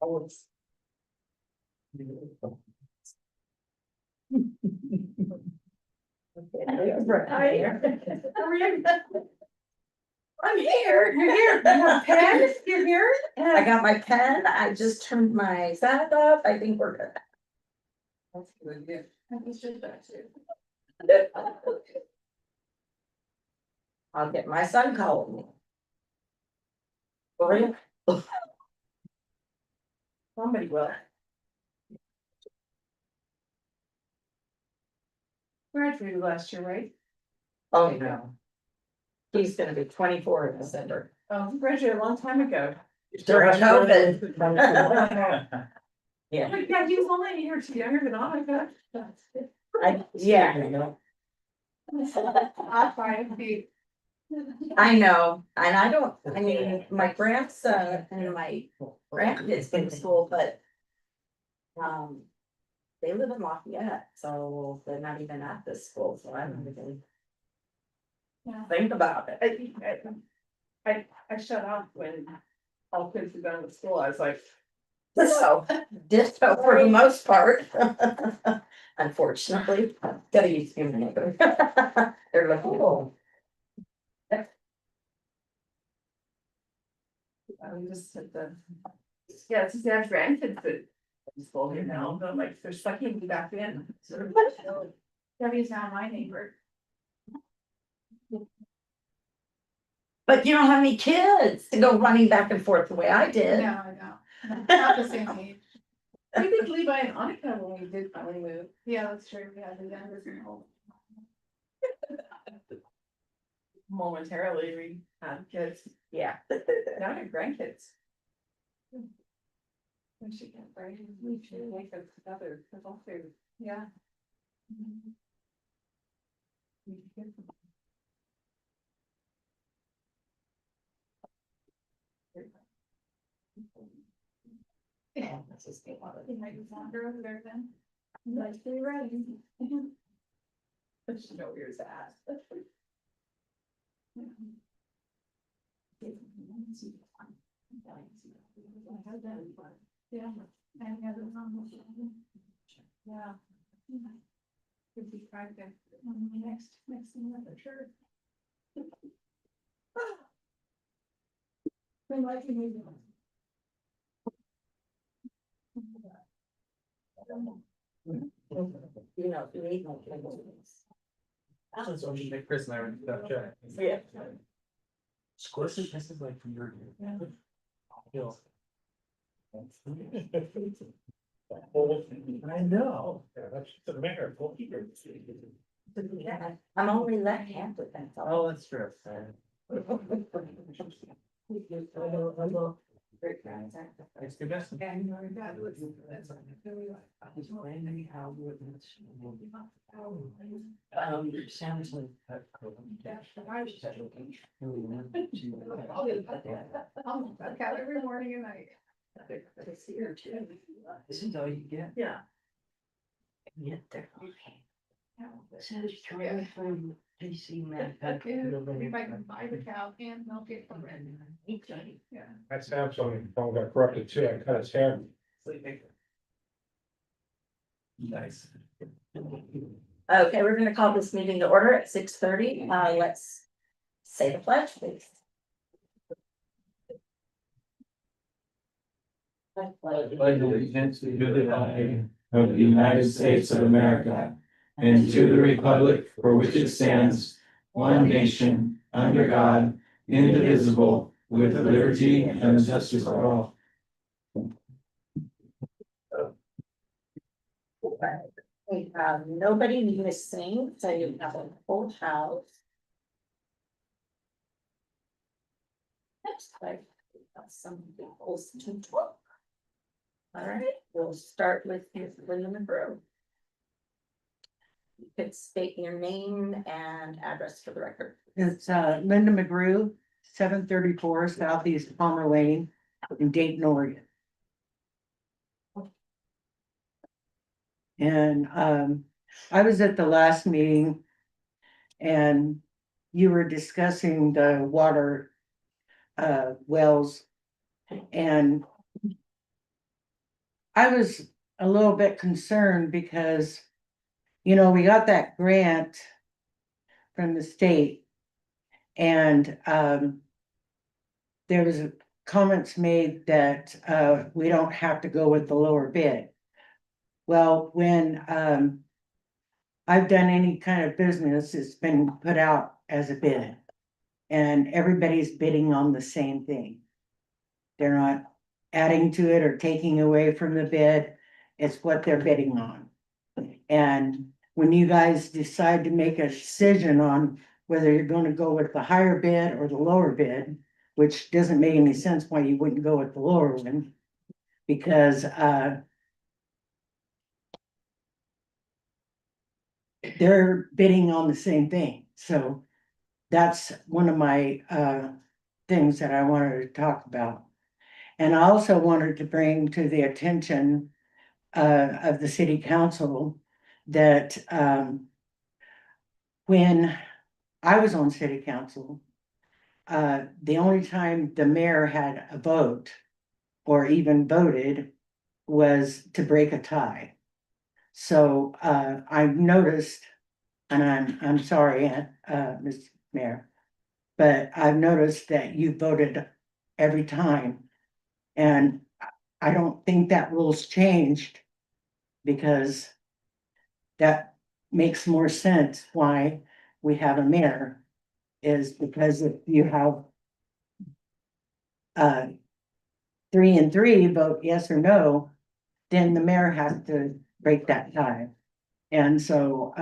Oh, it's. I'm here. You're here. You have pen? You're here? I got my pen. I just turned my sound off. I think we're good. That's good. Yeah. I'll get my son calling me. Or somebody will. Graduated last year, right? Oh, no. He's gonna be 24 in December. Oh, graduated a long time ago. During COVID. Yeah. Yeah, he was only a year or two younger than I got. Yeah. I'll try and be. I know, and I mean, my grandson and my grandkids go to school, but. They live in Lafayette, so they're not even at this school, so I don't even. Yeah. Think about it. I shut off when all kids were done with school. I was like, Ditto for the most part. Unfortunately, gotta use human neighbor. They're looking cool. we just had the. Yeah, it's just they have grandkids that in school here now, but like they're sucking me back in. Debbie's now my neighbor. But you don't have any kids to go running back and forth the way I did. No, I don't. Not the same age. We did Levi and Annika when we did finally move. Yeah, that's true. Yeah, the youngest and old. Momentarily, we had kids. Yeah. Now I have grandkids. When she got pregnant, we should wake up together, because also, yeah. Yeah, this is the one. You might wander over there then. Like, you're ready. But you know where yours at. Yeah. And the other one. Yeah. Could be private. Next thing for sure. Been liking you. You know, you need no kids. That's what me, Chris and I were stuff check. Yeah. Squishy, this is like from your. I know. That's the mayor. I'm only left-handed, that's all. Oh, that's true. It's the best. Sounds like. I'll cat every morning and night. This is all you get. Yeah. Yet they're Says try from DC man. If I can buy the cow and milk it from it. Yeah. That Samsung phone got corrupted too, I cut his hair. Nice. Okay, we're gonna call this meeting to order at 6:30. Let's say the pledge, please. Pledge allegiance to the flag of the United States of America and to the republic for which it stands, one nation, under God, indivisible, with liberty and justice for all. We have nobody missing, so you have a full house. Next, I have some people to talk. All right, we'll start with Linda McGrew. You could state your name and address for the record. It's Linda McGrew, 734 Southeast Palmer Lane in Dayton, Oregon. And I was at the last meeting and you were discussing the water wells. And I was a little bit concerned because, you know, we got that grant from the state, and there was comments made that we don't have to go with the lower bid. Well, when I've done any kind of business, it's been put out as a bid. And everybody's bidding on the same thing. They're not adding to it or taking away from the bid. It's what they're bidding on. And when you guys decide to make a decision on whether you're gonna go with the higher bid or the lower bid, which doesn't make any sense why you wouldn't go with the lower one, because they're bidding on the same thing. So that's one of my things that I wanted to talk about. And I also wanted to bring to the attention of the city council that when I was on city council, the only time the mayor had a vote or even voted was to break a tie. So I've noticed, and I'm sorry, Ms. Mayor, but I've noticed that you voted every time. And I don't think that rule's changed, because that makes more sense why we have a mayor, is because if you have 3 and 3 vote yes or no, then the mayor has to break that tie. And so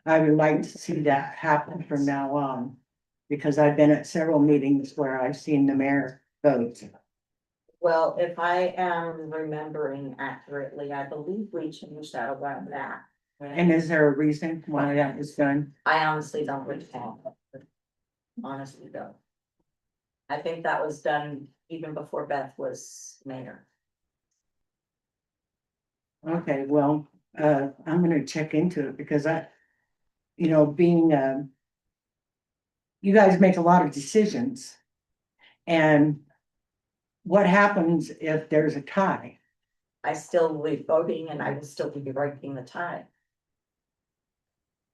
I would like to see that happen from now on, because I've been at several meetings where I've seen the mayor vote. Well, if I am remembering accurately, I believe we changed that a while back. And is there a reason why that was done? I honestly don't recall. Honestly don't. I think that was done even before Beth was mayor. Okay, well, I'm gonna check into it, because you know, being, you guys make a lot of decisions. And what happens if there's a tie? I still will be voting and I will still be breaking the tie.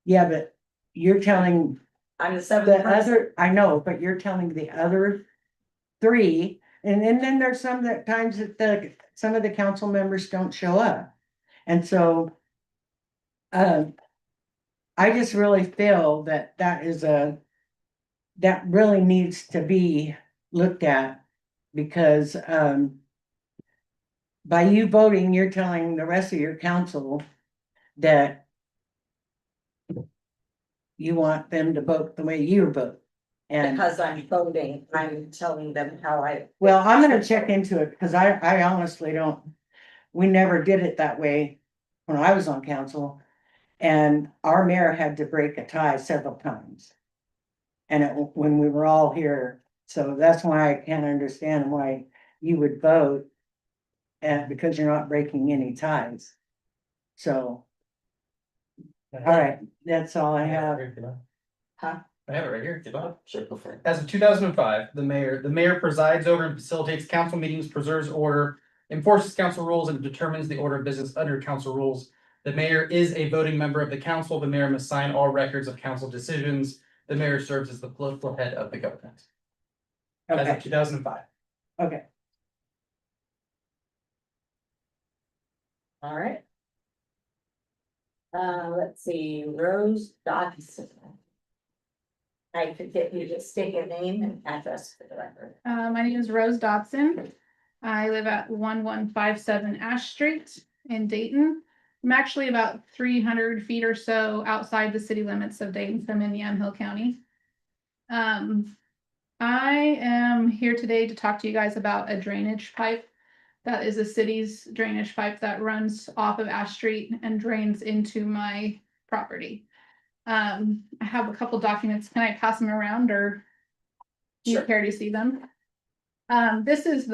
Yeah, but you're telling I'm the the seventh person. other, I know, but you're telling the other 3, and then there's some that times that some of the council members don't show up. And so I just really feel that that really needs to be looked at, because by you voting, you're telling the rest of your council that you want them to vote the way you vote. And Because I'm voting, I'm telling them how I. well, I'm gonna check into it, because I honestly don't, we never did it that way when I was on council. And our mayor had to break a tie several times. And when we were all here, so that's why I can't understand why you would vote. And because you're not breaking any ties. So, all right, that's all I have. Huh? I have it right here, if you want. Sure, go for it. As of 2005, the mayor presides over and facilitates council meetings, preserves order, enforces council rules, and determines the order of business under council rules. The mayor is a voting member of the council. The mayor must sign all records of council decisions. The mayor serves as the political head of the government. As Okay, of 2005. okay. All right. Let's see, Rose Dodson. I could get you to state your name and address for the record. My name is Rose Dodson. I live at 1157 Ash Street in Dayton. I'm actually about 300 feet or so outside the city limits of Dayton. I'm in Yamhill County. I am here today to talk to you guys about a drainage pipe. That is the city's drainage pipe that runs off of Ash Street and drains into my property. I have a couple documents. Can I pass them around, or do you Sure. care to see them? This is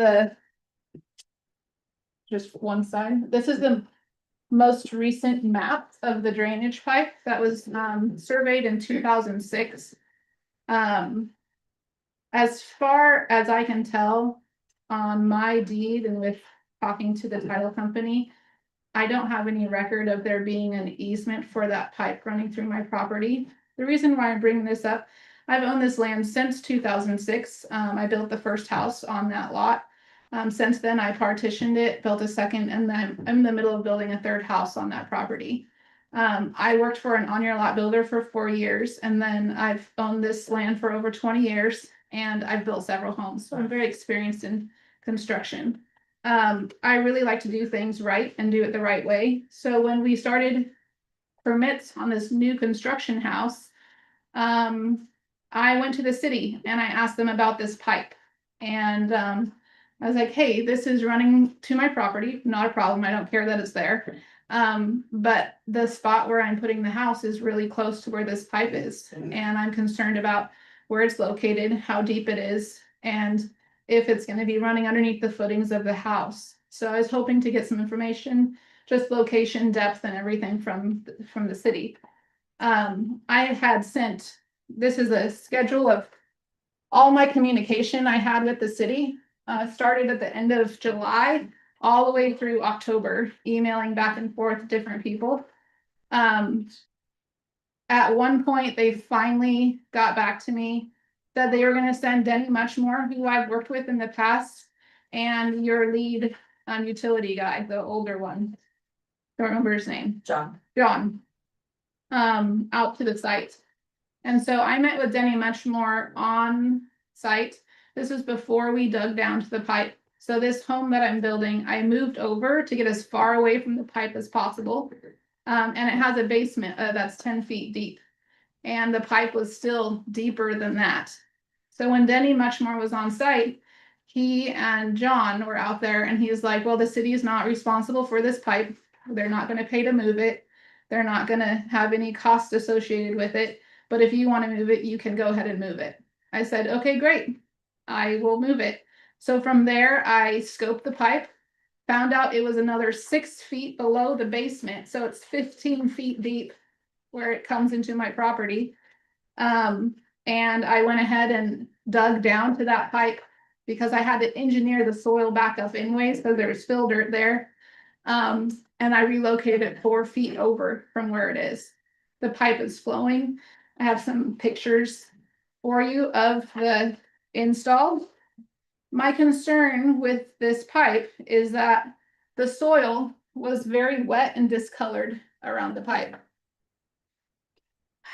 just one side. This is the most recent map of the drainage pipe that was surveyed in 2006. As far as I can tell, on my deed and with talking to the title company, I don't have any record of there being an easement for that pipe running through my property. The reason why I'm bringing this up, I've owned this land since 2006. I built the first house on that lot. Since then, I partitioned it, built a second, and then I'm in the middle of building a third house on that property. I worked for an on-your-lot builder for 4 years, and then I've owned this land for over 20 years, and I've built several homes, so I'm very experienced in construction. I really like to do things right and do it the right way. So when we started permits on this new construction house, I went to the city and I asked them about this pipe. And I was like, hey, this is running to my property, not a problem. I don't care that it's there. But the spot where I'm putting the house is really close to where this pipe is. And I'm concerned about where it's located, how deep it is, and if it's going to be running underneath the footings of the house. So I was hoping to get some information, just location, depth, and everything from the city. I had sent, this is a schedule of all my communication I had with the city. Started at the end of July, all the way through October, emailing back and forth different people. At one point, they finally got back to me that they were going to send Denny Muchmore, who I've worked with in the past, and your lead utility guy, the older one. Don't remember his name. John. Out to the site. And so I met with Denny Muchmore on site. This was before we dug down to the pipe. So this home that I'm building, I moved over to get as far away from the pipe as possible. And it has a basement that's 10 feet deep. And the pipe was still deeper than that. So when Denny Muchmore was on site, he and John were out there and he was like, well, the city is not responsible for this pipe. They're not going to pay to move it. They're not going to have any cost associated with it. But if you want to move it, you can go ahead and move it. I said, okay, great. I will move it. So from there, I scoped the pipe, found out it was another 6 feet below the basement. So it's 15 feet deep where it comes into my property. And I went ahead and dug down to that pipe because I had to engineer the soil back up anyways, because there was fill dirt there. And I relocated it 4 feet over from where it is. The pipe is flowing. I have some pictures for you of the install. My concern with this pipe is that the soil was very wet and discolored around the pipe.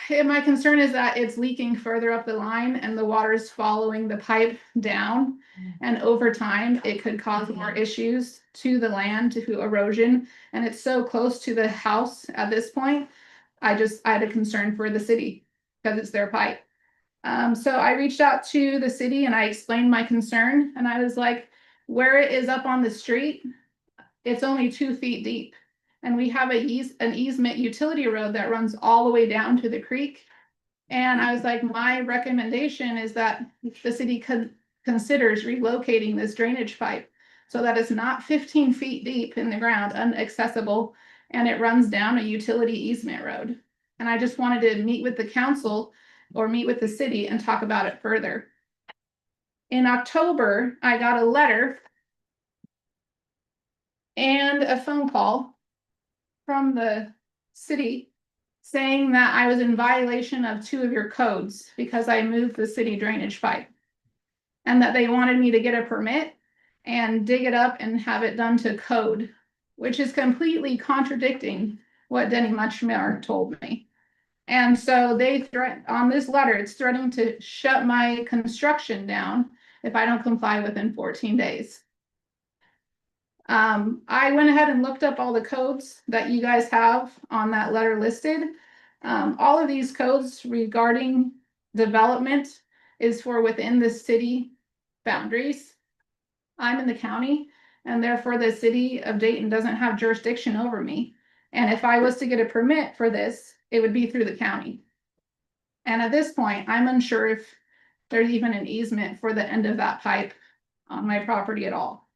And my concern is that it's leaking further up the line and the water is following the pipe down. And over time, it could cause more issues to the land, to erosion. And it's so close to the house at this point. I had a concern for the city because it's their pipe. So I reached out to the city and I explained my concern. And I was like, where it is up on the street, it's only 2 feet deep. And we have an easement utility road that runs all the way down to the creek. And I was like, my recommendation is that the city considers relocating this drainage pipe so that it's not 15 feet deep in the ground, inaccessible, and it runs down a utility easement road. And I just wanted to meet with the council or meet with the city and talk about it further. In October, I got a letter and a phone call from the city saying that I was in violation of 2 of your codes because I moved the city drainage pipe, and that they wanted me to get a permit and dig it up and have it done to code, which is completely contradicting what Denny Muchmore told me. And so they on this letter, it's threatening to shut my construction down if I don't comply within 14 days. I went ahead and looked up all the codes that you guys have on that letter listed. All of these codes regarding development is for within the city boundaries. I'm in the county, and therefore the city of Dayton doesn't have jurisdiction over me. And if I was to get a permit for this, it would be through the county. And at this point, I'm unsure if there's even an easement for the end of that pipe on my property at all.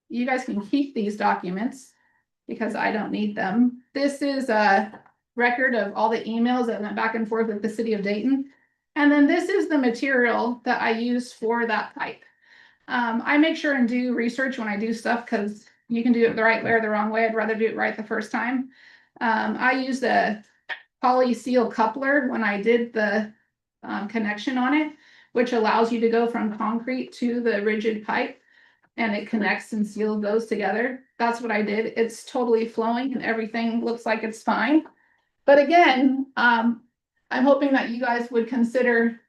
you guys can keep these documents because I don't need them. This is a record of all the emails that went back and forth with the city of Dayton. And then this is the material that I use for that pipe. I make sure and do research when I do stuff because you can do it the right way or the wrong way. I'd rather do it right the first time. I used a poly seal coupler when I did the connection on it, which allows you to go from concrete to the rigid pipe, and it connects and seals those together. That's what I did. It's totally flowing and everything looks like it's fine. But again, I'm hoping that you guys would consider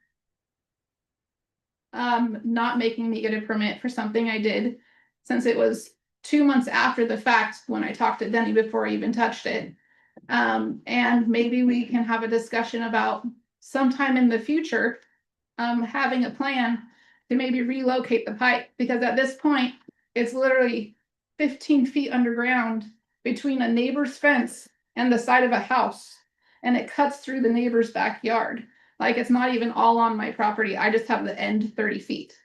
not making me get a permit for something I did, since it was 2 months after the fact when I talked to Denny before I even touched it. And maybe we can have a discussion about sometime in the future, having a plan to maybe relocate the pipe, because at this point, it's literally 15 feet underground between a neighbor's fence and the side of a house. And it cuts through the neighbor's backyard. Like, it's not even all on my property. I just have the end 30 feet.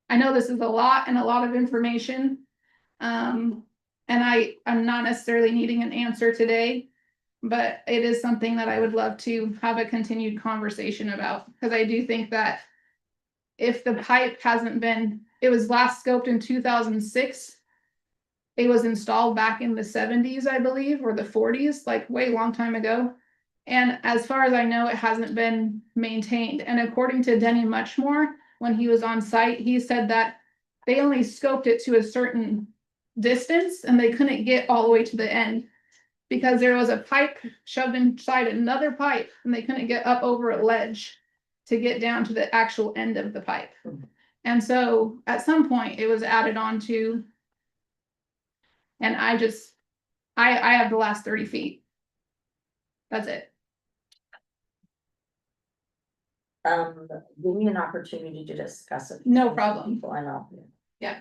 I know this is a lot and a lot of information. And I'm not necessarily needing an answer today, but it is something that I would love to have a continued conversation about, because I do think that if the pipe hasn't been, it was last scoped in 2006. It was installed back in the 70s, I believe, or the 40s, like way long time ago. And as far as I know, it hasn't been maintained. And according to Denny Muchmore, when he was on site, he said that they only scoped it to a certain distance and they couldn't get all the way to the end because there was a pipe shoved inside another pipe and they couldn't get up over a ledge to get down to the actual end of the pipe. And so at some point it was added on to, and I have the last 30 feet. That's it. Give me an opportunity to discuss it. No with problem. people I know. Yeah.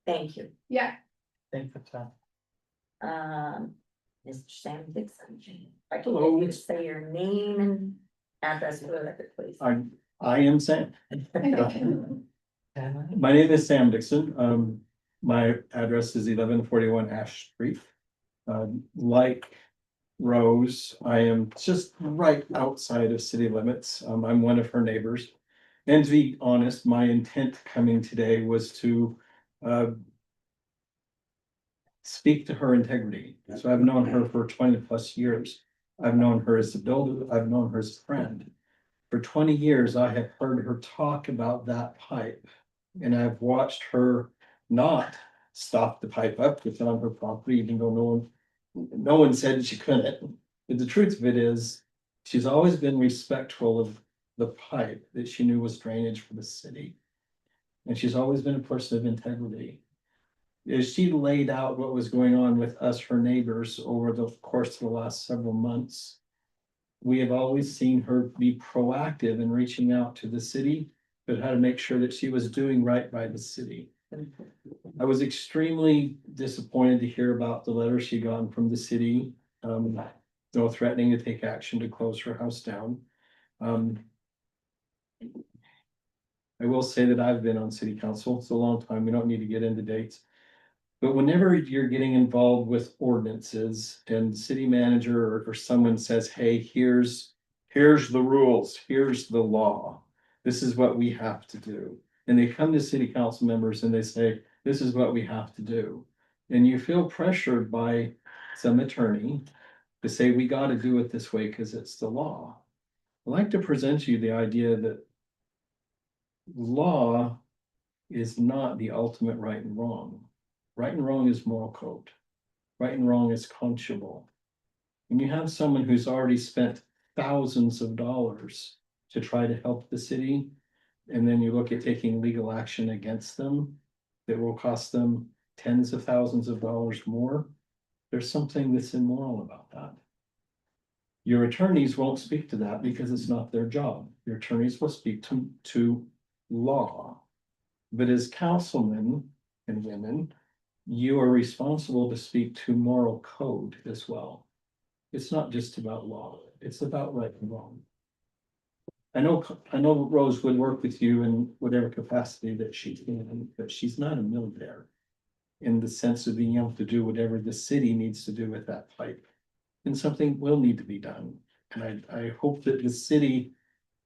Thank you. Yeah. Thank you, Tom. Mr. Sam Dixon. I can Hello. get you to say your name and address for the record, please. I am Sam. My name is Sam Dixon. My address is 1141 Ash Street. Like Rose, I am just right outside of city limits. I'm one of her neighbors. And to be honest, my intent coming today was to speak to her integrity. So I've known her for 20+ years. I've known her as a builder. I've known her as a friend. For 20 years, I have heard her talk about that pipe. And I've watched her not stop the pipe up within on her property, even though no one said she couldn't. But the truth of it is, she's always been respectful of the pipe that she knew was drainage for the city. And she's always been a person of integrity. As she laid out what was going on with us, her neighbors, over the course of the last several months, we have always seen her be proactive in reaching out to the city, but how to make sure that she was doing right by the city. I was extremely disappointed to hear about the letter she got from the city, threatening to take action to close her house down. I will say that I've been on city council. It's a long time. We don't need to get into dates. But whenever you're getting involved with ordinances and city manager or someone says, hey, here's the rules, here's the law, this is what we have to do. And they come to city council members and they say, this is what we have to do. And you feel pressured by some attorney to say, we got to do it this way because it's the law. I'd like to present you the idea that law is not the ultimate right and wrong. Right and wrong is moral code. Right and wrong is conscionable. When you have someone who's already spent thousands of dollars to try to help the city, and then you look at taking legal action against them that will cost them tens of thousands of dollars more, there's something that's immoral about that. Your attorneys won't speak to that because it's not their job. Your attorneys will speak to law. But as councilmen and women, you are responsible to speak to moral code as well. It's not just about law, it's about right and wrong. I know Rose would work with you in whatever capacity that she's in, but she's not a millionaire. In the sense of being able to do whatever the city needs to do with that pipe. And something will need to be done. And I hope that the city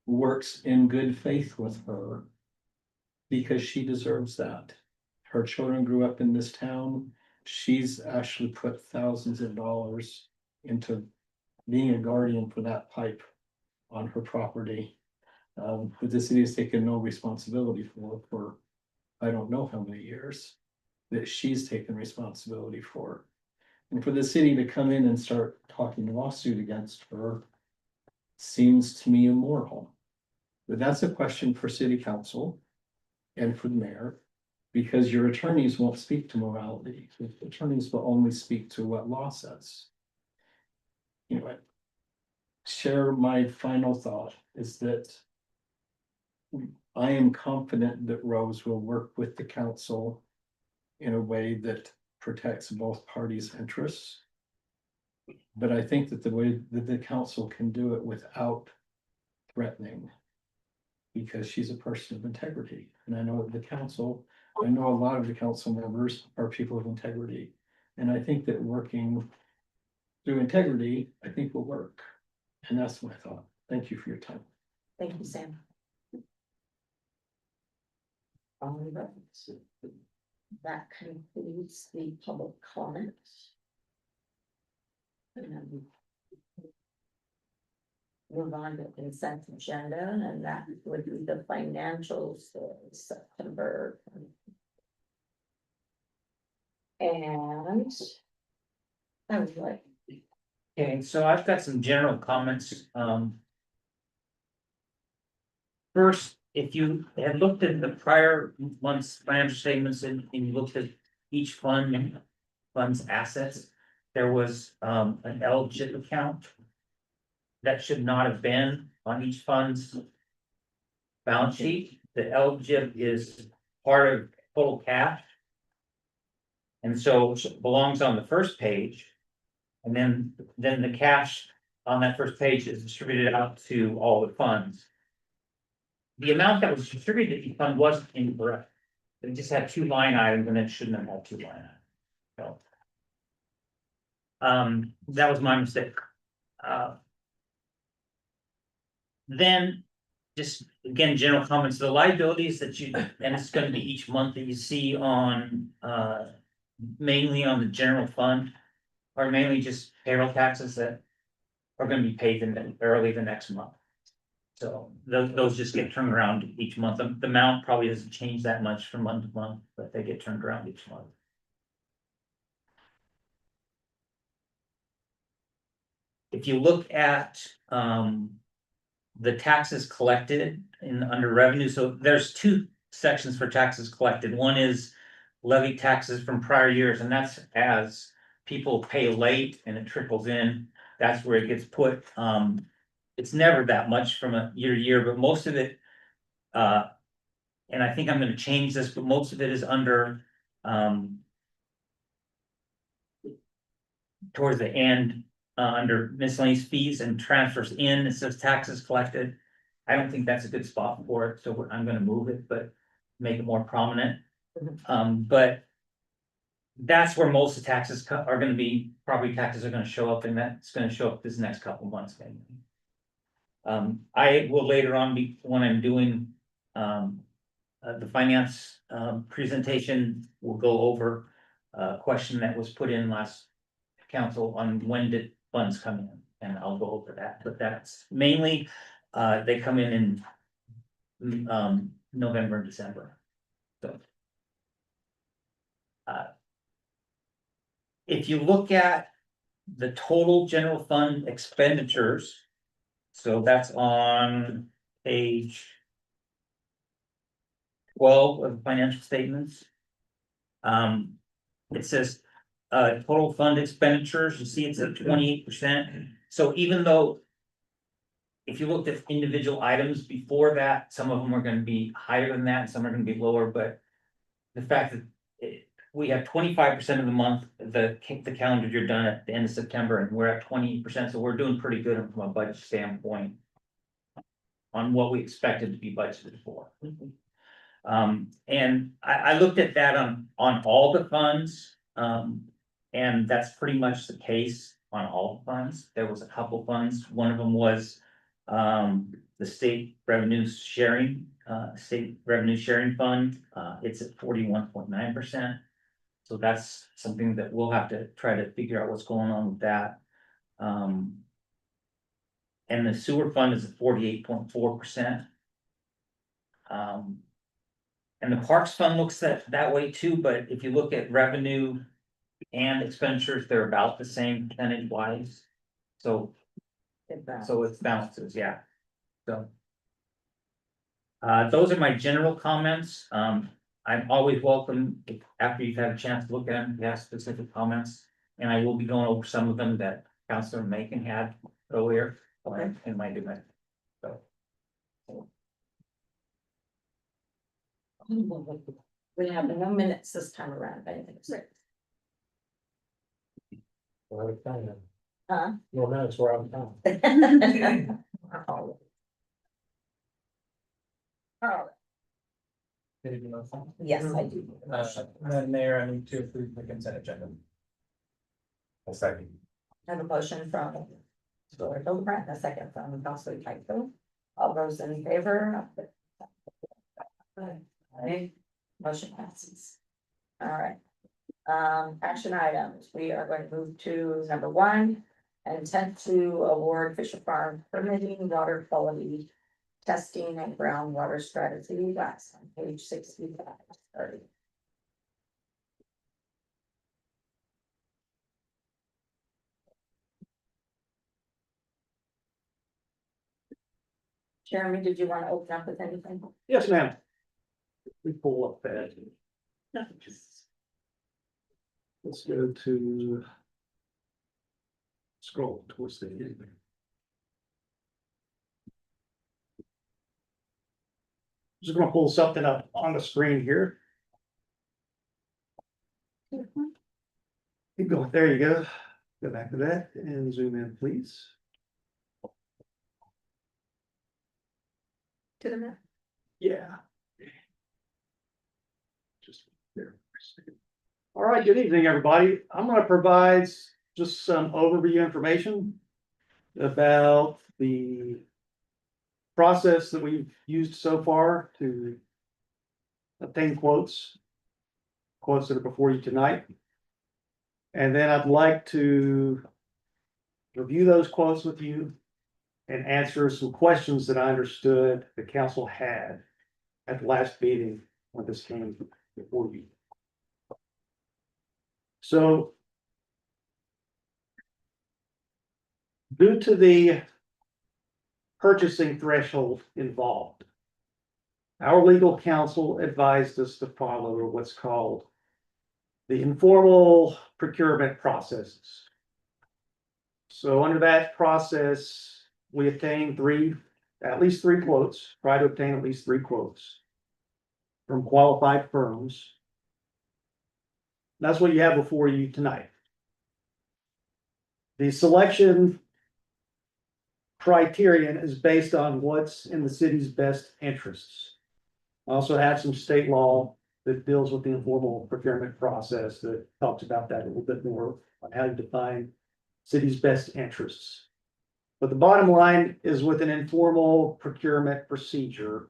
works in good faith with her. Because she deserves that. Her children grew up in this town. She's actually put thousands of dollars into being a guardian for that pipe on her property. But the city has taken no responsibility for I don't know how many years that she's taken responsibility for. And for the city to come in and start talking lawsuit against her seems to me immoral. But that's a question for city council and for the mayor, because your attorneys won't speak to morality. Your attorneys will only speak to what law says. Anyway, share my final thought is that I am confident that Rose will work with the council in a way that protects both parties' interests. But I think that the way that the council can do it without threatening, because she's a person of integrity. And I know the council, I know a lot of the council members are people of integrity. And I think that working through integrity, I think will work. And that's my thought. Thank you for your time. Thank you, Sam. All right. That concludes the public comments. And move on to consent agenda, and that would be the financials for September. And I was like, Okay, so I've got some general comments. First, if you had looked at the prior month's financial statements and you looked at each fund's assets, there was an LGIP account that should not have been on each fund's balance sheet. The LGIP is part of total cash. And so it belongs on the first page. And then the cash on that first page is distributed out to all the funds. The amount that was distributed to each fund wasn't incorrect. It just had two line items and it shouldn't have had two line items. So, that was my mistake. Then just again, general comments, the liabilities that you, and it's gonna be each month that you see on, mainly on the general fund. Are mainly just payroll taxes that are gonna be paid early the next month. So those just get turned around each month. The amount probably doesn't change that much from month to month, but they get turned around each month. If you look at the taxes collected in under revenue, so there's two sections for taxes collected. One is levy taxes from prior years, and that's as people pay late and it trickles in. That's where it gets put. It's never that much from a year to year, but most of it, and I think I'm gonna change this, but most of it is under towards the end, under miscellaneous fees and transfers in, it says taxes collected. I don't think that's a good spot for it, so I'm gonna move it, but make it more prominent. But that's where most of the taxes are gonna be, property taxes are gonna show up, and that's gonna show up this next couple months, maybe. I will later on be, when I'm doing, the finance, presentation, we'll go over a question that was put in last council on when did funds come in, and I'll go over that, but that's mainly, they come in November and December. So. If you look at the total general fund expenditures, so that's on page 12 of the financial statements. It says, total fund expenditures, you see it's at 28%. So even though if you looked at individual items before that, some of them are gonna be higher than that, and some are gonna be lower, but the fact that we have 25% of the month, the calendar year done at the end of September, and we're at 20%, so we're doing pretty good from a budget standpoint. On what we expected to be budgeted for. And I looked at that on all the funds, and that's pretty much the case on all the funds. There was a couple funds, one of them was the state revenue sharing fund, it's at 41.9%. So that's something that we'll have to try to figure out what's going on with that. And the sewer fund is at 48.4%. And the parks fund looks that way too, but if you look at revenue and expenditures, they're about the same percentage wise. So it's balances, yeah, so. Those are my general comments, I'm always welcome, after you've had a chance to look at them, if you have specific comments. And I will be going over some of them that Councilor Macon had earlier in my debate, so. We have no minutes this time around, if anything's right. We're out of time now. Huh? No minutes, we're out of time. Oh, yes, I do. Madam Mayor, I need to approve the consent agenda. A second. I have a motion from Councilor Hildebrand, a second from Councilor Tyco. All those in favor? Aye. Motion passes. All right. Action items, we are going to move to number 1. Intent to award Fisher Farm permitting water quality testing and groundwater strategy. That's on page 65. Sorry. Jeremy, did you want to open up with anything? Yes, ma'am. We pull up that. Let's go to. Scroll towards the end. Just gonna pull something up on the screen here. Keep going, there you go. Go back to that and zoom in, please. To the map. Yeah. Just there. All right, good evening, everybody. I'm gonna provide just some overview information about the process that we've used so far to obtain quotes that are before you tonight. And then I'd like to review those quotes with you and answer some questions that I understood the council had at the last meeting when this came before you. So due to the purchasing threshold involved, our legal counsel advised us to follow what's called the informal procurement processes. So under that process, we obtained at least three quotes, try to obtain at least 3 quotes from qualified firms. That's what you have before you tonight. The selection criterion is based on what's in the city's best interests. I also have some state law that deals with the informal procurement process that talks about that a little bit more on how to define city's best interests. But the bottom line is with an informal procurement procedure,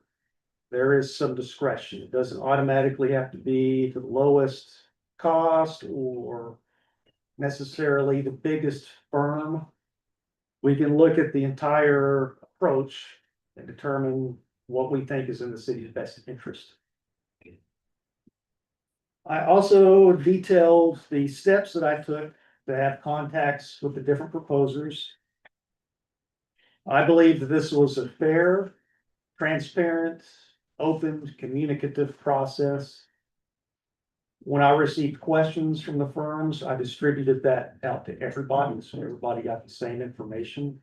there is some discretion. It doesn't automatically have to be the lowest cost or necessarily the biggest firm. We can look at the entire approach and determine what we think is in the city's best interest. I also detailed the steps that I took to have contacts with the different proposers. I believe that this was a fair, transparent, open, communicative process. When I received questions from the firms, I distributed that out to everybody, so everybody got the same information.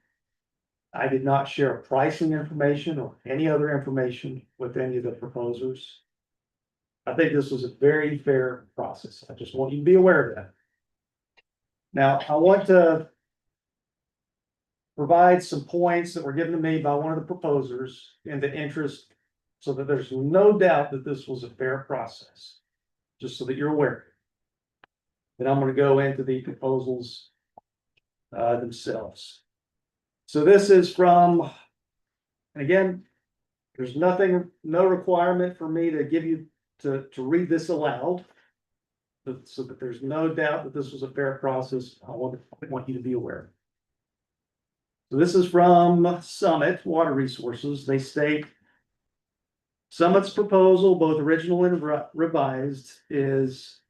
I did not share pricing information or any other information with any of the proposers. I think this was a very fair process. I just want you to be aware of that. Now, I want to provide some points that were given to me by one of the proposers in the interest, so that there's no doubt that this was a fair process, just so that you're aware. Then I'm gonna go into the proposals themselves. So this is from, and again, there's nothing, no requirement for me to give you to read this aloud. So that there's no doubt that this was a fair process. I want you to be aware. So this is from Summit Water Resources. They state Summit's proposal, both original and revised, is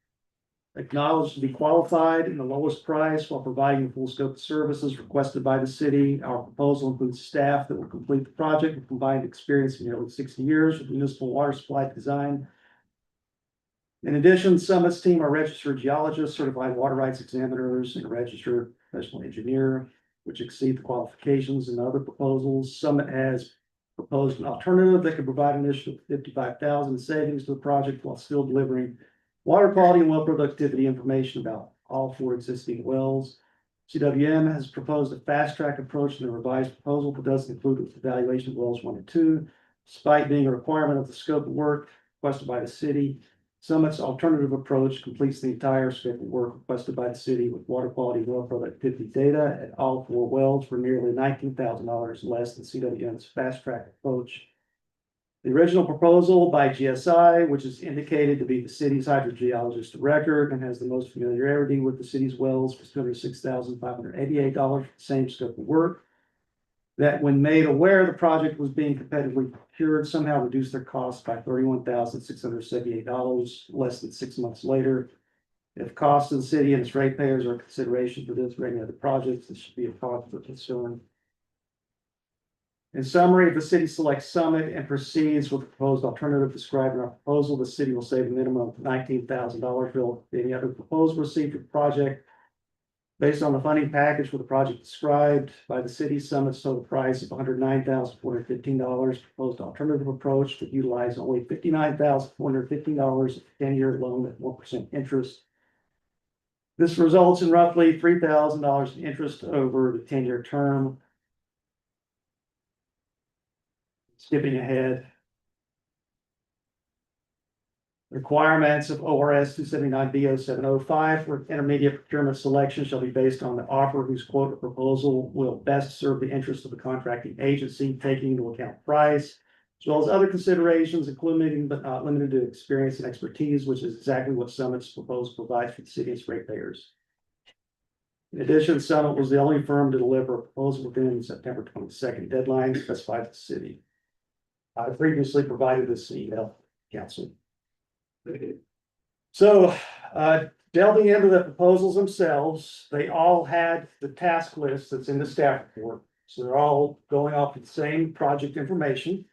acknowledged to be qualified in the lowest price while providing the full scope of services requested by the city. Our proposal includes staff that will complete the project with combined experience of nearly 60 years with municipal water supply design. In addition, Summit's team are registered geologists, certified water rights examiners, and a registered professional engineer, which exceed the qualifications in other proposals. Summit has proposed an alternative that could provide an initial 55,000 savings to the project while still delivering water quality and well productivity information about all 4 existing wells. CWM has proposed a fast track approach to the revised proposal, but doesn't include the evaluation of wells 1 and 2, despite being a requirement of the scope of work requested by the city. Summit's alternative approach completes the entire scope of work requested by the city with water quality and well productivity data at all 4 wells for nearly $19,000 less than CWM's fast track approach. The original proposal by GSI, which is indicated to be the city's hydrogeologist of record and has the most familiarity with the city's wells, was $206,588 for the same scope of work. That when made aware the project was being competitively procured, somehow reduced their cost by $31,678 less than 6 months later. If costs of the city and its ratepayers are a consideration for this or any other projects, this should be a cause for concern. In summary, if the city selects Summit and proceeds with the proposed alternative described in our proposal, the city will save a minimum of $19,000 relative to any other proposal received for the project. Based on the funding package for the project described by the city, Summit's total price of $109,415, proposed alternative approach would utilize only $59,415, 10-year loan at 1% interest. This results in roughly $3,000 in interest over the 10-year term. Skipping ahead. Requirements of ORS 279B0705 for intermediate procurement selection shall be based on the offer whose quote or proposal will best serve the interest of the contracting agency, taking into account price, as well as other considerations, including but not limited to experience and expertise, which is exactly what Summit's proposal provides for the city's ratepayers. In addition, Summit was the only firm to deliver a proposal within the September 22nd deadline specified by the city. I previously provided this email to council. So, delving into the proposals themselves, they all had the task list that's in the staff report. So they're all going off the same project information.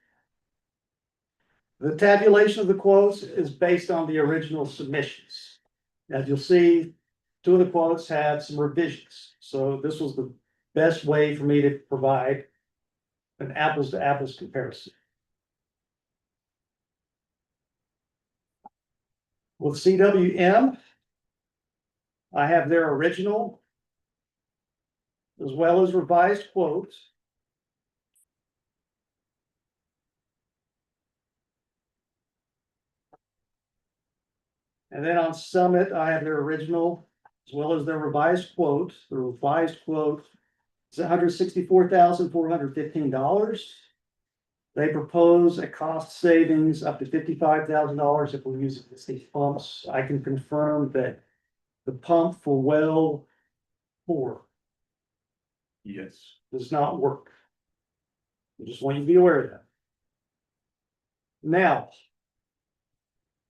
The tabulation of the quotes is based on the original submissions. As you'll see, 2 of the quotes had some revisions. So this was the best way for me to provide an apples to apples comparison. With CWM, I have their original as well as revised quotes. And then on Summit, I have their original as well as their revised quote. The revised quote is $164,415. They propose a cost savings up to $55,000 if we're using these pumps. I can confirm that the pump for well 4 does not work. I just want you to be aware of that. Now,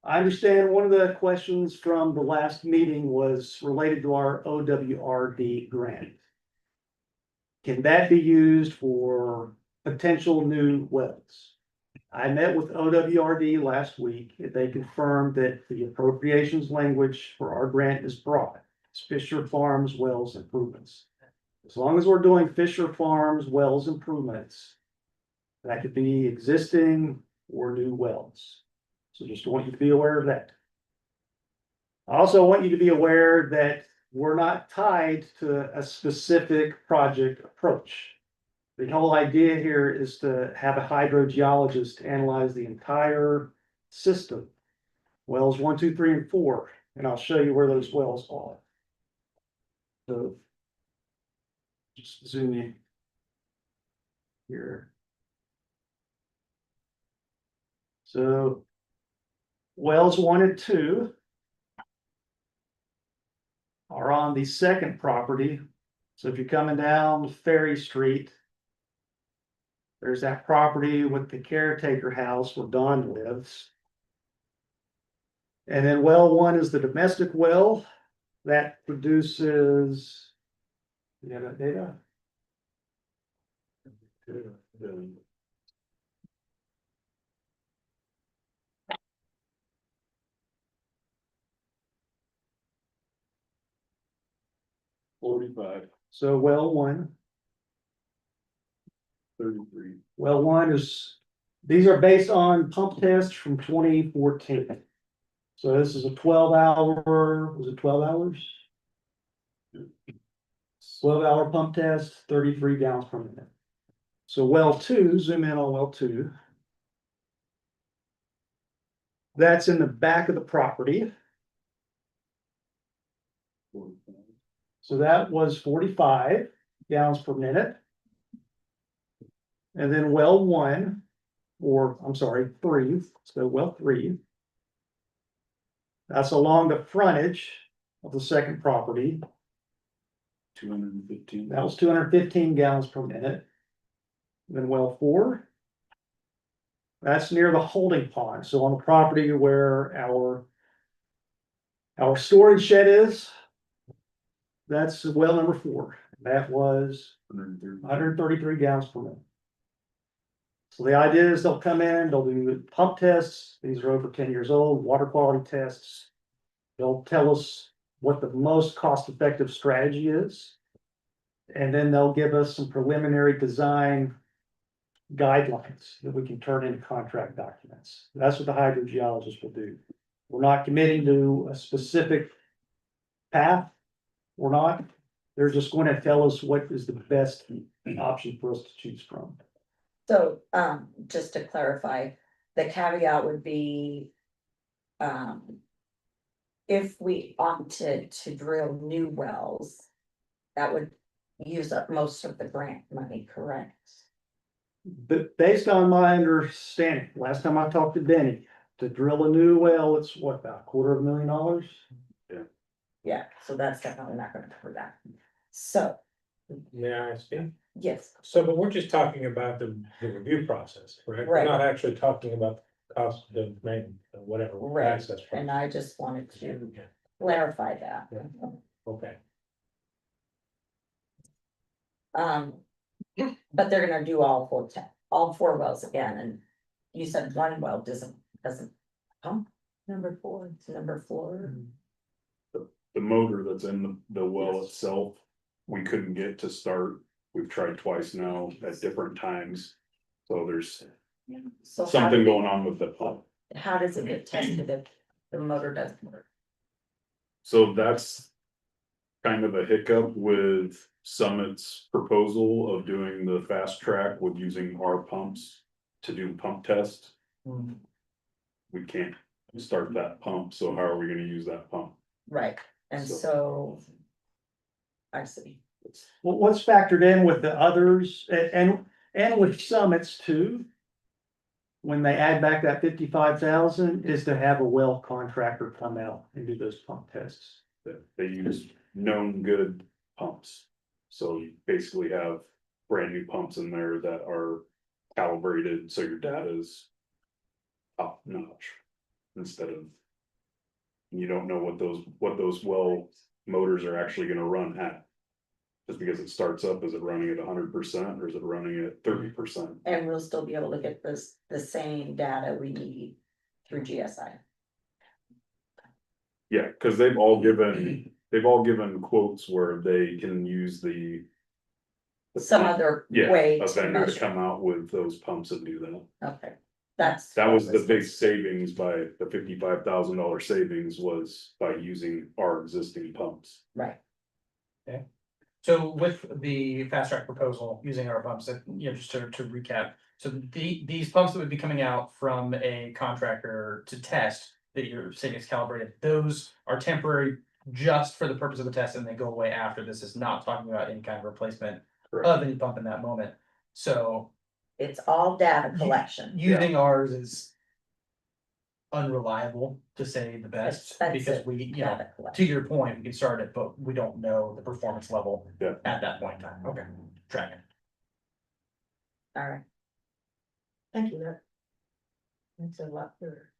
I understand one of the questions from the last meeting was related to our OWRD grant. Can that be used for potential new wells? I met with OWRD last week. They confirmed that the appropriations language for our grant is broad. It's Fisher Farms wells improvements. As long as we're doing Fisher Farms wells improvements, that could be existing or new wells. So just want you to be aware of that. I also want you to be aware that we're not tied to a specific project approach. The whole idea here is to have a hydrogeologist analyze the entire system. Wells 1, 2, 3, and 4, and I'll show you where those wells are. So. Just zoom in. Here. So. Wells 1 and 2. Are on the second property. So if you're coming down Ferry Street. There's that property with the caretaker house where Don lives. And then well 1 is the domestic well that produces. You have that data? So well 1. 33. Well, 1 is, these are based on pump tests from 2014. So this is a 12-hour, was it 12 hours? 12-hour pump test, 33 gallons per minute. So well 2, zoom in on well 2. That's in the back of the property. So that was 45 gallons per minute. And then well 1, or I'm sorry, 3, so well 3. That's along the frontage of the second property. 215. That was 215 gallons per minute. Then well 4. That's near the holding pond, so on the property where our storage shed is. That's well number 4. That was 133 gallons per minute. So the idea is they'll come in, they'll do pump tests. These are over 10 years old, water quality tests. They'll tell us what the most cost-effective strategy is. And then they'll give us some preliminary design guidelines that we can turn into contract documents. That's what the hydrogeologist will do. We're not committing to a specific path. We're not. They're just going to tell us what is the best option for us to choose from. So, just to clarify, the caveat would be. If we opted to drill new wells. That would use up most of the grant money, correct? But based on my understanding, last time I talked to Benny, to drill a new well, it's what, about $250,000? Yeah, so that's definitely not gonna cover that. So, May I speak? yes, So, but we're just talking about the review process, correct? We're Right. not actually talking about the cost of the main, whatever. right, access and process. I just wanted to clarify that. Yeah. Okay. But they're gonna do all 4 wells again, and you said 1 well doesn't pump. Number 4, it's number 4. The motor that's in the well itself, we couldn't get to start. We've tried twice now at different times. So there's So something going on with the pump. how does it get tested if the motor doesn't work? So that's kind of a hiccup with Summit's proposal of doing the fast track with using our pumps to do pump test. We can't start that pump, so how are we gonna use that pump? Right, and so. I see. Well, what's factored in with the others and with Summits too? When they add back that 55,000 is to have a well contractor come out and do those pump tests. That they use known good pumps. So you basically have brand new pumps in there that are calibrated, so your data is top notch. Instead of. You don't know what those well motors are actually gonna run at. Just because it starts up, is it running at 100% or is it running at 30%? And we'll still be able to get the same data we need through GSI. Yeah, cause they've all given quotes where they can use the. Some other Yeah, way a to vendor to measure. come out with those pumps and do that. Okay, That was the big savings by the $55,000 savings was by using our existing pumps. Right, So with the fast track proposal, using our pumps, just to recap, so these pumps that would be coming out from a contractor to test that you're saying is calibrated, those are temporary just for the purpose of the test and they go away after. This is not talking about any kind of replacement of any pump in that moment. So it's all data collection. using ours is unreliable, to say the best, because Expensive we, data to collection. your point, we can start it, but we don't know the performance level Yeah. at that point in time. Okay, tracking. All right. Thank you, Rick. That's a lot.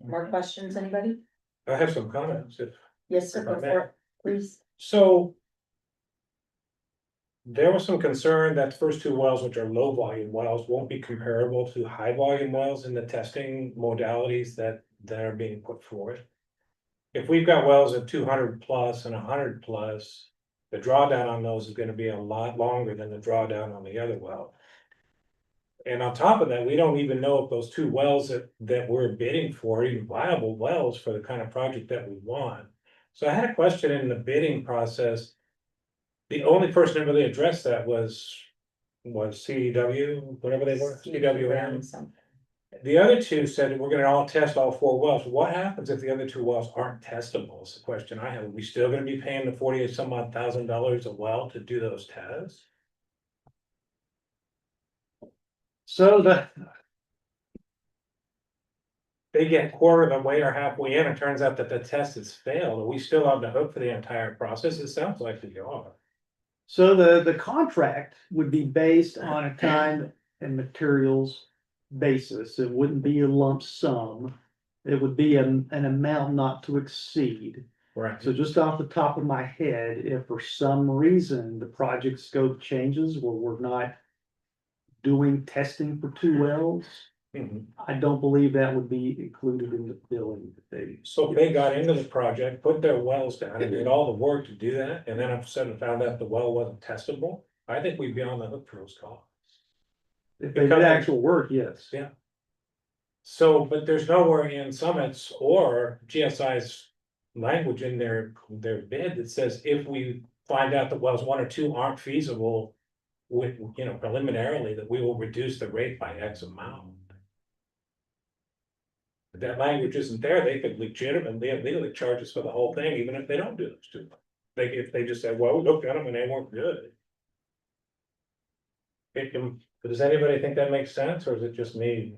More questions, anybody? I have some comments if. Yes, sir, If I go may. for it, please. So. There was some concern that the first two wells, which are low volume wells, won't be comparable to high volume wells in the testing modalities that are being put forth. If we've got wells of 200 plus and 100 plus, the drawdown on those is gonna be a lot longer than the drawdown on the other well. And on top of that, we don't even know if those two wells that we're bidding for are even viable wells for the kind of project that we want. So I had a question in the bidding process. The only person that really addressed that was CDW, whatever they were, CWM. Something. The other two said we're gonna all test all four wells. What happens if the other two wells aren't testable? Is the question I have. Are we still gonna be paying the 40 some odd $1,000 a well to do those tests? So They get quarter of the way or halfway in, it turns out that the test has failed. Are we still on the hook for the entire process? It sounds like we are. So the contract would be based on a time and materials basis. It wouldn't be a lump sum. It would be an amount not to exceed. Right. So just off the top of my head, if for some reason the project scope changes where we're not doing testing for two wells, Mhm. I don't believe that would be included in the billing that they. So if they got into the project, put their wells down and did all the work to do that, and then all of a sudden found out the well wasn't testable, I think we'd be on the hook for those costs. If they did actual work, yes. Yeah. So, but there's nowhere in Summit's or GSI's language in their bid that says if we find out that wells one or two aren't feasible with, preliminarily, that we will reduce the rate by X amount. If that language isn't there, they could legally charge us for the whole thing, even if they don't do those two. If they just said, well, we looked at them and they weren't good. Does anybody think that makes sense, or is it just me?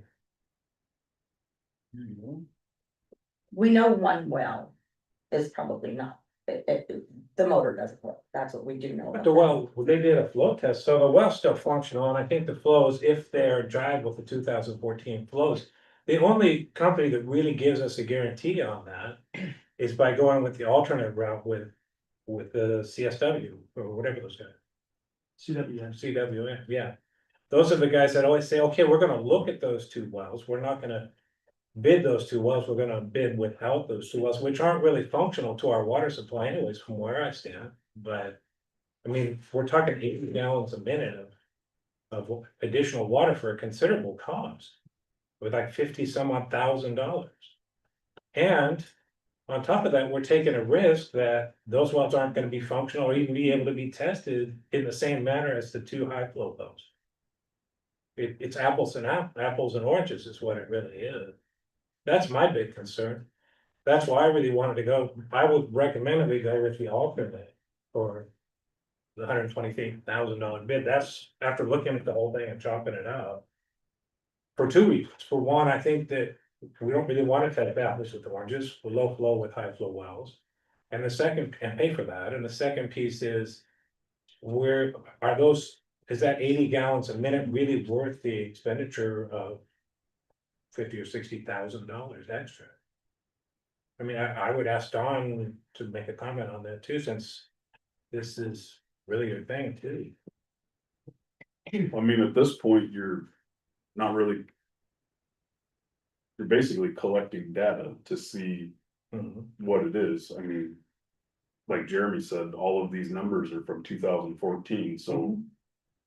We know one well is probably not, the motor doesn't work, that's what we do know. But about the that. well, they did a flow test, so the well's still functional, and I think the flows, if they're jive with the 2014 flows. The only company that really gives us a guarantee on that is by going with the alternate route with the CSW or whatever those guys. CWM, yeah. Those are the guys that always say, okay, we're gonna look at those two wells, we're not gonna bid those two wells, we're gonna bid without those two wells, which aren't really functional to our water supply anyways, from where I stand, but. I mean, we're talking 80 gallons a minute of additional water for a considerable cost. With like 50 some odd $1,000. And on top of that, we're taking a risk that those wells aren't gonna be functional or even be able to be tested in the same manner as the two high flow wells. It's apples and apples and oranges is what it really is. That's my big concern. That's why I really wanted to go, I would recommend that we go with the alternate for the $128,000 bid. That's after looking at the whole thing and chopping it out. For two reasons. For one, I think that we don't really want to test apples with oranges, we're low flow with high flow wells. And the second, and pay for that, and the second piece is. Is that 80 gallons a minute really worth the expenditure of $50,000 or $60,000 extra? I mean, I would ask Don to make a comment on that too, since this is really your thing too. I mean, at this point, you're not really. You're basically collecting data to see what it is. I mean. Like Jeremy said, all of these numbers are from 2014, so.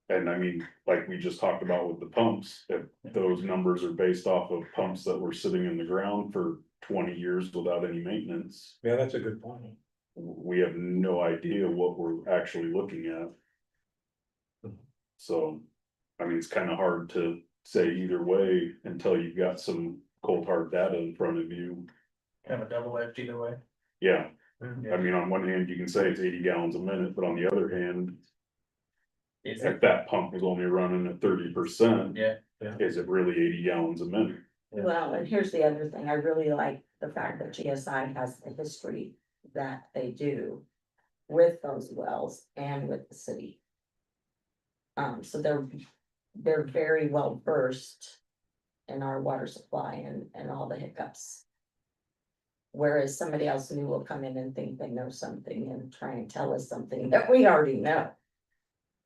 And I mean, like we just talked about with the pumps, if those numbers are based off of pumps that were sitting in the ground for 20 years without any maintenance. Yeah, that's a good point. We have no idea what we're actually looking at. So, I mean, it's kind of hard to say either way until you've got some cold hard data in front of you. Kind of a double edged either way. Yeah, I mean, on one hand, you can say it's 80 gallons a minute, but on the other hand, Is if that pump was only running at 30%. Yeah. Is it really 80 gallons a minute? Well, and here's the other thing, I really like the fact that GSI has the history that they do with those wells and with the city. So they're very well versed in our water supply and all the hiccups. Whereas somebody else new will come in and think they know something and try and tell us something that we already know.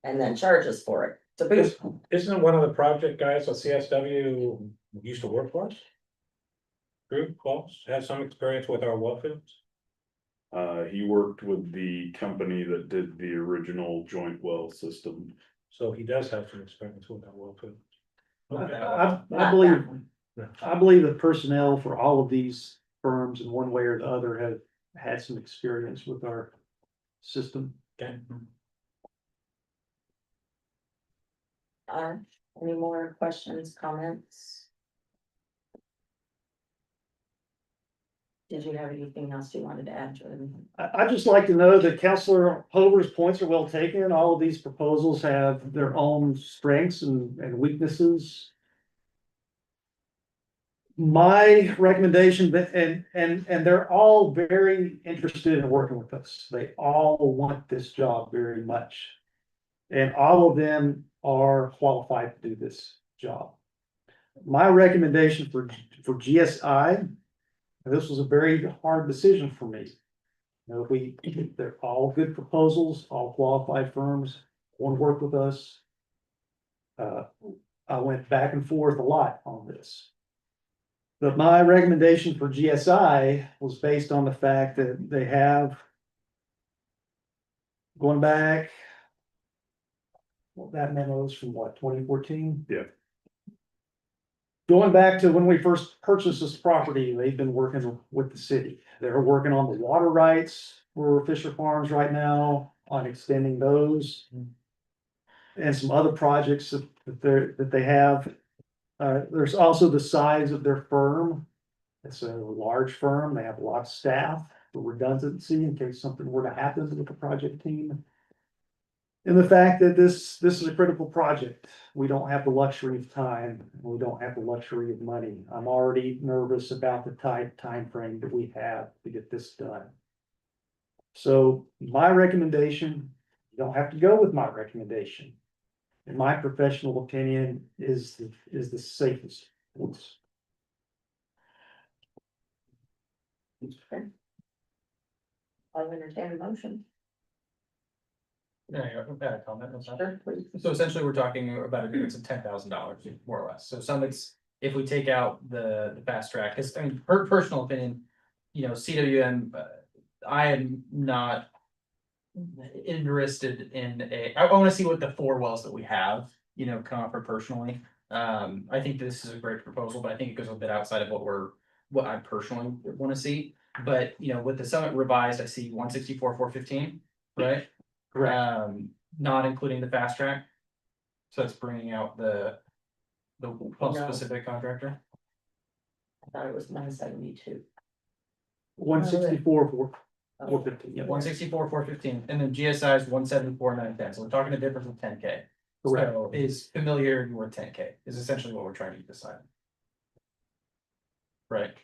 And then charge us for it to boot. Isn't one of the project guys at CSW used to work for us? Group, close, has some experience with our well fields? He worked with the company that did the original joint well system. So he does have some experience with our well fields. I Not believe, that one. I believe the personnel for all of these firms in one way or the other have had some experience with our system. Okay. Any more questions, comments? Did you have anything else you wanted to add, Jordan? I'd just like to know that Counselor Hover's points are well taken. All of these proposals have their own strengths and weaknesses. My recommendation, and they're all very interested in working with us. They all want this job very much. And all of them are qualified to do this job. My recommendation for GSI, this was a very hard decision for me. You know, they're all good proposals, all qualified firms, want to work with us. I went back and forth a lot on this. But my recommendation for GSI was based on the fact that they have going back. Well, that memo is from what, 2014? Yeah. Going back to when we first purchased this property, they've been working with the city. They're working on the water rights for Fisher Farms right now, on extending those. And some other projects that they have. There's also the size of their firm. It's a large firm. They have a lot of staff for redundancy in case something were to happen with the project team. And the fact that this is a critical project. We don't have the luxury of time. We don't have the luxury of money. I'm already nervous about the tight time frame that we have to get this done. So my recommendation, you don't have to go with my recommendation. In my professional opinion, is the safest. I'll entertain a motion. There you go, bad comment. That's not- Sure, please. So essentially, we're talking about a difference of $10,000, more or less. So some it's, if we take out the fast track, because I mean, personal opinion, you know, CWM, I am not interested in I want to see what the 4 wells that we have, you know, come up for personally. I think this is a great proposal, but I think it goes a bit outside of what I personally want to see. But, you know, with the Summit revised, I see 164, 415, right? Correct. Not including the fast track. So that's bringing out the pump specific contractor. I thought it was 172. 164 for 415. Yeah, 164, 415, and then GSI is 174, 910. So we're talking a difference of 10K. Correct. So is familiarity worth 10K is essentially what we're trying to decide. Right.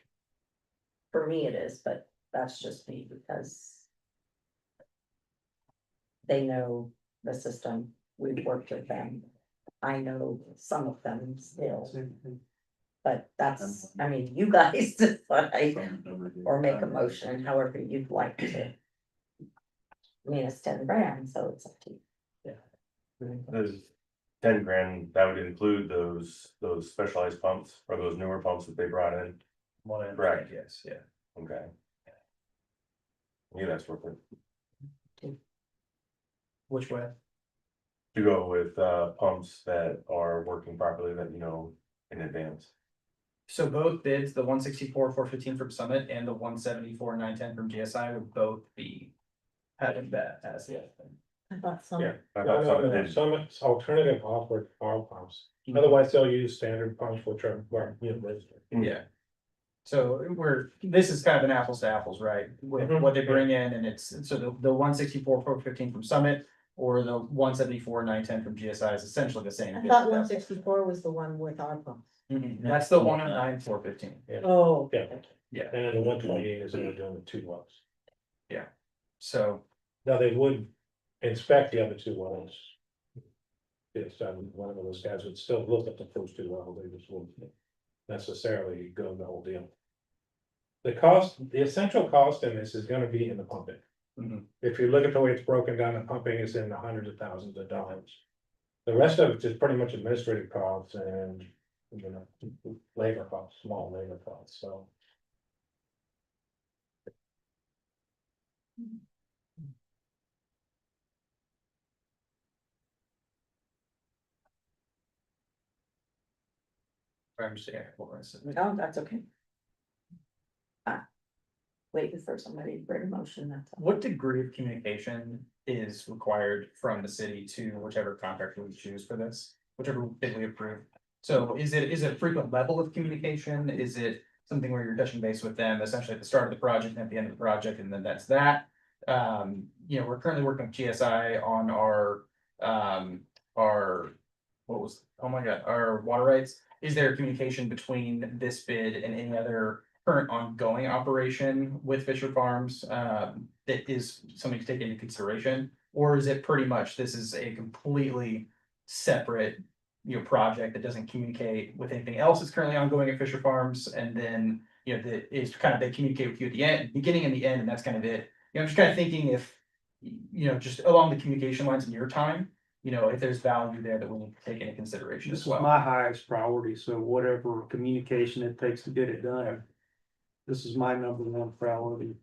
For me it is, but that's just me because. They know the system, we've worked with them. I know some of them still, but that's, I mean, you guys decide or make a motion, however you'd like to. I mean, it's 10 grand, so it's up to you. There's 10 grand, that would include those specialized pumps or those newer pumps that they brought in. Correct. Yes, yeah. Okay. Yeah, that's worth it. Which way? to go with pumps that are working properly that you know in advance. So both bids, the 164,415 from Summit and the 174,910 from GSI would both be having that as the. I thought some. Yeah. I thought Summit did. Some alternative offered power pumps, otherwise they'll use standard pumps, which are, Yeah. So this is kind of an apples to apples, right? With what they bring in and so the 164,415 from Summit or the 174,910 from GSI is essentially the same. I thought 164 was the one with our pumps. That's the 109,415. Oh. Yeah. Yeah, and then the 128 is they're doing the 2 wells. so Now, they would inspect the other 2 wells. Yes, one of those guys would still look at the first 2 wells, they just wouldn't necessarily go the whole deal. The essential cost in this is gonna be in the pumping. Mhm. If you look at the way it's broken down, the pumping is in the hundreds of thousands of dollars. The rest of it is pretty much administrative costs and, you know, labor costs, small labor costs, so. I'm just, yeah, what I said. No, that's okay. Waiting for somebody to bring a motion, that's all. What degree of communication is required from the city to whichever contractor we choose for this, whichever bid we approve? So is it a frequent level of communication? Is it something where you're touching base with them essentially at the start of the project and at the end of the project, and then that's that? We're currently working with GSI on our water rights. Is there communication between this bid and any other current ongoing operation with Fisher Farms, that is something to take into consideration? Or is it pretty much, this is a completely separate, project that doesn't communicate with anything else that's currently ongoing at Fisher Farms? And then, that is kind of, they communicate with you at the end, beginning and the end, and that's kind of it. I'm just kind of thinking if, just along the communication lines in your time, if there's value there that we need to take into consideration This as is well. my highest priority, so whatever communication it takes to get it done. This is my number 1 priority.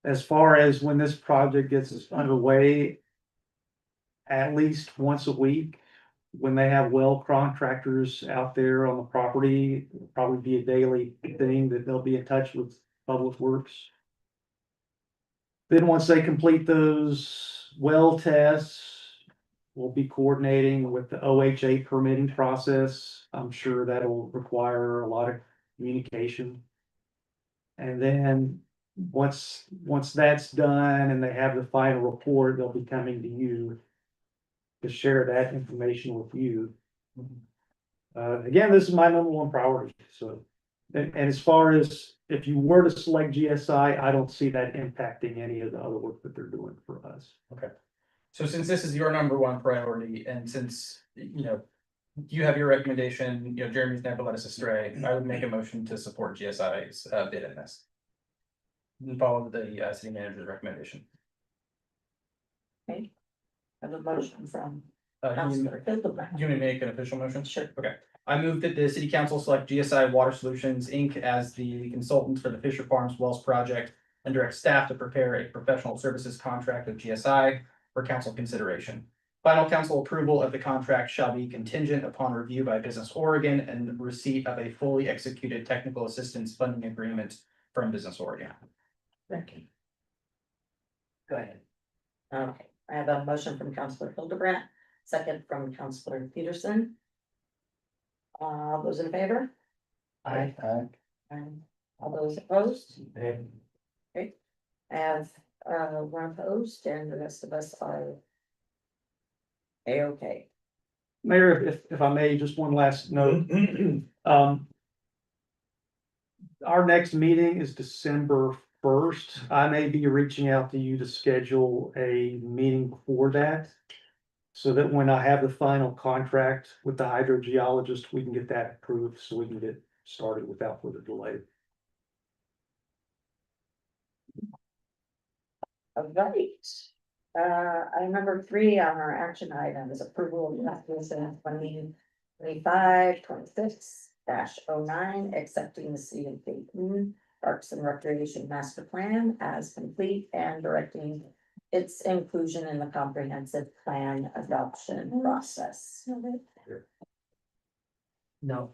As far as when this project gets underway. At least once a week, when they have well contractors out there on the property, it'll probably be a daily thing that they'll be in touch with Public Works. Then once they complete those well tests, we'll be coordinating with the OHA permitting process. I'm sure that'll require a lot of communication. And then once that's done and they have the final report, they'll be coming to you to share that information with you. Again, this is my number 1 priority, so. And as far as if you were to select GSI, I don't see that impacting any of the other work that they're doing for us. So since this is your number 1 priority, and since, you have your recommendation, Jeremy's never led us astray, I would make a motion to support GSI's bid in this. And follow the city manager's recommendation. I have a motion from You Councilor Hildebrand. want me to make an official motion? Sure. Okay, I move that the city council select GSI Water Solutions, Inc. as the consultant for the Fisher Farms Wells project and direct staff to prepare a professional services contract with GSI for council consideration. Final council approval of the contract shall be contingent upon review by Business Oregon and receipt of a fully executed technical assistance funding agreement from Business Oregon. Thank you. Go ahead. Okay, I have a motion from Councilor Hildebrand, second from Councilor Peterson. Those in favor? Aye. And all those opposed? Okay, as one opposed, and the rest of us are A-okay. Mayor, if I may, just one last note. Our next meeting is December 1st. I may be reaching out to you to schedule a meeting before that. So that when I have the final contract with the hydrogeologist, we can get that approved, so we can get started without further delay. All right. Item number 3 on our action item is approval of resolution 2025-26-09, accepting the city of Dayton Parks and Recreation Master Plan as complete and directing its inclusion in the comprehensive plan adoption process. No,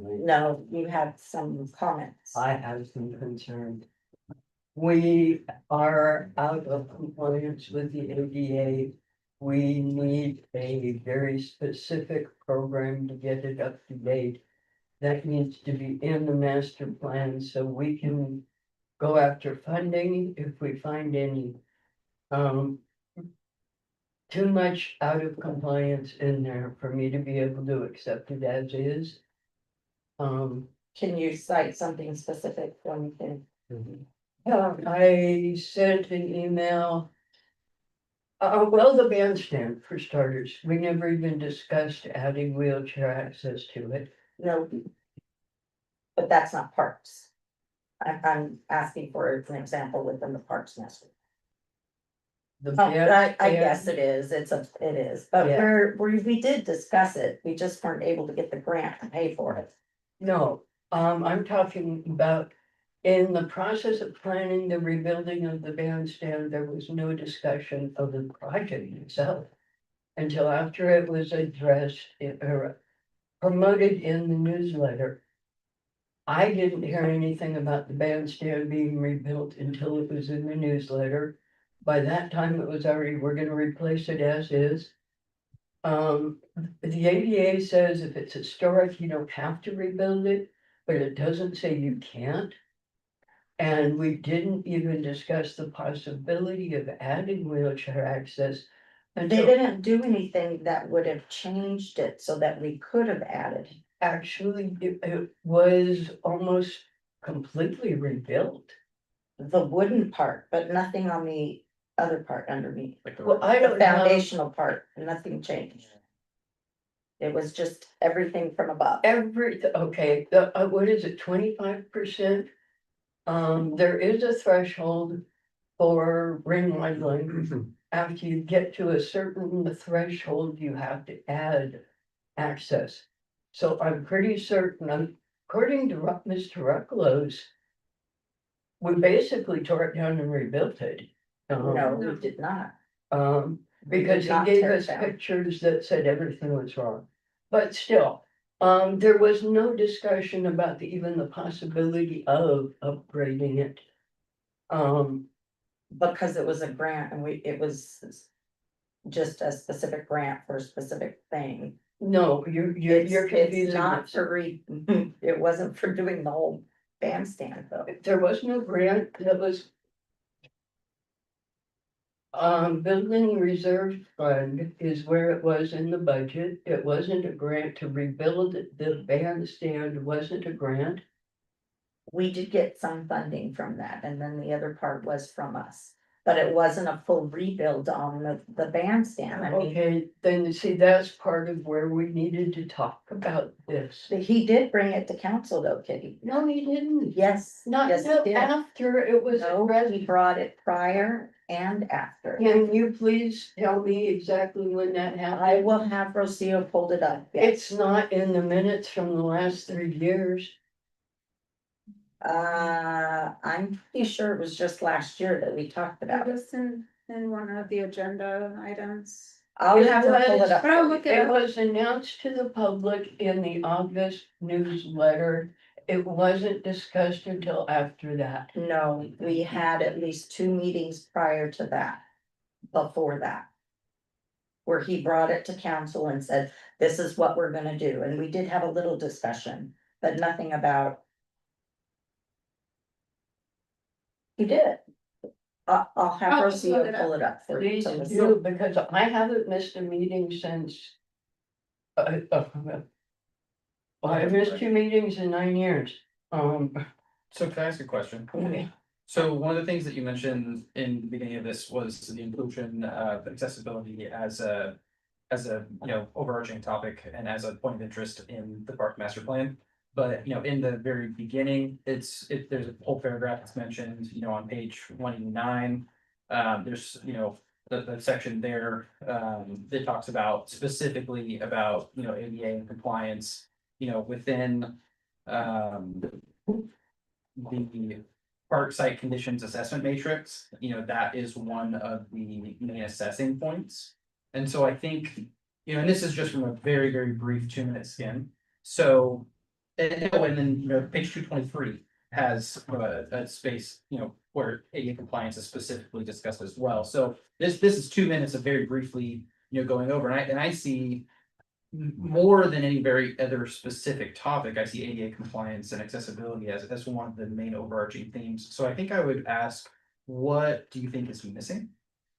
No, you had some comments. I have some concern. We are out of compliance with the ADA. We need a very specific program to get it up to date. That needs to be in the master plan so we can go after funding if we find any. Too much out of compliance in there for me to be able to accept it as is. Can you cite something specific when you can? I sent an email. Well, the bandstand for starters, we never even discussed adding wheelchair access to it. No. But that's not parks. I'm asking for an example within the parks master. The Oh, I bandstand- guess it is, it is, but Yeah. we did discuss it, we just weren't able to get the grant to pay for it. No, I'm talking about. In the process of planning the rebuilding of the bandstand, there was no discussion of the project itself. Until after it was addressed, or promoted in the newsletter. I didn't hear anything about the bandstand being rebuilt until it was in the newsletter. By that time, it was already, we're gonna replace it as is. The ADA says if it's historic, you don't have to rebuild it, but it doesn't say you can't. And we didn't even discuss the possibility of adding wheelchair access. They Until didn't do anything that would have changed it so that we could have added. actually, it was almost completely rebuilt. The wooden part, but nothing on the other part underneath. Well, I The don't know, foundational part, nothing changed. It was just everything from above. okay, what is it, 25%? There is a threshold for ring lighting. After you get to a certain threshold, you have to add access. So I'm pretty certain, according to Mr. Rucklows, we basically tore it down and rebuilt it. No, we did not. Because he not gave tear it us down. pictures that said everything was wrong. But still, there was no discussion about even the possibility of upgrading it. Because it was a grant and it was just a specific grant for a specific thing. No, you're It's confusing not us. for it wasn't for doing the whole bandstand though. There was no grant that was. Building reserve fund is where it was in the budget. It wasn't a grant to rebuild it. The bandstand wasn't a grant. We did get some funding from that and then the other part was from us. But it wasn't a full rebuild on the bandstand. I mean, Okay, then see, that's part of where we needed to talk about this. he did bring it to council though, Kitty. No, he didn't. Yes, Not yes, he until did. after it was No, addressed. he brought it prior and after. Can you please tell me exactly when that happened? I will have Rocio pulled it up. Yes. It's not in the minutes from the last 3 years. I'm pretty sure it was just last year that we talked about it. was in one of the agenda items. I'll have her pull it up. But I'll look it It up. was announced to the public in the August newsletter. It wasn't discussed until after that. No, we had at least 2 meetings prior to that, before that. Where he brought it to council and said, this is what we're gonna do, and we did have a little discussion, but nothing about. He did. I'll have I'll just look Rocio it pull it up for you. Please to listen. do, because I haven't missed a meeting since. Well, I missed 2 meetings in 9 years. So can I ask a question? Okay. So one of the things that you mentioned in the beginning of this was the inclusion of accessibility as a, overarching topic and as a point of interest in the park master plan. But, in the very beginning, there's a whole paragraph that's mentioned, on page 189. There's, the section there, that talks about specifically about, ADA and compliance, within, the park site conditions assessment matrix, that is one of the main assessing points. And so I think, and this is just from a very, very brief 2-minute skim. So, and then, page 223 has a space, where ADA compliance is specifically discussed as well. So this is 2 minutes of very briefly, going over, and I see more than any very other specific topic, I see ADA compliance and accessibility as one of the main overarching themes. So I think I would ask, what do you think is missing?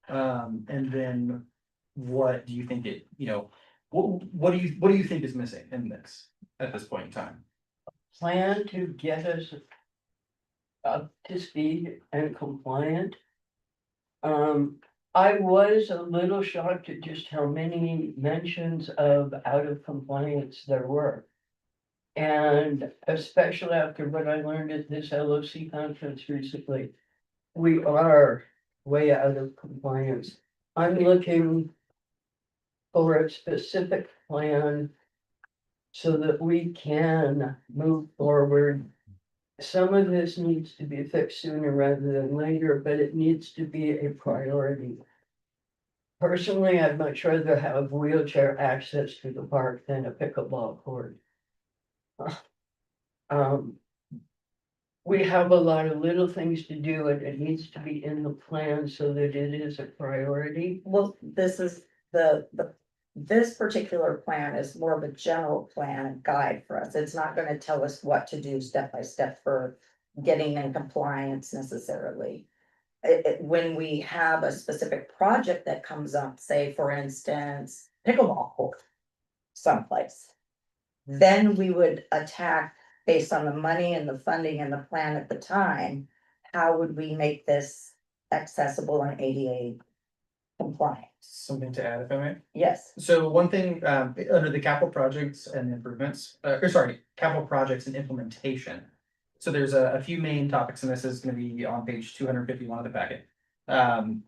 And then what do you think what do you think is missing in this at this point in time? Plan to get us up to speed and compliant. I was a little shocked at just how many mentions of out of compliance there were. And especially after what I learned at this LOC conference recently, we are way out of compliance. I'm looking for a specific plan so that we can move forward. Some of this needs to be fixed sooner rather than later, but it needs to be a priority. Personally, I'd much rather have wheelchair access to the park than a pickleball court. We have a lot of little things to do, and it needs to be in the plan so that it is a priority. Well, this is this particular plan is more of a general plan and guide for us. It's not gonna tell us what to do step by step for getting in compliance necessarily. When we have a specific project that comes up, say for instance, pickleball court someplace, then we would attack based on the money and the funding and the plan at the time, how would we make this accessible and ADA compliant? Something to add, if I may? Yes. So one thing, under the capital projects and improvements, capital projects and implementation. So there's a few main topics, and this is gonna be on page 251 of the packet. Front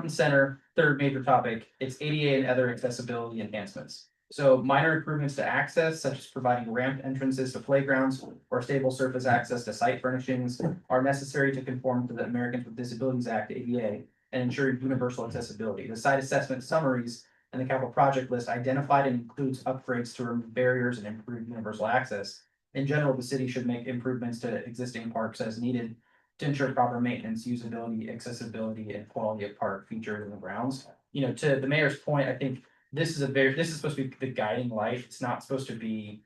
and center, third major topic, it's ADA and other accessibility enhancements. So minor improvements to access, such as providing ramped entrances to playgrounds or stable surface access to site furnishings, are necessary to conform to the Americans with Disabilities Act, ADA, and ensure universal accessibility. The site assessment summaries and the capital project list identified and includes upgrades to remove barriers and improve universal access. In general, the city should make improvements to existing parks as needed to ensure proper maintenance, usability, accessibility, and quality of park features and grounds. To the mayor's point, I think this is supposed to be the guiding light. It's not supposed to be,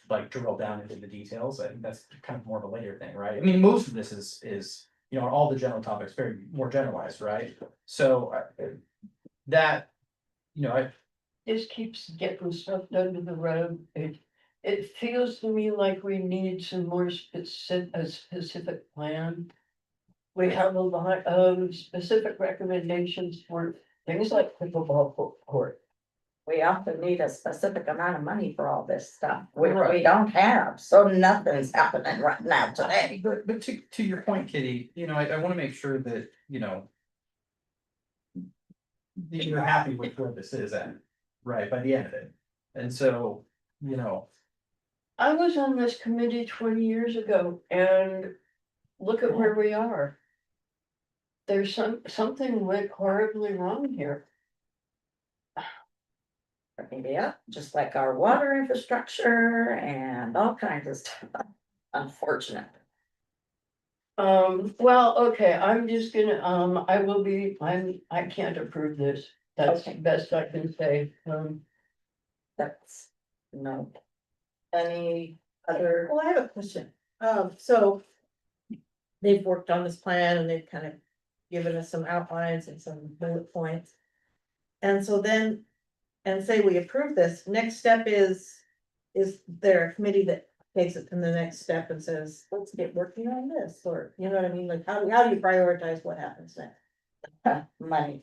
like drill down into the details. I think that's kind of more of a later thing, right? I mean, most of this is all the general topics, very more generalized, right? So that, I This keeps getting stuff done to the road. It feels to me like we need some more a specific plan. We have a lot of specific recommendations for things like pickleball court. We often need a specific amount of money for all this stuff, which we Right. don't have, so nothing's happening right now today. But to your point, Kitty, I want to make sure that, that you're happy with where this is at, right, by the end of it. And so, I was on this committee 20 years ago and look at where we are. There's something went horribly wrong here. Yeah, just like our water infrastructure and all kinds of stuff, unfortunate. Well, okay, I'm just gonna, I can't approve this. That's the Okay. best I can say. That's, no. Any other, Well, I have a question. So they've worked on this plan and they've kind of given us some outlines and some bullet points. And so then, and say we approve this, next step is there a committee that takes it to the next step and says, let's get working on this, or, you know what I mean? Like, how do you prioritize what happens next? money?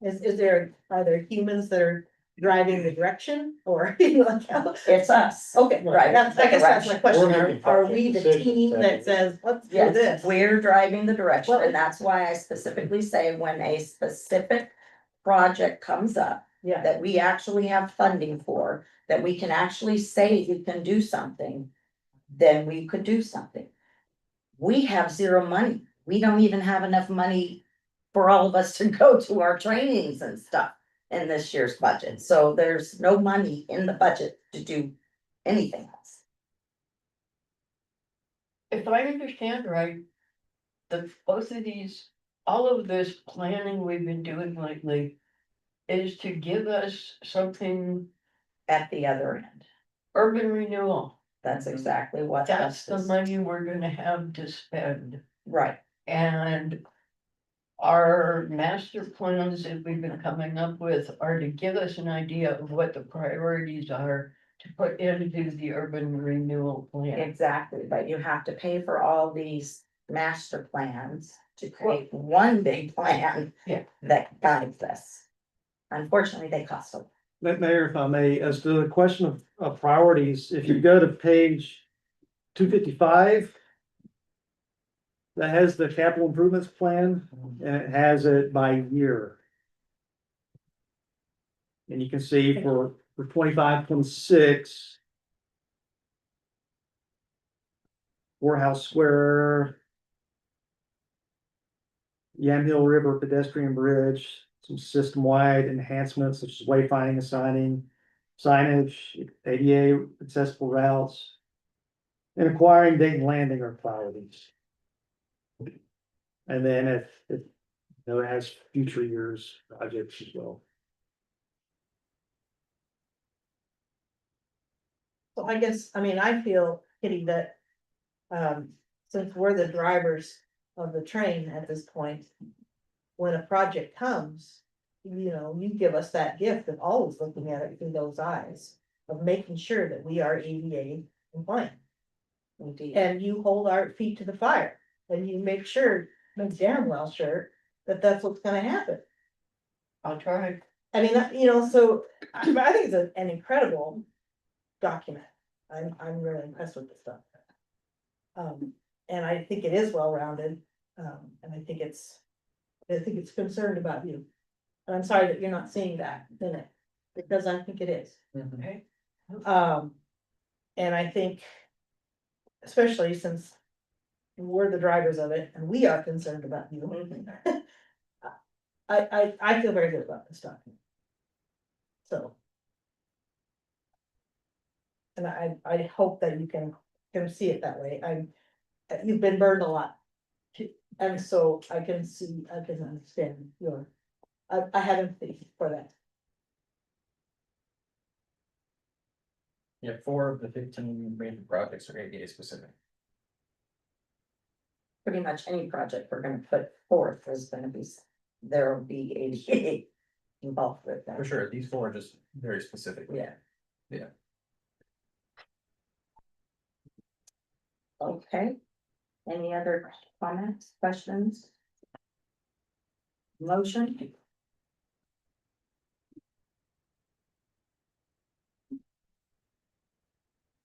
Are there humans that are driving the direction or? Like how- It's us. Okay, Right. I guess that's my question. We're making Are we the decisions, team that says, let's do Yes, this? we're driving the direction, Well- and that's why I specifically say when a specific project comes up Yeah, that we actually have funding for, that we can actually say we can do something, then we could do something. We have zero money. We don't even have enough money for all of us to go to our trainings and stuff in this year's budget. So there's no money in the budget to do anything else. If I understand right, both of these, all of this planning we've been doing lately is to give us something At the other end, urban renewal. that's exactly what. That's the this is. money we're gonna have to spend. Right, And our master plans that we've been coming up with are to give us an idea of what the priorities are to put into the urban renewal plan. exactly, but you have to pay for all these master plans to create one big plan. Yeah. That guides us. Unfortunately, they cost a lot. Mayor, if I may, as to the question of priorities, if you go to page 255. That has the capital improvements plan and it has it by year. And you can see for 25, 26. Warehouse Square. Yamhill River pedestrian bridge, some system-wide enhancements such as wayfinding and signing, signage, ADA accessible routes. And acquiring Dayton Landing are priorities. And then if you know, it has future years projects as well. So I guess, I mean, I feel, Kitty, that, since we're the drivers of the train at this point. When a project comes, you know, you give us that gift of always looking at it through those eyes. Of making sure that we are ADA compliant. Indeed. And you hold our feet to the fire, and you make sure, make damn well sure, that that's what's gonna happen. I'll try. I mean, you know, so I think it's an incredible document. I'm really impressed with this stuff. And I think it is well-rounded, and I think it's concerned about you. And I'm sorry that you're not seeing that in it, because I think it is. Okay. And I think, especially since we're the drivers of it and we are concerned about you. I feel very good about this document. So. And I hope that you can see it that way. You've been burned a lot. And so I can understand I have empathy for that. Yeah, 4 of the 15 major projects are ADA specific. Pretty much any project we're gonna put forth is gonna be, there will be ADA involved with that. For sure, these 4 are just very specific. Yeah. Yeah. Okay. Any other comments, questions? Motion?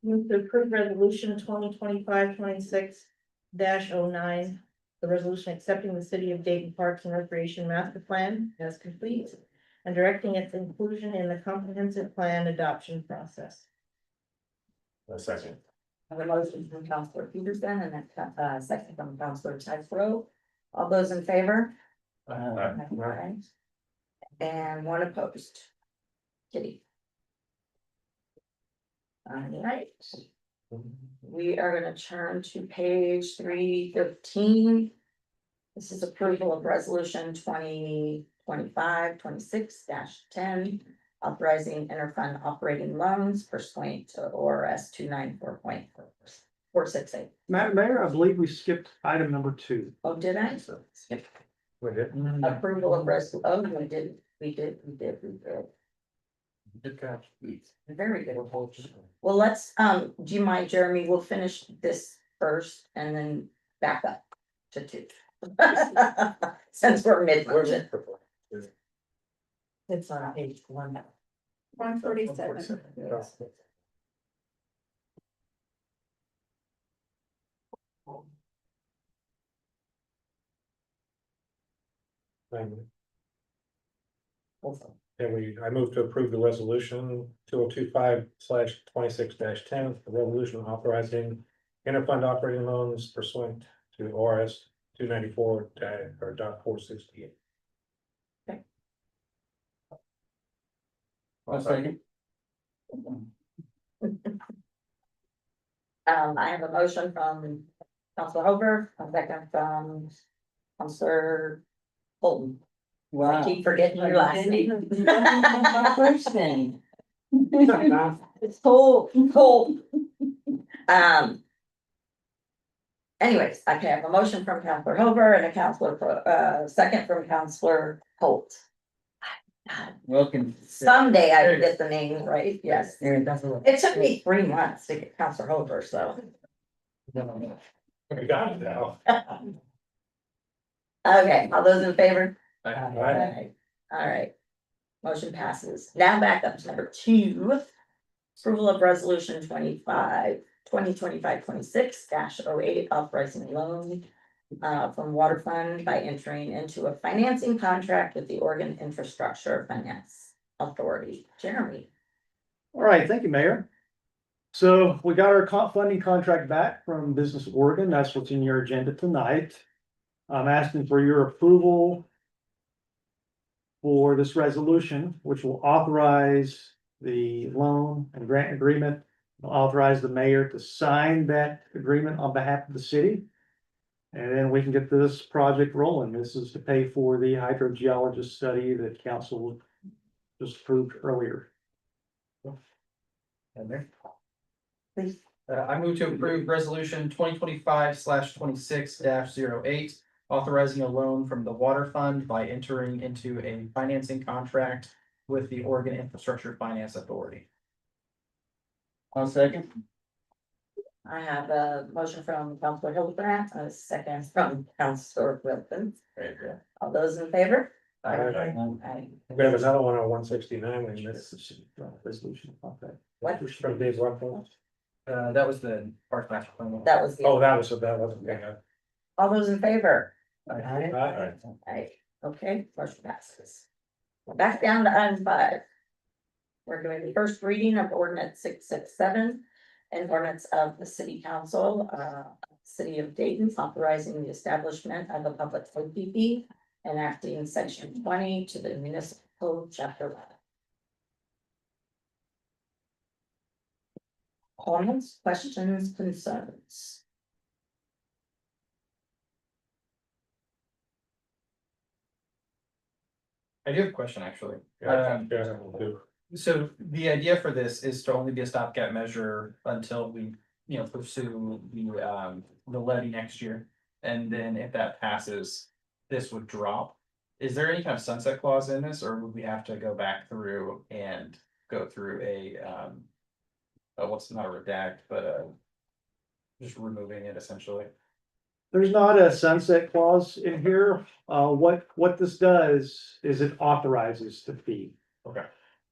Move to approve resolution 2025-26-09. The resolution accepting the city of Dayton Parks and Recreation Master Plan as complete. And directing its inclusion in the comprehensive plan adoption process. A second. I have a motion from Counselor Peterson and a second from Counselor Tyro. All those in favor? Right. And one opposed. Kitty. All right. We are gonna turn to page 313. This is approval of resolution 2025-26-10. Authorizing interfund operating loans pursuant to ORS 294.468. Mayor, I believe we skipped item number 2. Oh, did I? Skip. Approval of oh, we did. Good catch. Very good. Well, let's, do you mind, Jeremy? We'll finish this first and then back up to 2. Since we're mid-motion. It's on page 1. 147. I move to approve the resolution 2025/26-10, the resolution authorizing interfund operating loans pursuant to ORS 294 or dot 468. One second. I have a motion from Counselor Hoover, a second from Counselor Bolton. I Wow. keep forgetting your last name. My first name. It's Cole. Anyways, I have a motion from Counselor Hoover and a second from Counselor Holt. Welcome. Someday I will get the name right, yes. There, that's a. It took me 3 months to get Counselor Hoover, so. We got it now. Okay, all those in favor? Aye. All right. Motion passes. Now back up to number 2. Approval of resolution 2025-26-08, authorizing a loan from water fund by entering into a financing contract with the Oregon Infrastructure Finance Authority. Jeremy. All right, thank you, Mayor. So we got our funding contract back from Business Oregon. That's what's in your agenda tonight. I'm asking for your approval for this resolution, which will authorize the loan and grant agreement, will authorize the mayor to sign that agreement on behalf of the city. And then we can get this project rolling. This is to pay for the hydrogeologist study that council just approved earlier. Please. I move to approve resolution 2025/26-08, authorizing a loan from the water fund by entering into a financing contract with the Oregon Infrastructure Finance Authority. I'll second. I have a motion from Counselor Hildebrandt, a second from Counselor Wilson. All those in favor? Aye. We have another one on 169, we missed. Resolution. Okay. What? From Dave Ruffalo. That was the park master plan. That was the. Oh, that wasn't, yeah. All those in favor? Aye. Aye. Okay, motion passes. Back down to item 5. We're doing the first reading of ordinance 667. An ordinance of the city council, city of Dayton, authorizing the establishment of a public safety fee. Enacting section 20 to the municipal code, chapter 11. Comments, questions, concerns? I do have a question, actually. Yeah, we'll do. So the idea for this is to only be a stopgap measure until we, pursue the levy next year. And then if that passes, this would drop. Is there any kind of sunset clause in this, or would we have to go back through and go through what's not a redact, but just removing it essentially? There's not a sunset clause in here. What this does is it authorizes the fee. Okay.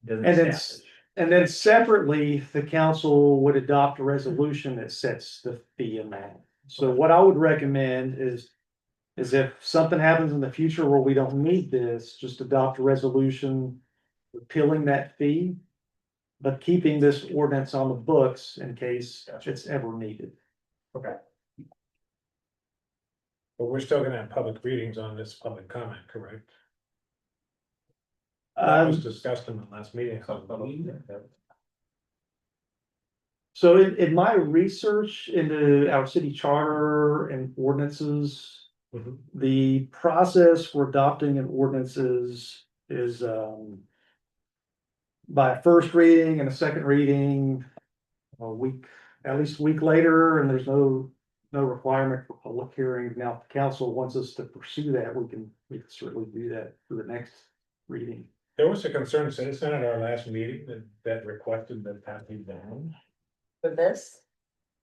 And then separately, the council would adopt a resolution that sets the fee amount. So what I would recommend is if something happens in the future where we don't need this, just adopt a resolution repealing that fee, but keeping this ordinance on the books in case it's ever needed. Okay. But we're still gonna have public readings on this public comment, correct? That Um, was discussed in the last meeting. So in my research into our city charter and ordinances, Mhm. the process for adopting an ordinances is by a first reading and a second reading at least a week later, and there's no requirement for public hearing. Now, if the council wants us to pursue that, we can certainly do that for the next reading. There was a concerned citizen at our last meeting that requested that that be done. For this,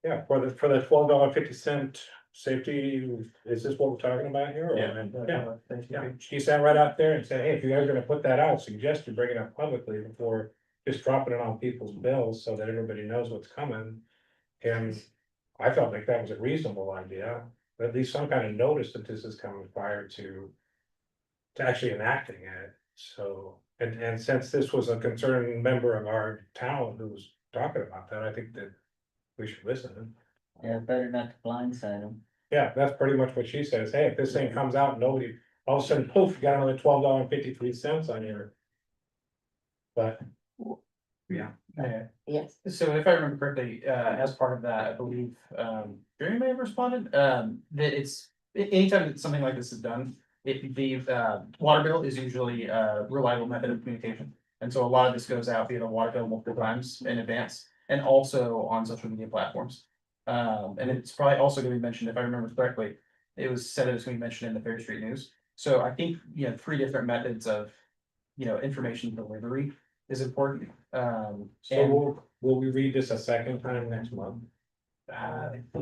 Yeah, for the $12.50 safety, is this what we're talking about here? Or- Yeah. Yeah, she sat right out there and said, hey, if you guys are gonna put that out, suggest you bring it up publicly before just dropping it on people's bills so that everybody knows what's coming. And I felt like that was a reasonable idea, at least some kind of notice that this is coming prior to actually enacting it. So, and since this was a concerned member of our town who was talking about that, I think that we should listen. Yeah, better not to blindside them. Yeah, that's pretty much what she says. Hey, if this thing comes out, and nobody, all of a sudden, poof, you got another $12.53 on your. But. Yeah. Yeah. Yes, So if I remember correctly, as part of that, I believe, Jerry may have responded, that it's, anytime that something like this is done. The water bill is usually a reliable method of communication, and so a lot of this goes out via the water bill multiple times in advance, and also on social media platforms. And it's probably also gonna be mentioned, if I remember correctly, it was said it was gonna be mentioned in the Fair Street News. So I think, 3 different methods of, information delivery is important. So And- will we read this a second time next month?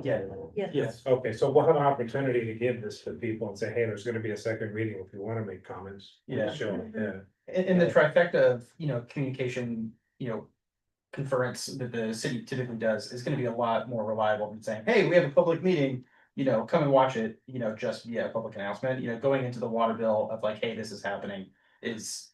Yeah. Yes. Okay, so we'll have an opportunity to give this to people and say, hey, there's gonna be a second reading if you wanna make comments. Yeah. Sure, yeah. In the trifecta of, communication, conference that the city typically does is gonna be a lot more reliable than saying, hey, we have a public meeting. Come and watch it, just via a public announcement, going into the water bill of like, hey, this is happening is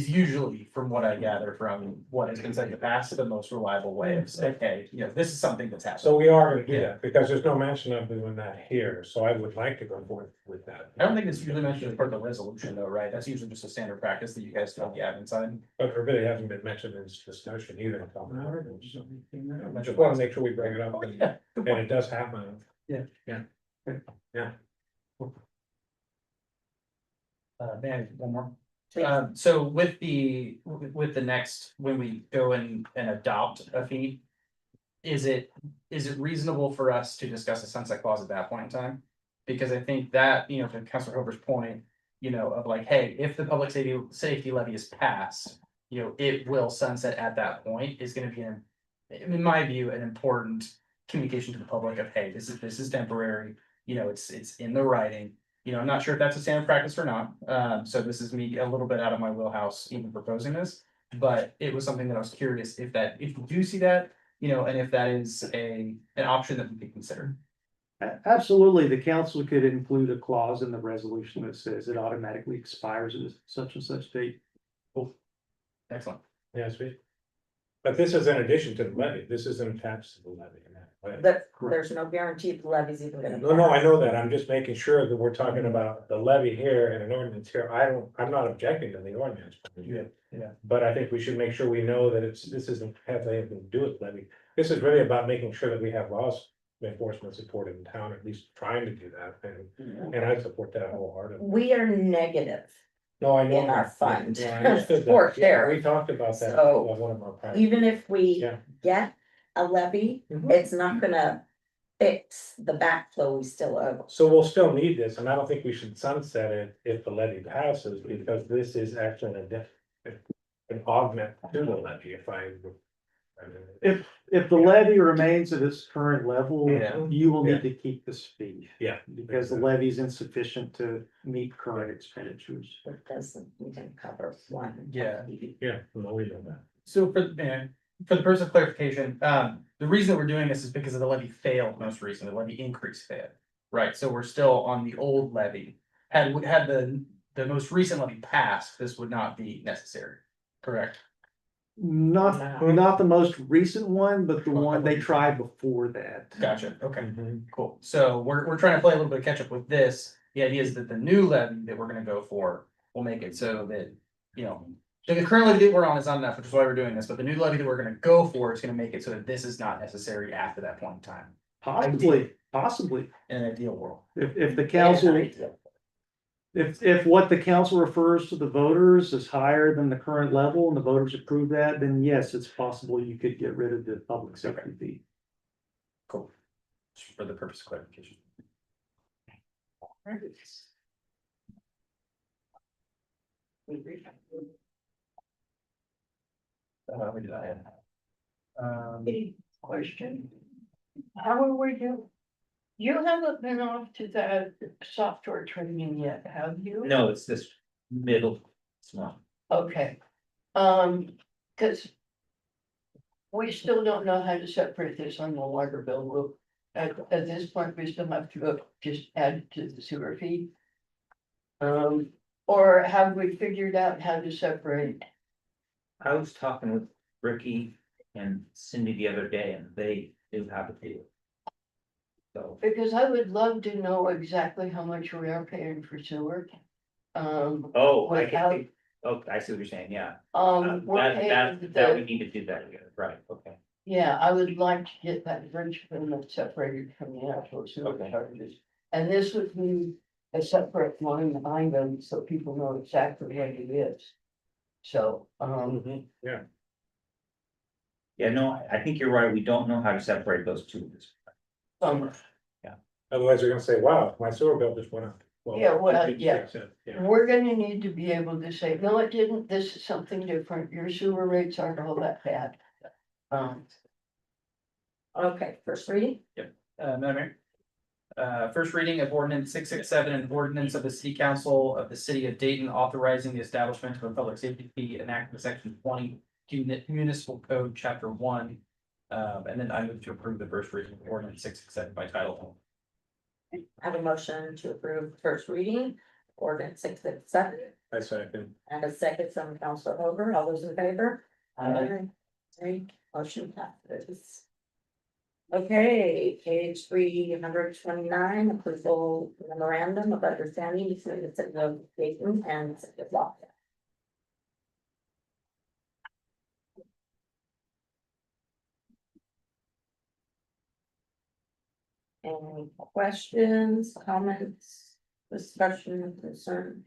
usually, from what I gather from what has been said in the past, the most reliable way of saying, hey, this is something that's happening. So we are gonna do that, because there's no mention of doing that here, so I would like to go forward with that. I don't think it's usually mentioned as part of the resolution though, right? That's usually just a standard practice that you guys do on the admin side. But it really hasn't been mentioned in this discussion either. I just wanna make sure we bring it up, and Yeah, good and point. it does happen. Man, one more. please. So with the next, when we go and adopt a fee. Is it reasonable for us to discuss a sunset clause at that point in time? Because I think that, to Councilor Hover's point, of like, hey, if the public safety levy is passed. It will sunset at that point is gonna be in my view, an important communication to the public of, hey, this is temporary, it's in the writing. I'm not sure if that's a standard practice or not, so this is me a little bit out of my wheelhouse even proposing this. But it was something that I was curious if you do see that, and if that is an option that we could consider. Absolutely, the council could include a clause in the resolution that says it automatically expires at such and such date. Excellent. Yeah, sweet. But this is in addition to the levy, this isn't attached to the levy in that way. There's no guarantee the levy's even gonna. No, I know that, I'm just making sure that we're talking about the levy here and an ordinance here, I'm not objecting to the ordinance. Yeah. But I think we should make sure we know that this isn't have anything to do with levy, this is really about making sure that we have laws enforcement supported in town, at least trying to do that, and I support that wholeheartedly. We are negative No, I know. in our fund No, I understood that. for Yeah, sheriff. we talked about that So, on one of our. prior Even if we Yeah. get a levy, Mhm. it's not gonna fix the backflow we still owe. So we'll still need this, and I don't think we should sunset it if the levy passes, because this is actually an augment to the levy, If the levy remains at its current level, Yeah. you will need to keep this fee. Yeah. Because the levy is insufficient to meet current expenditures. It doesn't even cover one. Yeah. Yeah, no, we know that. So for the purpose of clarification, the reason that we're doing this is because of the levy failed most recently, the levy increase failed. Right, so we're still on the old levy. Had the most recent levy passed, this would not be necessary, correct? Not the most recent one, but the one they tried before that. Gotcha, okay, Mhm. cool. So we're trying to play a little bit of catch up with this. The idea is that the new levy that we're gonna go for will make it so that, so the current levy that we're on is not enough, which is why we're doing this, but the new levy that we're gonna go for is gonna make it so that this is not necessary after that point in time, Possibly, in an ideal world. if the council, if what the council refers to the voters is higher than the current level and the voters approve that, then yes, it's possible you could get rid of the public safety fee. Cool. Just for the purpose of clarification. We did that. Question. How are we doing? You haven't been off to the software training yet, have you? No, it's this middle, it's not. Okay, cause. We still don't know how to separate this on the water bill. We'll, at this point, we still have to go just add it to the sewer fee. Or have we figured out how to separate? I was talking with Ricky and Cindy the other day, and they do have a deal. So, Because I would love to know exactly how much we are paying for sewer. oh, I Without- get, oh, I see what you're saying, yeah. We're paying That we the, need to do that, right, okay. yeah, I would like to get that bridge payment separated from the actual sewer Okay. charges. And this would be a separate line item, so people know exactly what it is. So, Yeah, Yeah, no, I think you're right, we don't know how to separate those two. otherwise you're gonna say, wow, my sewer bill just went up. Yeah, well, it's yeah. 6 cents, yeah. we're gonna need to be able to say, no, it didn't, this is something different, your sewer rates aren't all that bad. Okay, first reading, Madam Mayor. First reading of ordinance 667, an ordinance of the city council of the city of Dayton authorizing the establishment of a public safety fee enacted in section 20 municipal code, chapter 1. And then I move to approve the first reading of ordinance 667 by title only. I have a motion to approve first reading, ordinance 667, I second. and a second from Counselor Hoover, all those in favor? Aye. Aye. Motion passes. Okay, page 329, approval memorandum of understanding between the city of Dayton and the city of Lafayette. Any questions, comments, discussion, concern?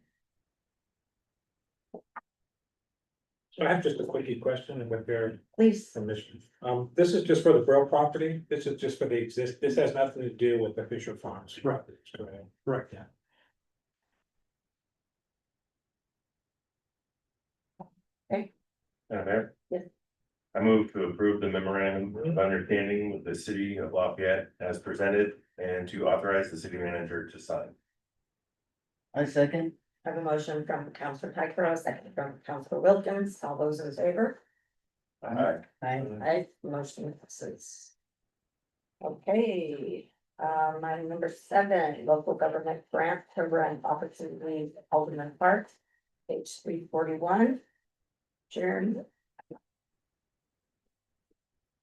So I have just a quickie question with their Please, permission. This is just for the Brill property, this is just for the this has nothing to do with the Fisher Farms. Right. Correct. Right, yeah. Madam Mayor? Yes. I move to approve the memorandum of understanding with the city of Lafayette as presented and to authorize the city manager to sign. I second. I have a motion from Counselor Piper, a second from Counselor Wilkins, all those in favor? Aye. Aye, motion passes. Okay, item number 7, local government grant program opportunities, Alderman Park, page 341. Sharon,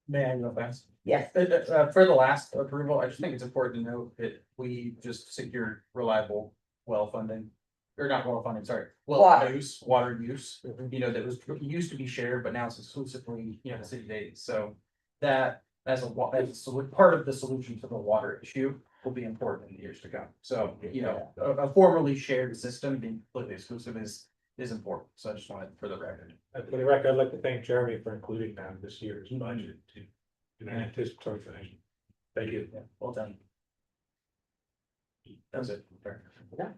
May I go fast? yes, For the last approval, I just think it's important to note that we just secured reliable well funding. Or not well funding, sorry, well Water. use, water use, you know, that was used to be shared, but now it's exclusively, you know, the city dates, so. That as part of the solution to the water issue will be important in the years to come, so, you know, a formerly shared system being completely exclusive is important, so I just wanted for the record. For the record, I'd like to thank Jeremy for including that in this year's budget too. In an anticipatory fashion. Thank you. Yeah, well done. That was it. Yeah.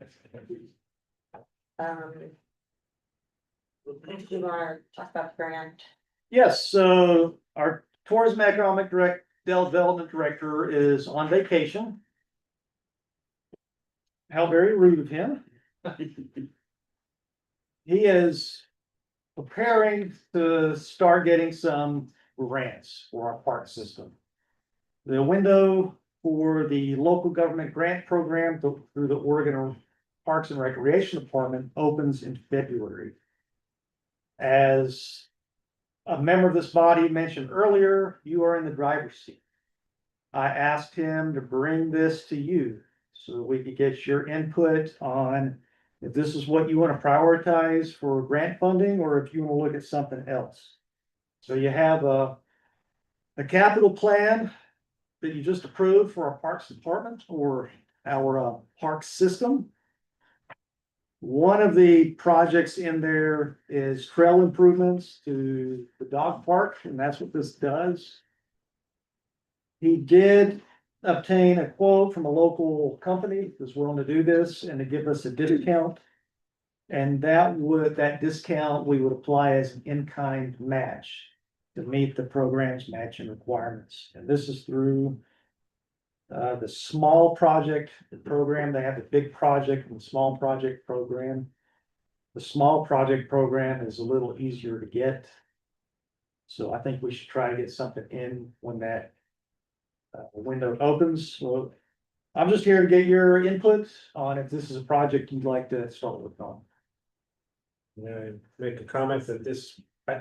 do you wanna talk about the grant? Yes, so our tourism economic development director is on vacation. How very rude of him. He is preparing to start getting some grants for our park system. The window for the local government grant program through the Oregon Parks and Recreation Department opens in February. As a member of this body mentioned earlier, you are in the driver's seat. I asked him to bring this to you so that we could get your input on if this is what you want to prioritize for grant funding or if you want to look at something else. So you have a capital plan that you just approved for our parks department or our park system. One of the projects in there is trail improvements to the dog park, and that's what this does. He did obtain a quote from a local company that's willing to do this and to give us a discount. And that discount, we would apply as an in-kind match to meet the program's matching requirements. And this is through the small project program. They have the big project and the small project program. The small project program is a little easier to get. So I think we should try to get something in when that window opens. So I'm just here to get your input on if this is a project you'd like to start with on. Yeah, make a comment that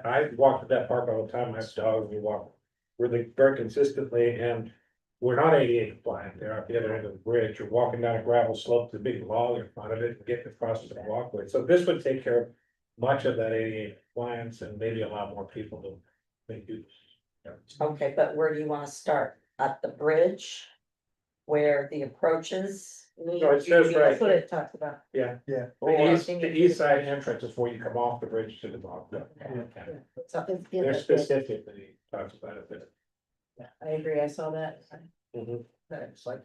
I walk to that park all the time, I have dogs, we walk really very consistently, and we're not ADA compliant there at the other end of the bridge. You're walking down a gravel slope, the big log in front of it, and getting across the walkway. So this would take care of much of that ADA compliance and maybe allow more people to make use. Okay, but where do you wanna start? At the bridge? Where the approaches? meet? No, it says right That's what it talks about. Yeah. Yeah. The east side entrance is where you come off the bridge to the bottom. So it's- They're specifically talks about it there. I agree, I saw that. It's like,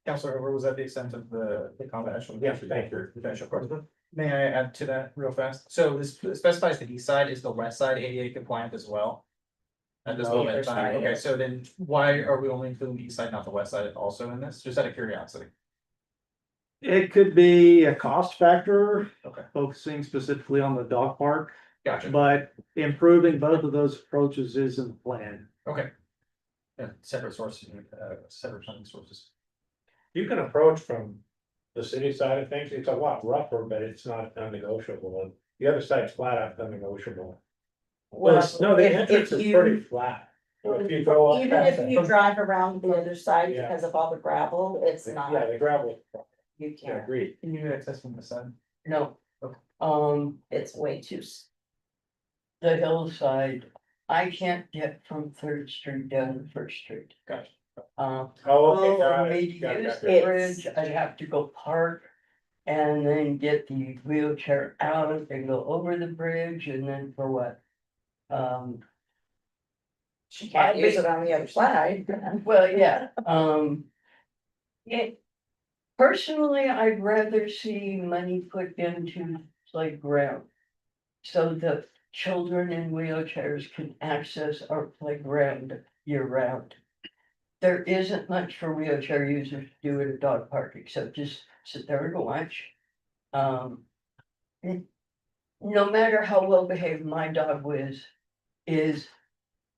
Counselor, where was that the extent of the comment? I just want to- Yeah, thank you. Finish up first. May I add to that real fast? So this specifies the east side, is the west side ADA compliant as well? At this No, moment in either time, side okay, is. so then why are we only including the east side, not the west side also in this, just out of curiosity? It could be a cost factor. Okay. Focusing specifically on the dog park, Gotcha, but improving both of those approaches is in the plan. okay. Yeah, separate sources, separate funding sources. You can approach from the city side of things. It's a lot rougher, but it's not non-negotiable. And the other side's flat out non-negotiable. Well, no, the if entrance is you- pretty flat. If you go up. Even if you drive around the other side Yeah. because of all the gravel, it's Yeah, not, the gravel, you yeah, can't, agreed. Can you access from the side? No. Okay. it's way too. The hillside, I can't get from Third Street down to First Street. Gotcha. Oh, okay, For got me it. to Got it, use got the it. bridge, I'd have to go park. And then get the wheelchair out and go over the bridge and then for what? She can't use it on the other side. Well, yeah, it. Personally, I'd rather see money put into playground. So the children in wheelchairs can access our playground year round. There isn't much for wheelchair users to do at a dog park, except just sit there and watch. No matter how well behaved my dog is,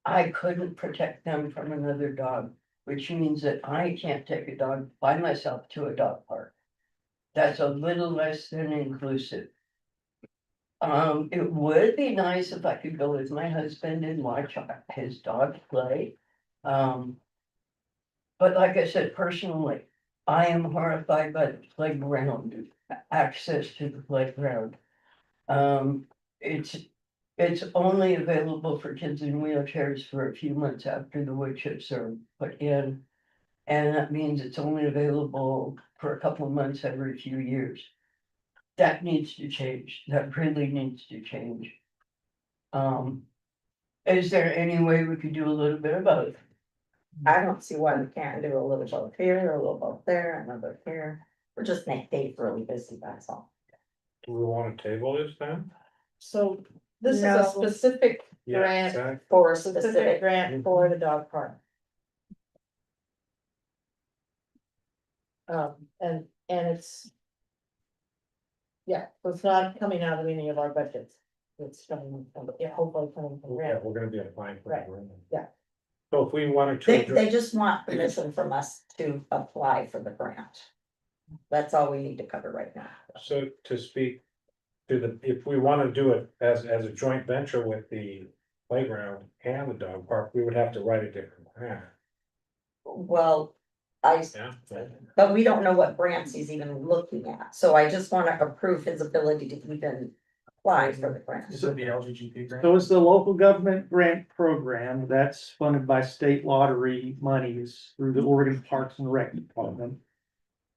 I couldn't protect them from another dog, which means that I can't take a dog by myself to a dog park. That's a little less than inclusive. It would be nice if I could go with my husband and watch his dog play. But like I said, personally, I am horrified by the playground, access to the playground. It's only available for kids in wheelchairs for a few months after the wood chips are put in. And that means it's only available for a couple of months every few years. That needs to change. That really needs to change. Is there any way we could do a little bit of both? I don't see why we can't do a little both here, a little both there, another here. We're just make Dave really busy, that's all. Do we want to table this then? So this is No. a specific Yeah, grant, exactly. For a specific specific, grant for the dog park. And it's. Yeah, so it's not coming out of any of our budgets. It's coming, hopefully coming from Yeah, grant. we're gonna be applying for Right, the grant. yeah. So if we wanted to. they just want permission from us to apply for the grant. That's all we need to cover right now. So to speak to the, if we want to do it as a joint venture with the playground and the dog park, we would have to write a different grant. Well, Yeah. but we don't know what grants he's even looking at, so I just wanna approve his ability to even apply for the grant. This would be LGGP grant. So it's the local government grant program that's funded by state lottery monies through the Oregon Parks and Rec Department.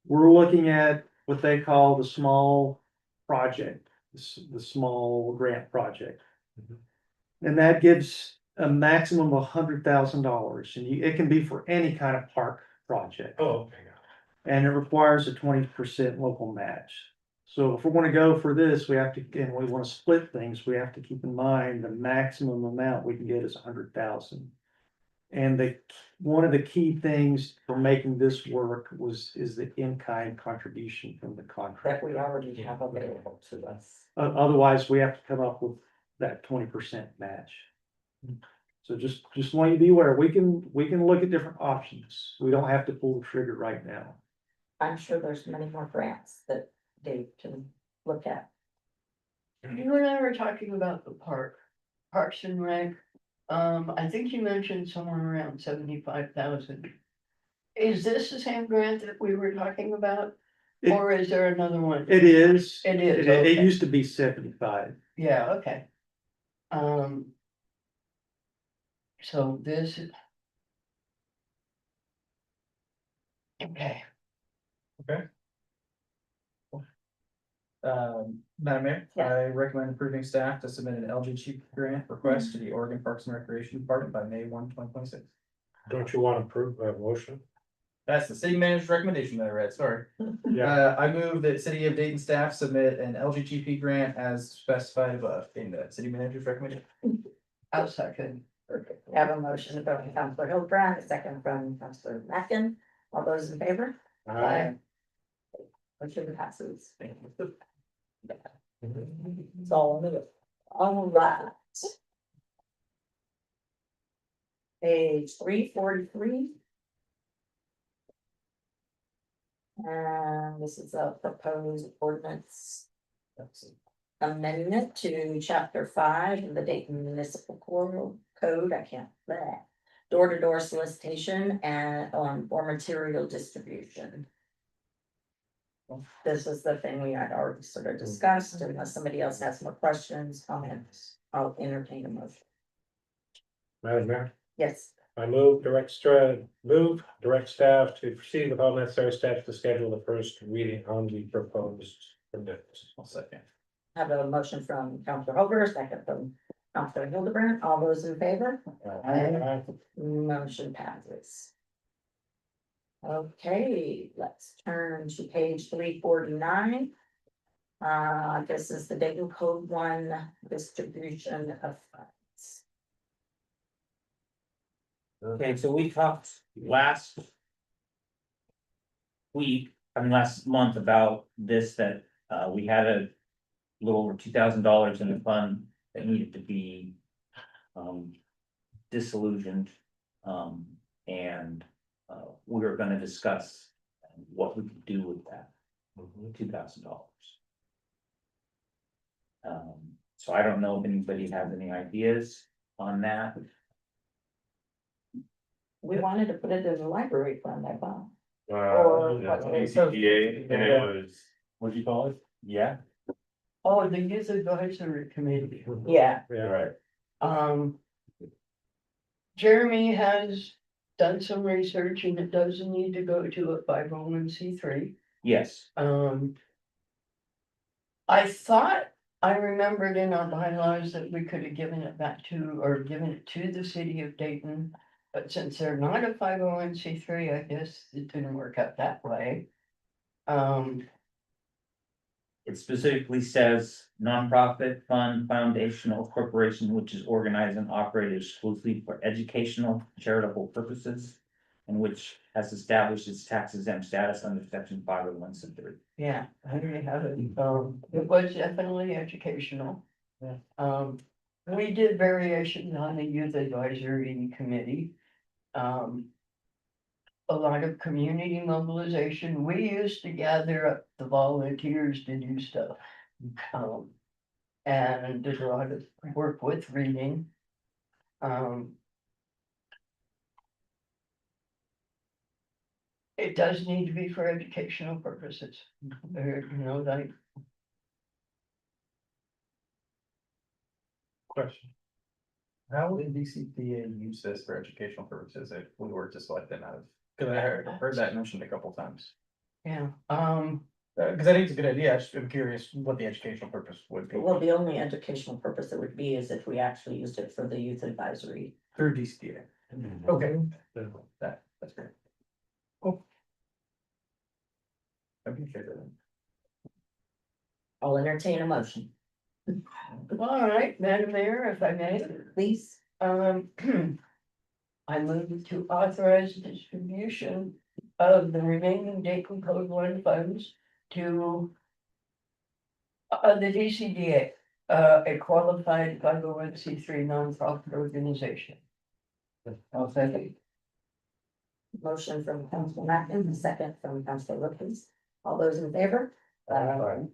We're looking at what they call the small project, the small grant project. And that gives a maximum of $100,000, and it can be for any kind of park project. Oh, okay. And it requires a 20% local match. So if we're gonna go for this, we have to, and we wanna split things, we have to keep in mind the maximum amount we can get is 100,000. And one of the key things for making this work is the in-kind contribution from the That contract. we already have available to us. Otherwise, we have to come up with that 20% match. So just want you to be aware, we can look at different options. We don't have to pull the trigger right now. I'm sure there's many more grants that Dave can look at. You and I were talking about the Parks and Rec. I think you mentioned somewhere around 75,000. Is this the same grant that we were talking about, It- or is there another one? It is. It is, It okay. used to be 75. Yeah, okay. So this. Okay, Madam Mayor, Yeah. I recommend approving staff to submit an LGT grant request to the Oregon Parks and Recreation Department by May 1, 2026. Don't you want to approve a motion? That's the city manager's recommendation that I read, sorry. Yeah. I move that City of Dayton staff submit an LGTP grant as specified above in the city manager's recommendation. I'll second. Perfect. We have a motion from Counselor Hildebrand, a second from Counselor Mackin. All those in favor? Aye. Motion passes. It's all in it. All right. Page 343. And this is a proposed ordinance amendment to chapter 5 of the Dayton Municipal Code, I can't, door-to-door solicitation and or material distribution. This is the thing we had already sort of discussed, unless somebody else has more questions, comments, I'll entertain a motion. Madam Mayor, Yes, I direct staff to proceed with all necessary steps to schedule the first reading on the proposed ordinance. I'll second. I have a motion from Counselor Hover, a second from Counselor Hildebrand, all those in favor? Aye. Motion passes. Okay, let's turn to page 349. This is the Dayton Code 1 distribution of funds. Okay, so we talked last week, last month about this, that we had a little over $2,000 in the fund that needed to be disillusioned. And we were gonna discuss what we could do with that $2,000. So I don't know if anybody has any ideas on that. We wanted to put it in the library fund, I thought. Or Yeah, what is- ACPA, and it was, What'd you call it? Yeah. Oh, the youth advisory committee. Yeah, right, Jeremy has done some research and it doesn't need to go to a 501c3. Yes. I thought I remembered in our bylaws that we could have given it back to, or given it to the city of Dayton. But since they're not a 501c3, I guess it didn't work out that way. It specifically says nonprofit fund foundational corporation, which is organized and operated exclusively for educational charitable purposes. And which has established its tax exempt status under section 501(c)(3). Yeah, I already have it. It was definitely educational. Yeah. We did variations on the youth advisory committee. A lot of community mobilization. We used to gather up the volunteers to do stuff. And did a lot of work with reading. It does need to be for educational purposes. There, you know, like, Question. How would DCPA use this for educational purposes if we were to select them out of? Cause I heard that mentioned a couple times. yeah, Cause I think it's a good idea, I'm curious what the educational purpose would be well, the only educational purpose it would be is if we actually used it for the youth advisory. through DCPA. Okay, that's great. Cool. I'd be sure that. I'll entertain a motion, all right, Madam Mayor, if I may. please. I move to authorize distribution of the remaining Dayton Code 1 funds to the DCDA, a qualified 501c3 nonprofit organization. I'll second. Motion from Councilor Mackin, second from Councilor Wilkins. All those in favor? That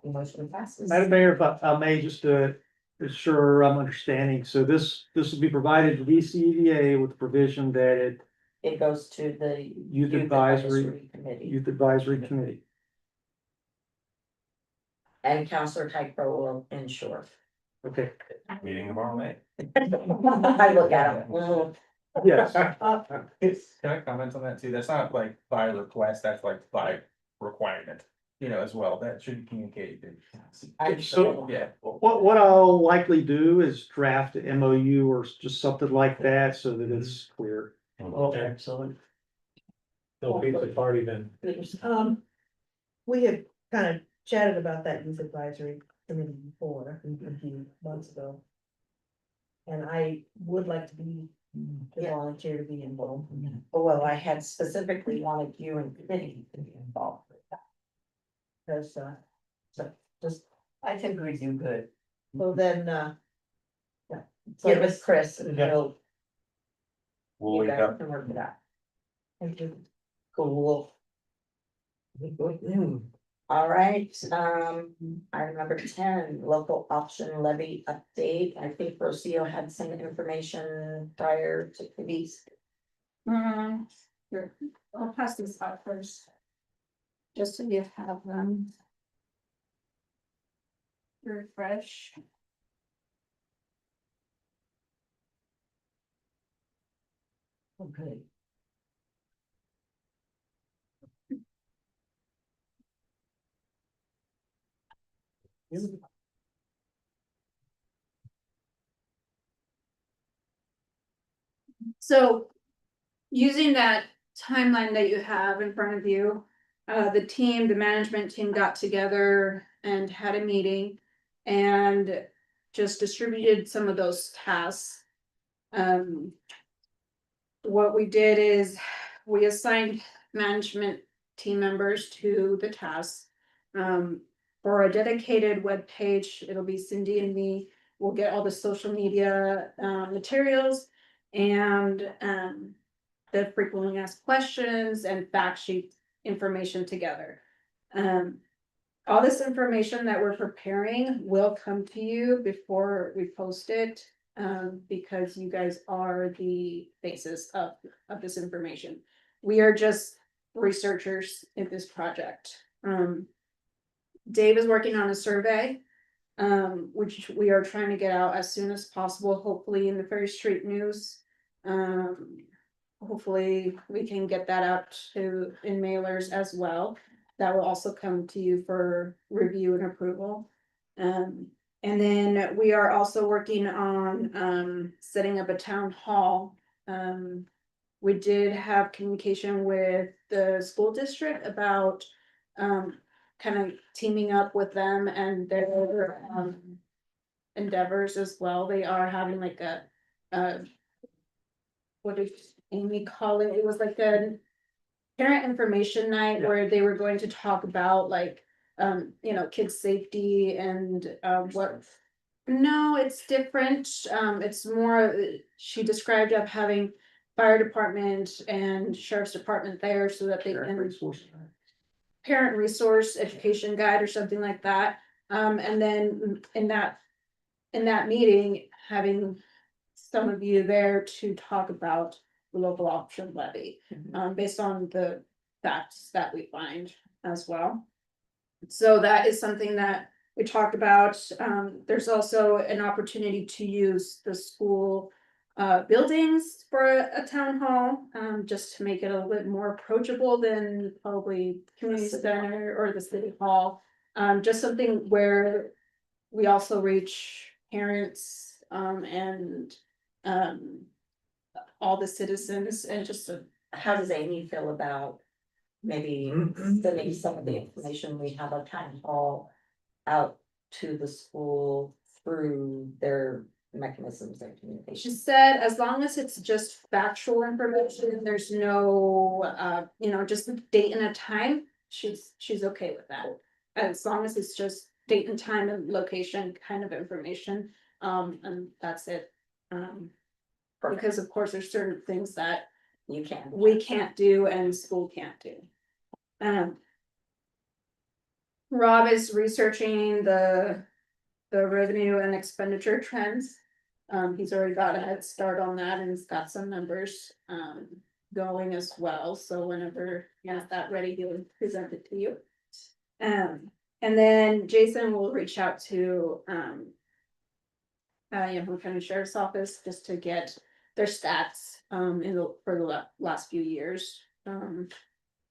motion passes. Madam Mayor, if I may just ensure I'm understanding, so this will be provided to DCEDA with the provision that it goes to the. Youth Advisory Committee. Youth Advisory Committee. And Counselor Tyco will ensure. Okay, Meeting tomorrow night. I look at them. yes. Can I comment on that too? That's not like by request, that's like by requirement, as well. That should be communicated. So- Yeah. What I'll likely do is draft an MOU or just something like that so that it's clear. Okay. Excellent. They'll beat the party then. We had kind of chatted about that youth advisory committee before, a few months ago. And I would like to be, to Yeah. volunteer to be involved. Well, I had specifically wanted you and committee to be involved with that. Because, so just, I think we do good. so then, yeah. So Give us Chris and he'll. We'll you link guys up. can work it out. Thank you. Cool. All right, item number 10, local option levy update. I think Rocio had some information prior to these. Here, I'll pass this out first. Just so you have them. Refresh. Okay. So using that timeline that you have in front of you, the management team got together and had a meeting and just distributed some of those tasks. What we did is we assigned management team members to the tasks. For a dedicated web page, it'll be Cindy and me. We'll get all the social media materials and the frequently asked questions and fact sheet information together. All this information that we're preparing will come to you before we post it, because you guys are the basis of this information. We are just researchers in this project. Dave is working on a survey, which we are trying to get out as soon as possible, hopefully in the Ferry Street News. Hopefully we can get that out in mailers as well. That will also come to you for review and approval. And then we are also working on setting up a town hall. We did have communication with the school district about kind of teaming up with them and their endeavors as well. They are having like a what did Amy call it? It was like a parent information night where they were going to talk about like kids' safety and what. No, it's different. It's more, she described of having fire department and sheriff's department there so that they can. Parent resource education guide or something like that. And then in that meeting, having some of you there to talk about the local option levy, based on the facts that we find as well. So that is something that we talked about. There's also an opportunity to use the school buildings for a town hall, just to make it a little bit more approachable than probably community center or the city hall. Just something where we also reach parents and all the citizens and just How does Amy feel about maybe sending some of the information we have at town hall out to the school through their mechanisms of she communication? said, as long as it's just factual information, there's no, just the date and a time, she's okay with that. As long as it's just date and time and location kind of information, and that's it. Because of course, there's certain things that You can. we can't do and school can't do. Rob is researching the revenue and expenditure trends. He's already got a head start on that and he's got some numbers going as well, so whenever you have that ready, he'll present it to you. And then Jason will reach out to, Young County Sheriff's Office just to get their stats, for the last few years.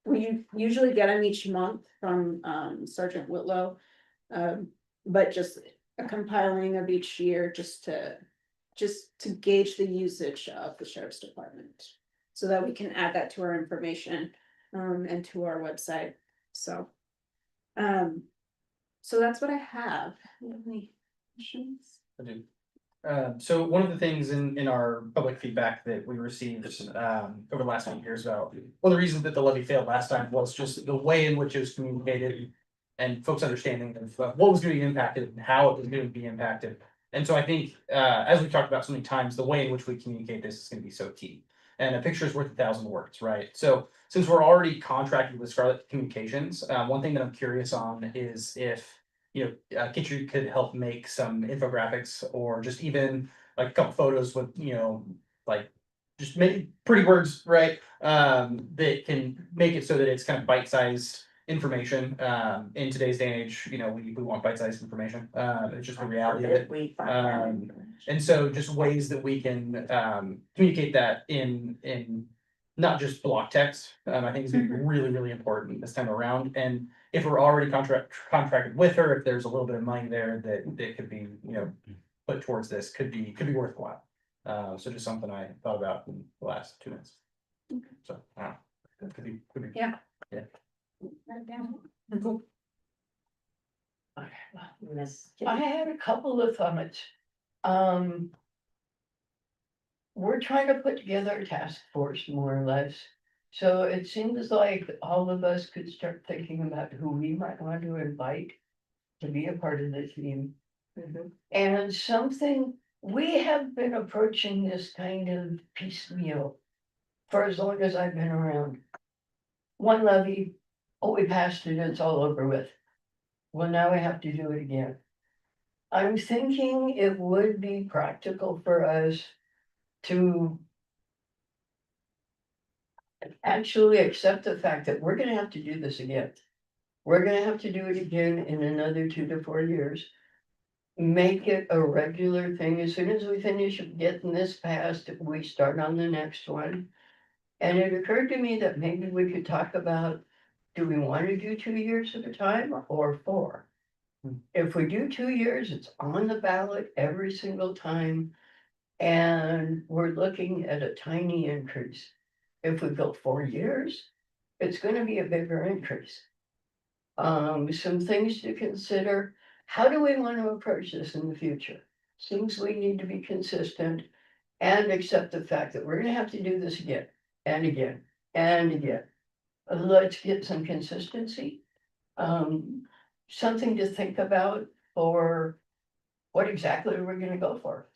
We usually get them each month from, Sergeant Whitlow. But just a compiling of each year just to gauge the usage of the sheriff's department. So that we can add that to our information, and to our website, so. So that's what I have. Do you have any questions? I do. So one of the things in our public feedback that we received, over the last few years about, one of the reasons that the levy failed last time was just the way in which it was communicated. And folks understanding of what was going to be impacted and how it was going to be impacted. And so I think, as we've talked about so many times, the way in which we communicate this is going to be so key. And a picture is worth 1,000 words, right? So since we're already contracted with Scarlet Communications, one thing that I'm curious on is if, Kitchery could help make some infographics or just even like a couple photos with, like just make pretty words, right? That can make it so that it's kind of bite-sized information. In today's day and age, we want bite-sized information. It's just the reality of it. We find that Um, information. And so just ways that we can communicate that in not just block text, I think is gonna be really, really important this time around. And if we're already contracted with her, if there's a little bit of money there that could be, put towards this, could be worthwhile. So just something I thought about in the last 2 minutes. So, I don't know. Could be. Yeah. Yeah. Write it down. Miss I had a couple of comments. We're trying to put together a task force, more or less. So it seems like all of us could start thinking about who we might want to invite to be a part of the team. Mhm. And something, we have been approaching this kind of piecemeal for as long as I've been around. One levy, oh, we passed it, it's all over with. Well, now we have to do it again. I'm thinking it would be practical for us to actually accept the fact that we're gonna have to do this again. We're gonna have to do it again in another 2 to 4 years. Make it a regular thing. As soon as we finish getting this passed, we start on the next one. And it occurred to me that maybe we could talk about, do we want to do 2 years at a time or 4? If we do 2 years, it's on the ballot every single time. And we're looking at a tiny increase. If we go 4 years, it's gonna be a bigger increase. Some things to consider. How do we want to approach this in the future? Seems we need to be consistent and accept the fact that we're gonna have to do this again and again and again. Let's get some consistency. Something to think about for what exactly we're gonna go for.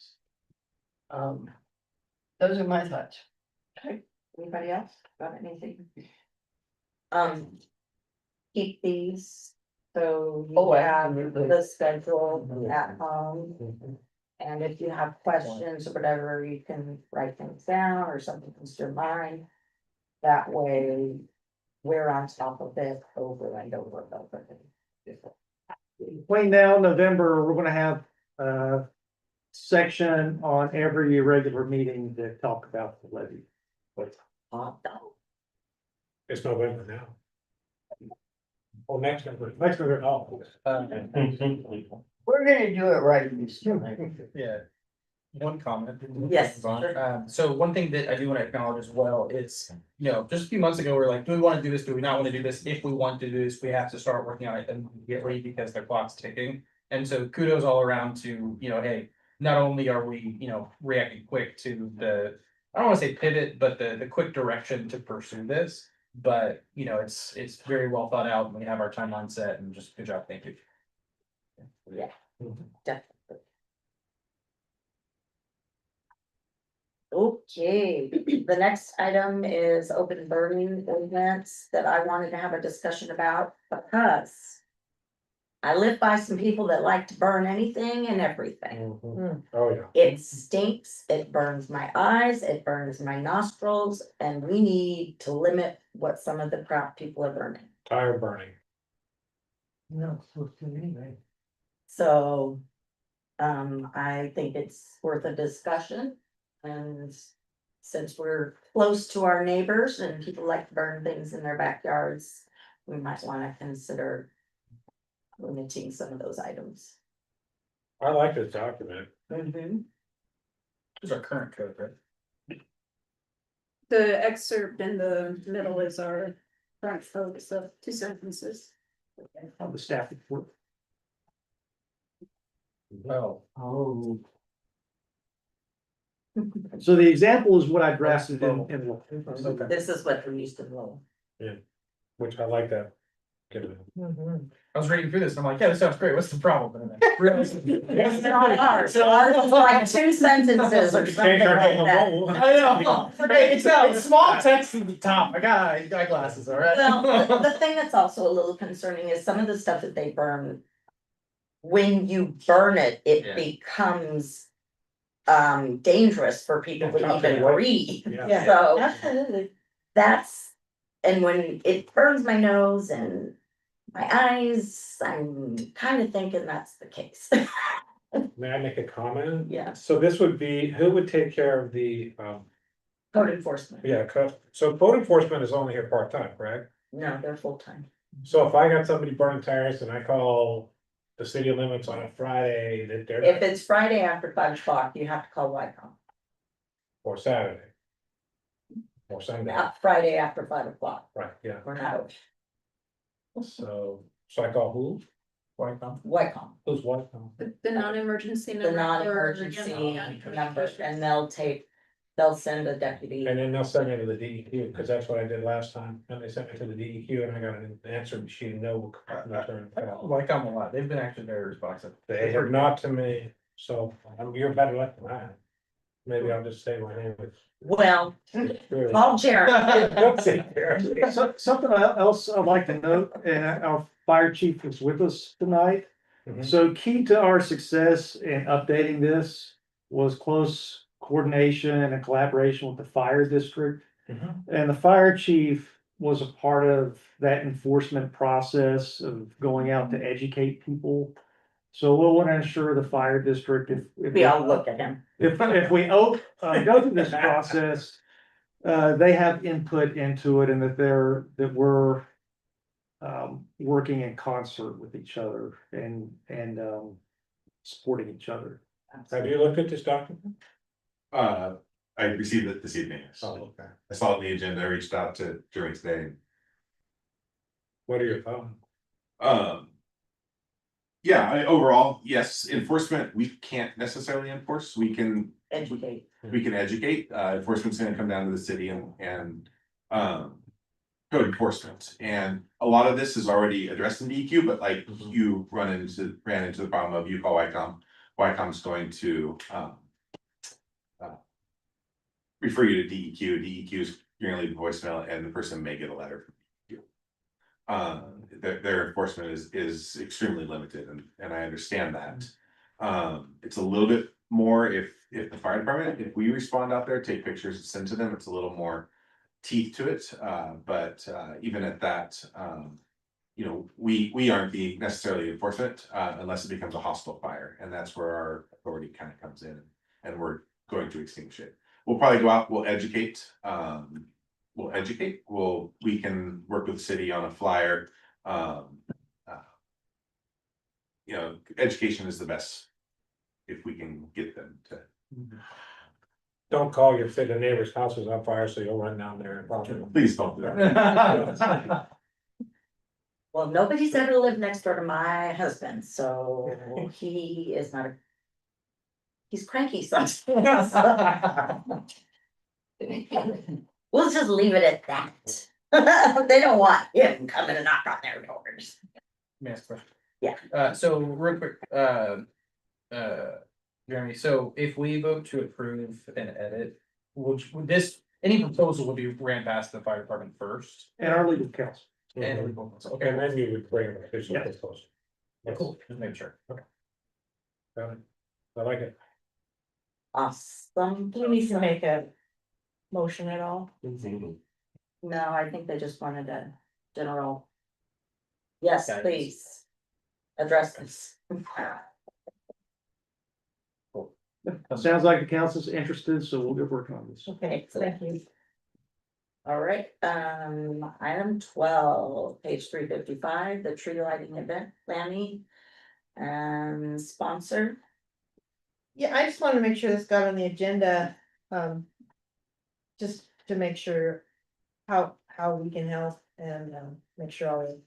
Those are my thoughts. Anybody else got anything? Keep these, so Oh, you have absolutely. the schedule at home. And if you have questions or whatever, you can write things down or something comes to your mind. That way, we're on top of it over and over and over. Between now and November, we're gonna have a section on every regular meeting to talk about the levy. Hot dog. It's November now. Oh, next November, oh. We're gonna do it right this time. Yeah. One comment. Yes. So one thing that I do want to acknowledge as well is, just a few months ago, we are like, do we want to do this? Do we not want to do this? If we want to do this, we have to start working on it immediately because the clock's ticking. And so kudos all around to, hey, not only are we, reacting quick to I don't want to say pivot, but the quick direction to pursue this. But, it's very well thought out and we have our timeline set and just good job. Thank you. Yeah, definitely. Okay, the next item is open burning ordinance that I wanted to have a discussion about because I live by some people that like to burn anything and everything. Mhm. Oh, yeah. It stinks, it burns my eyes, it burns my nostrils, and we need to limit what some of the crap people are burning. Tire burning. No, supposed to anyway. So, I think it's worth a discussion. And since we're close to our neighbors and people like to burn things in their backyards, we might wanna consider limiting some of those items. I like this document. Mhm. This is our current code, right? The excerpt in the middle is our front focus of 2 sentences. On the staff report. Oh. Oh. So the example is what I drafted in. Okay. This is what we used to know. Which I like that. Good. I was reading through this and I'm like, yeah, this sounds great. What's the problem? Really? It's not ours, so ours is like 2 sentences or something like that. I know. Hey, it's small text at the top. I got glasses, all right? Well, the thing that's also a little concerning is some of the stuff that they burn. When you burn it, Yeah. it becomes dangerous for people to even read. Yeah. So Absolutely. that's, and when it burns my nose and my eyes, I'm kind of thinking that's the case. May I make a comment? Yeah, So this would be, who would take care of the, code enforcement. yeah, so code enforcement is only here part-time, correct? No, they're full-time. So if I got somebody burning tires and I call the city limits on a Friday, that they're, If it's Friday after 5 o'clock, you have to call Wycombe. or Saturday. Or Sunday, Not Friday after 5 o'clock. right, yeah, We're not open. so I call who? Wycombe, Who's what? The non-emergency the number. non-emergency number, and they'll send a deputy. And then they'll send me to the DEQ, because that's what I did last time, and they sent me to the DEQ and I got an answer machine, no return. Like I'm a lot. They've been actually very responsive. They have not to me, so you're better luck than I am. Maybe I'll just say my name is. Well, call Jared. Don't say there. So, something else I'd like to note, and our fire chief is with us tonight. Mhm. So key to our success in updating this was close coordination and a collaboration with the fire district. Mhm. And the fire chief was a part of that enforcement process of going out to educate people. So we'll want to ensure the fire district, if We all look at him. if we go through this process, they have input into it and that we're working in concert with each other and supporting each other. Have you looked at this document? I received it this evening. Oh, okay. I saw it on the agenda, I reached out to Jeremy today. What are your thoughts? Yeah, overall, yes, enforcement, we can't necessarily enforce, we can Educate. educate, enforcement's gonna come down to the city and code enforcement, and a lot of this is already addressed in DEQ, but like you ran into the problem of you call Wycombe's going to refer you to DEQ's you're gonna leave a voicemail and the person may get a letter from DEQ. Their enforcement is extremely limited and I understand that. It's a little bit more if the fire department, if we respond out there, take pictures and send to them, it's a little more teeth to it, but even at that, you know, we aren't the necessarily enforcement unless it becomes a hostile fire, and that's where our authority kind of comes in, and we're going to extinguish it. We'll probably go out, we'll educate, we can work with the city on a flyer. You know, education is the best if we can get them to. Don't call your the neighbor's house is on fire, so you'll run down there and probably. Please don't do that. Well, nobody's ever lived next door to my husband, so he is not he's cranky sometimes. We'll just leave it at that. They don't want him coming to knock on their doors. May I ask a question? Yeah. So real quick, Jeremy, so if we vote to approve an edit, would any proposal would be ran past the fire department first? And our legal counsel. And legal counsel, okay, And then you would bring an official Yeah. proposal. Yes. Cool, just make sure. Okay. Got it. I like it. Awesome. Do we need to make a motion at all? No, I think they just wanted a general. Yes, Guidance. please. Address this. Sounds like the council's interested, so we'll get working on this. Okay, thank you. All right, item 12, page 355, the tree lighting event planning. And sponsor, Yeah, I just wanna make sure this got on the agenda, just to make sure how we can help and, make sure all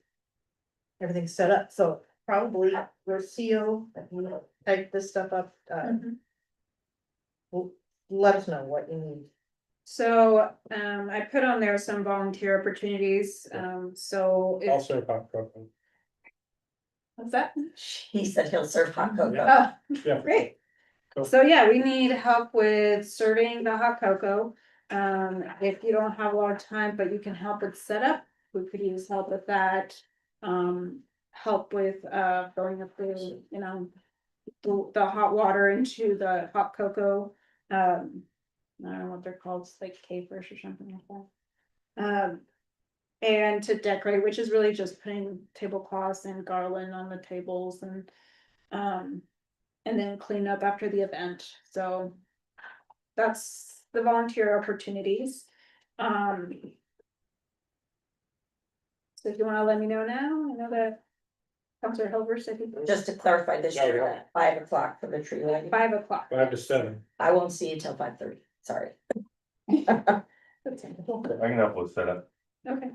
everything's set up, so probably Rocio, type this stuff up, let us know what you need. So, I put on there some volunteer opportunities, so. if- Also hot cocoa. What's that? he said he'll serve hot cocoa. Oh, Yeah. great. Cool. So yeah, we need help with serving the hot cocoa. If you don't have a lot of time, but you can help with setup, we could use help with that. Help with, filling up the, you know, the hot water into the hot cocoa. I don't know what they're called, it's like capers or something like that. And to decorate, which is really just putting tablecloths and garland on the tables and then clean up after the event, so. That's the volunteer opportunities. So if you wanna let me know now, I know that. Counselor Hilber said he. Just to clarify this year, at 5 o'clock for the tree lighting. 5 o'clock. 5 to 7. I won't see you till 5:30, sorry. I can help with setup. Okay.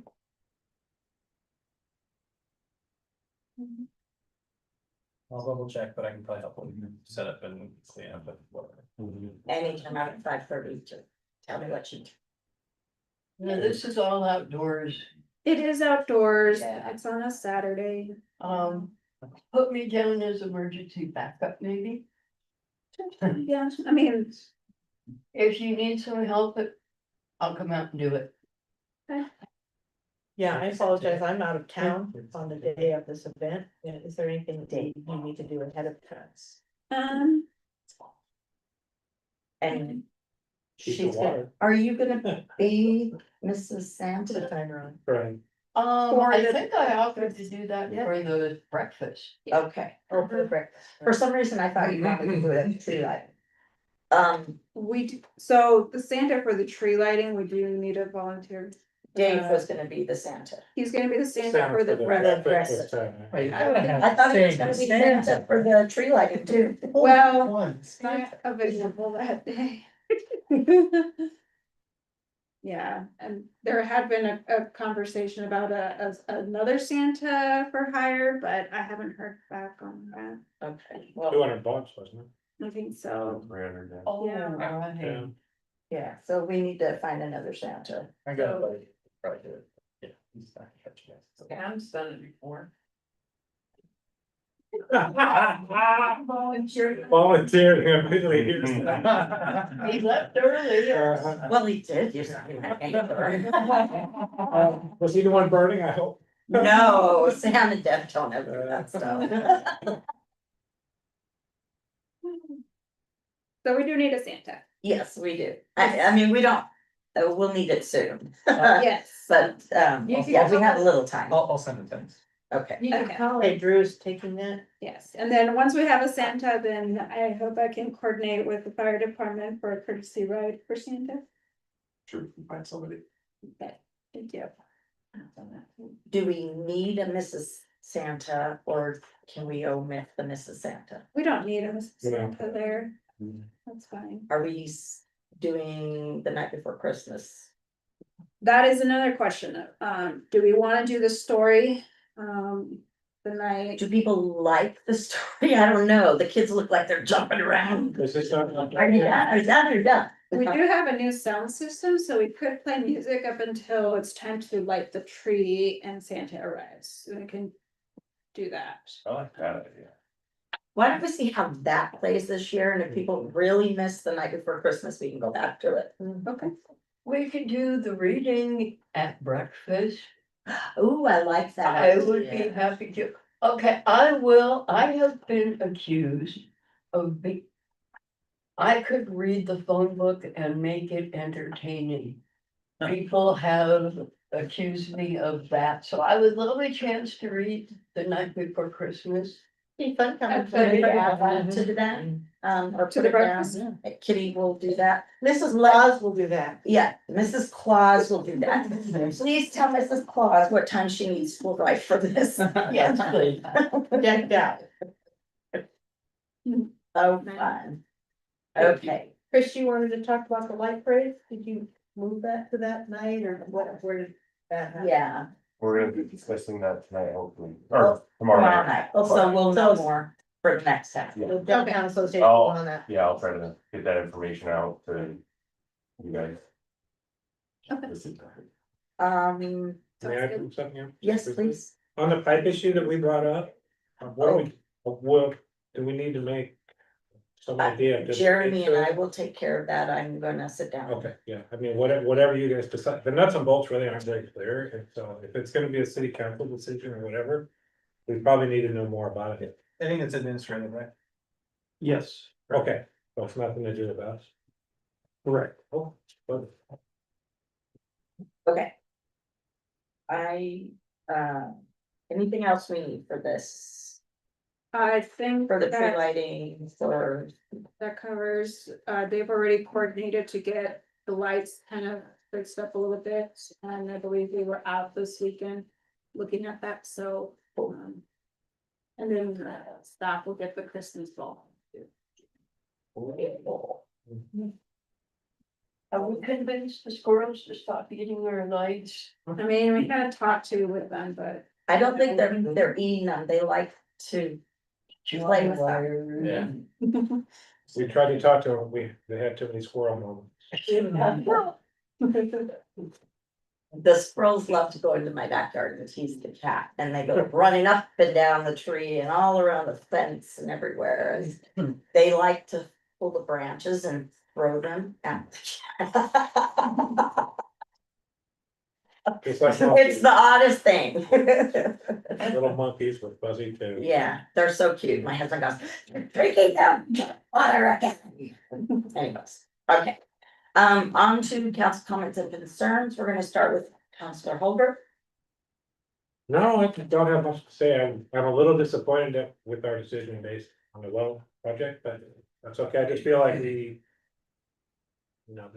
I'll double check, but I can probably help with set up and clean up and whatever. Anytime out at 5:30 to tell me what you. Now, this is all outdoors. It is outdoors, Yeah. it's on a Saturday. Put me down as emergency backup, maybe. Yeah, I mean, If you need some help, I'll come out and do it. Yeah, I apologize, I'm out of town on the day of this event, is there anything that you need to do ahead of time? And Keep she's the gonna, water. are you gonna be Mrs. The Santa? timer on. Right. I think I offered to do that for the breakfast. Okay, Oh, for the breakfast. for some reason I thought you wanted to do it at the tree lighting. so the Santa for the tree lighting, we do need a volunteer. Dave was gonna be the Santa. He's gonna be the Santa Sound for the. breakfast. time. I thought he was gonna be Santa for the tree lighting too. Well, it's not available that day. Yeah, and there had been a conversation about another Santa for hire, but I haven't heard back on that. Okay, well, $200, wasn't it? I think so. 300, yeah. Oh, Yeah. right. Yeah. yeah, so we need to find another Santa. I got it, buddy. Probably do it. Yeah, he's not catching it. Pam's done it before. Volunteering everybody hears He left early. that. Well, he did, you saw him. Was he the one burning, I hope? No, Sam and Deb don't ever do that stuff. So we do need a Santa. Yes, we do. I mean, we don't, we'll need it soon. Yes. But, You can yeah, we have a little time. I'll send it then. Okay. You can Okay. call it, Drew's taking that. Yes, and then once we have a Santa, then I hope I can coordinate with the fire department for a courtesy ride for Santa. Sure, we can find somebody. Okay, thank you. Do we need a Mrs. Santa or can we omit the Mrs. Santa? We don't need a We don't. Santa there. That's fine. Are we doing the night before Christmas? That is another question. Do we wanna do the story? The night, Do people like the story? I don't know. The kids look like they're jumping around. Is this not? Are you done? Are you done? Are you done? we do have a new sound system, so we could play music up until it's time to light the tree and Santa arrives. We can do that. I like that idea. Why don't we see how that plays this year? And if people really miss the night before Christmas, we can go back to it. Okay. We could do the reading at breakfast. Ooh, I like that. I would be idea. happy to. Okay, I have been accused of I could read the phone book and make it entertaining. People have accused me of that, so I would love a chance to read The Night Before Christmas. Be fun coming. So we add that to that, or To put the it breakfast? down, Kitty will do that. Mrs. Laws will do that. Yeah, Mrs. Claus will do that. Please tell Mrs. Claus what time she needs school right for this. Yes, please. Decked out. Oh, fun. Okay, Chris, you wanted to talk about the light parade? Did you move that to that night or what, where did that happen? yeah, We're gonna be discussing that tonight, hopefully, Well, or tomorrow tomorrow night. night, so we'll know more for the next time. Yeah. The downtown association Oh. on that. Yeah, I'll try to get that information out to you guys. Okay. Um, May I do something here? yes, please. On the pipe issue that we brought up, what do we need to make some idea? of just- Jeremy and I will take care of that. I'm gonna sit down. Okay, yeah, I mean, whatever you guys decide, the nuts and bolts really aren't very clear, and so if it's gonna be a city council decision or whatever. We probably need to know more about it. I think it's administrative, right? Yes, Okay, so it's nothing to do with us. correct. Oh, but Okay. Anything else we need for this, I think for the tree that lighting, for, that covers, they've already coordinated to get the lights kind of fixed up a little bit. And I believe we were out this weekend looking at that, so. And then staff will get the Christmas ball. Are we convinced the squirrels to stop eating their lights? I mean, we had a talk to with them, but I don't think they're eating them, they like to play with them. Yeah. we tried to talk to them, they had too many squirrel moments. The squirrels love to go into my backyard and tease the cat, and they go running up and down the tree and all around the fence and everywhere, and they like to pull the branches and throw them at the cat. It's like It's monkeys, the oddest thing. little monkeys with fuzzy tails. Yeah, they're so cute. My husband goes, "You're drinking them water again." Anyways, okay. On to council comments and concerns. We're gonna start with Councilor Holbert. No, I don't have much to say. I'm a little disappointed with our decision based on the well project, but that's okay. I just feel like the. You know,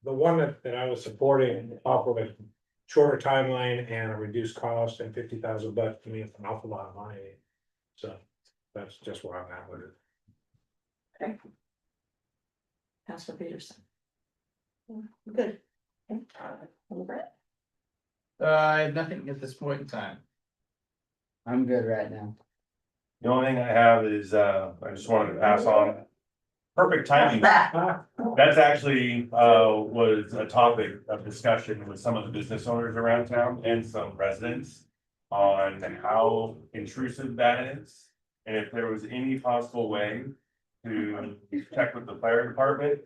the one that I was supporting offered a shorter timeline and a reduced cost and $50,000 to me, it's an awful lot of money. So that's just where I'm at with it. Okay. Councilor Peterson. Good. Okay. Brett? I have nothing at this point in time. I'm good right now. The only thing I have is, I just wanted to pass on. Perfect timing. That's actually, was a topic of discussion with some of the business owners around town and some residents. On how intrusive that is, and if there was any possible way to check with the fire department.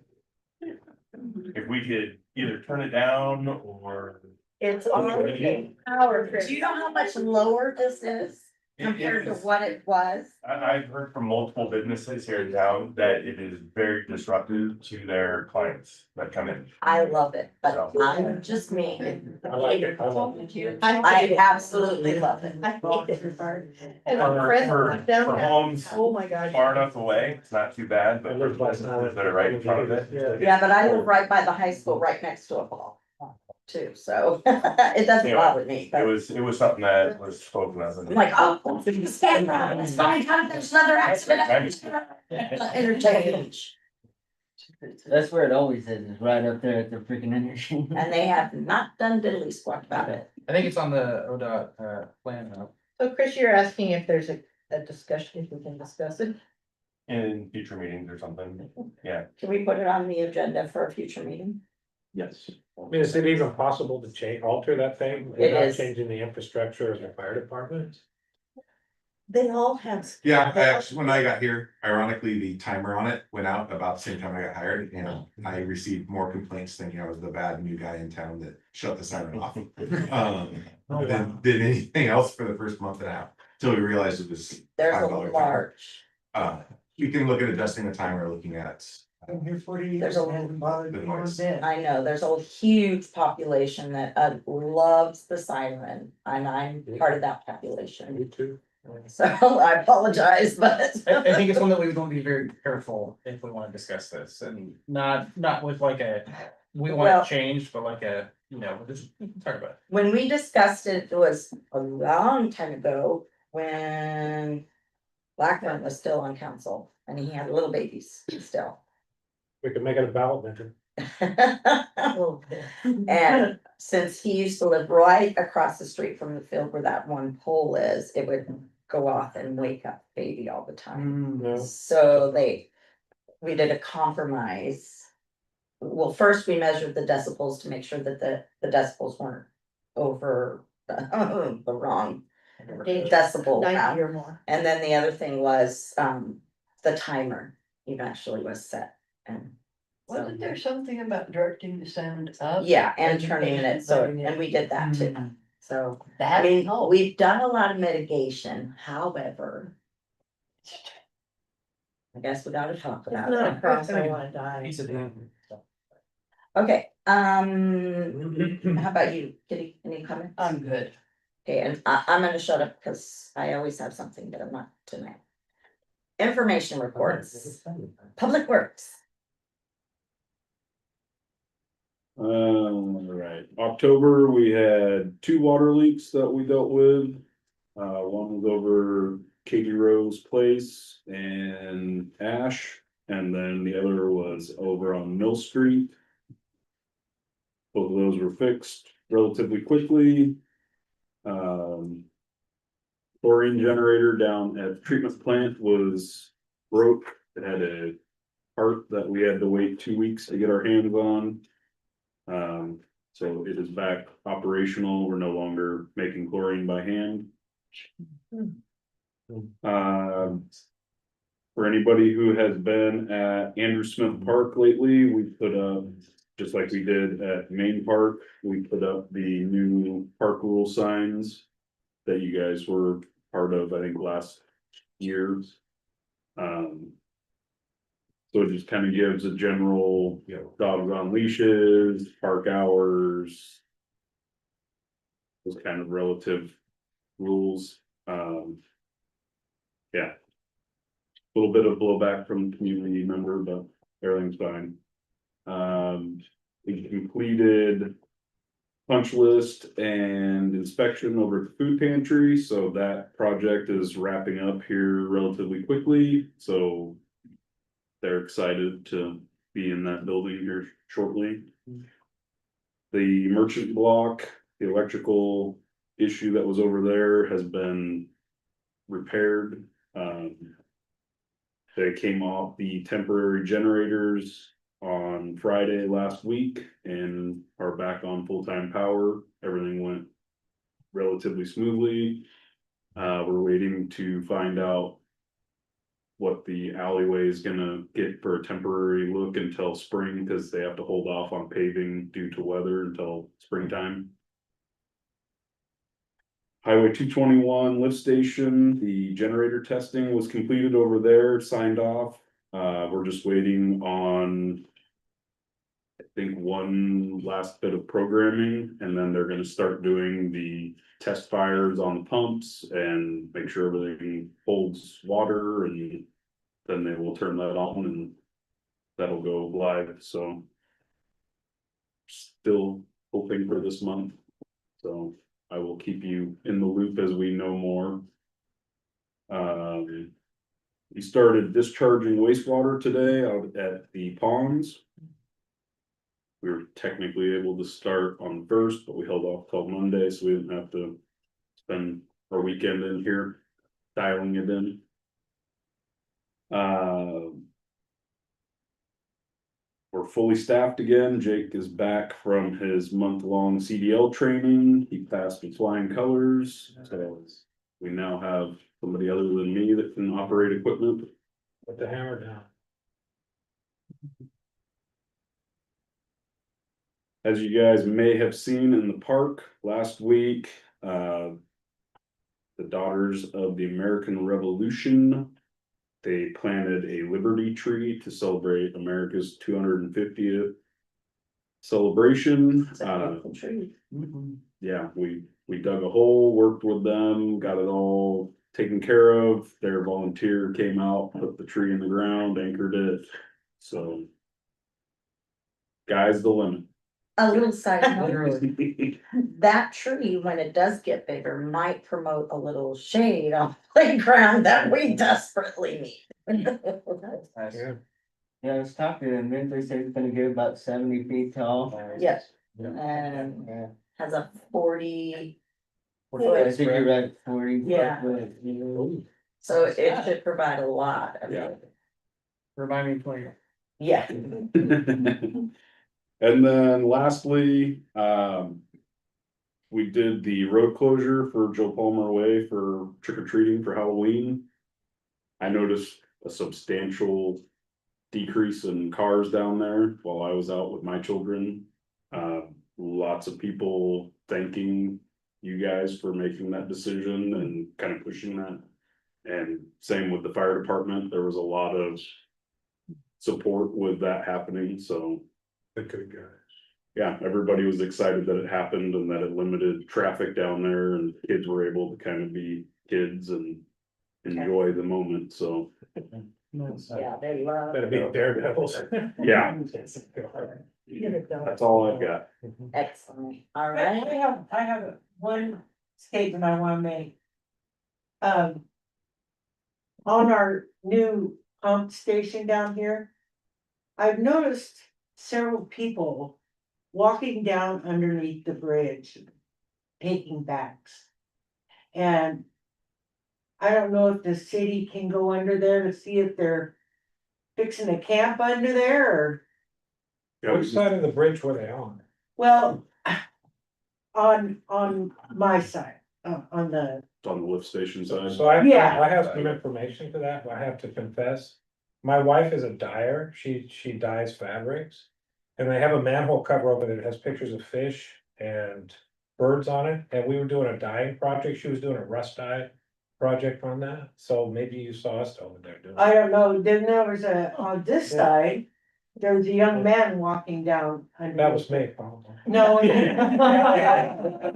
If we could either turn it down or. It's already power. Do you know how much lower this is compared to what it was? I've heard from multiple businesses here in town that it is very disruptive to their clients that come in. I love it, but So. I'm just me. I like it. I love it. I absolutely love it. I hate this part. And For- a friend for- left down for there. homes Oh my gosh. Far enough away, it's not too bad, but I for live by businesses that are right in front of it. Yeah, but I live right by the high school, right next to a ball. Too, so it doesn't bother me, It but was something that was spoken of. I'm like, oh, stand around, it's fine, there's another accident. Interchange. That's where it always is right up there at the freaking interchange. And they have not done diddly squat about it. I think it's on the ODOT plan now. So Chris, you're asking if there's a discussion, if we can discuss it. In future meetings or something, yeah. Can we put it on the agenda for a future meeting? Yes. I mean, is it even possible to alter that thing It without is. changing the infrastructure of the fire department? They all have. Yeah, I actually, when I got here, ironically, the timer on it went out about the same time I got hired, and I received more complaints thinking I was the bad new guy in town that shut the siren off. Than anything else for the first month and a half, till we realized it was There's a $5 timer. large, You can look at adjusting the timer, looking at. I'm here 40 years. There's a- and haven't bothered me one noise. bit. I know, there's a huge population that loves the siren, and I'm part of that population. Me too. So I apologize, but. I think it's one that we would want to be very careful if we want to discuss this and not with like we want Well- it changed, but like just talk about it. When we discussed it, it was a long time ago when Blackburn was still on council and he had little babies still. We could make it a ballot measure. And since he used to live right across the street from the field where that one pole is, it would go off and wake up baby all the time. No. So we did a compromise. Well, first we measured the decibels to make sure that the decibels weren't over the wrong decibel 90 count. or more. And then the other thing was, the timer eventually was set and. so- Wasn't there something about directing the sound up? Yeah, and turning it, so, Letting it- and we did that too, so, I That mean, helped. we've done a lot of mitigation, however. I guess we gotta talk It's about not a it. cross I wanna die. Piece of the- Okay, how about you, Kitty, any comments? I'm good. Okay, and I'm gonna shut up, cause I always have something, but I'm not tonight. Information reports, Public Works, Right, October, we had 2 water leaks that we dealt with. One was over Katie Rose Place and Ash, and then the other was over on Mill Street. Both of those were fixed relatively quickly. Chlorine generator down at the treatment plant was broke. It had a part that we had to wait 2 weeks to get our hands on. So it is back operational. We're no longer making chlorine by hand. For anybody who has been at Andrew Smith Park lately, we put up, just like we did at Main Park, we put up the new park rule signs that you guys were part of, I think, last year. So it just kind of gives a general, dogs on leashes, park hours. Those kind of relative rules, yeah. A little bit of blowback from the community member, but everything's fine. We completed punch list and inspection over at the food pantry, so that project is wrapping up here relatively quickly, so they're excited to be in that building here shortly. The merchant block, the electrical issue that was over there has been repaired. They came off the temporary generators on Friday last week and are back on full-time power. Everything went relatively smoothly. We're waiting to find out what the alleyway is gonna get for a temporary look until spring, because they have to hold off on paving due to weather until springtime. Highway 221 lift station, the generator testing was completed over there, signed off. We're just waiting on, I think, one last bit of programming, and then they're gonna start doing the test fires on the pumps and make sure everything holds water, and then they will turn that on and that'll go live, so. Still hoping for this month, so I will keep you in the loop as we know more. We started discharging wastewater today out at the ponds. We were technically able to start on first, but we held off till Monday, so we didn't have to spend our weekend in here dialing it in. We're fully staffed again. Jake is back from his month-long CDL training. He passed with flying colors, so we now have somebody other than me that can operate equipment. Put the hammer down. As you guys may have seen in the park last week, the Daughters of the American Revolution, they planted a Liberty tree to celebrate America's 250th celebration. It's a beautiful tree. Yeah, we dug a hole, worked with them, got it all taken care of. Their volunteer came out, put the tree in the ground, anchored it. So sky's the limit. A little side note, that tree, when it does get bigger, might promote a little shade on the playground that we desperately need. Yeah. Yeah, I was talking to them, didn't they say it's gonna get about 70 feet tall? Yes, and Yeah. has a 40, I think you're right, 40. Yeah. But, so it should provide a lot of. Yeah. Remind me later. Yeah. And then lastly, we did the road closure for Joe Palmer Way for trick or treating for Halloween. I noticed a substantial decrease in cars down there while I was out with my children. Lots of people thanking you guys for making that decision and kind of pushing that. And same with the fire department, there was a lot of support with that happening, so. Good guys. Yeah, everybody was excited that it happened and that it limited traffic down there and kids were able to kind of be kids and enjoy the moment, so. Yeah, they love. Better be daredevils. Yeah, that's all I've got. Excellent, all I right. I have one statement I wanna make. On our new pump station down here. I've noticed several people walking down underneath the bridge, taking bags. And I don't know if the city can go under there to see if they're fixing a camp under there or, Yeah, Which side of the bridge were they on? well, on my side, on the, on the lift station side. So I Yeah. have some information to that, but I have to confess. My wife is a dyer, she dyes fabrics. And they have a manhole cover over there that has pictures of fish and birds on it, and we were doing a dyeing project, she was doing a rust dye. Project on that, so maybe you saw us over there doing. I don't know, then there was on this side, there was a young man walking down. That was me, probably. No. Linda, if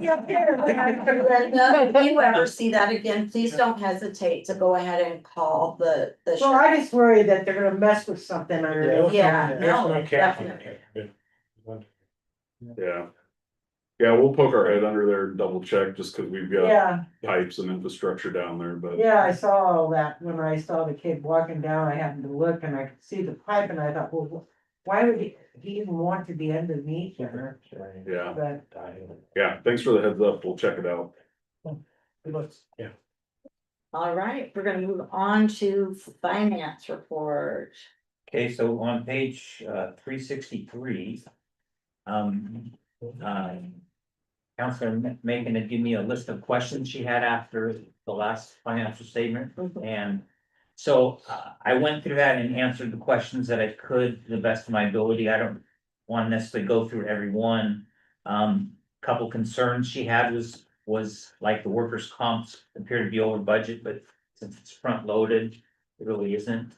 you ever see that again, please don't hesitate to go ahead and call the. Well, I just worry that they're gonna mess with something under there. Yeah, There's no, camp definitely. Yeah. Yeah, we'll poke our head under there and double check just cause we've got Yeah, pipes and infrastructure down there, but. yeah, I saw all that when I saw the kid walking down, I happened to look and I could see the pipe and I thought, well, why would he even want to be underneath there? Yeah, But yeah, thanks for the heads up, we'll check it out. Yeah. All right, we're gonna move on to finance report. Okay, so on page 363. Counselor Megan had given me a list of questions she had after the last financial statement. And so I went through that and answered the questions that I could to the best of my ability. I don't want to necessarily go through every one. Couple concerns she had was like the workers' comps appear to be over budget, but since it's front loaded, it really isn't.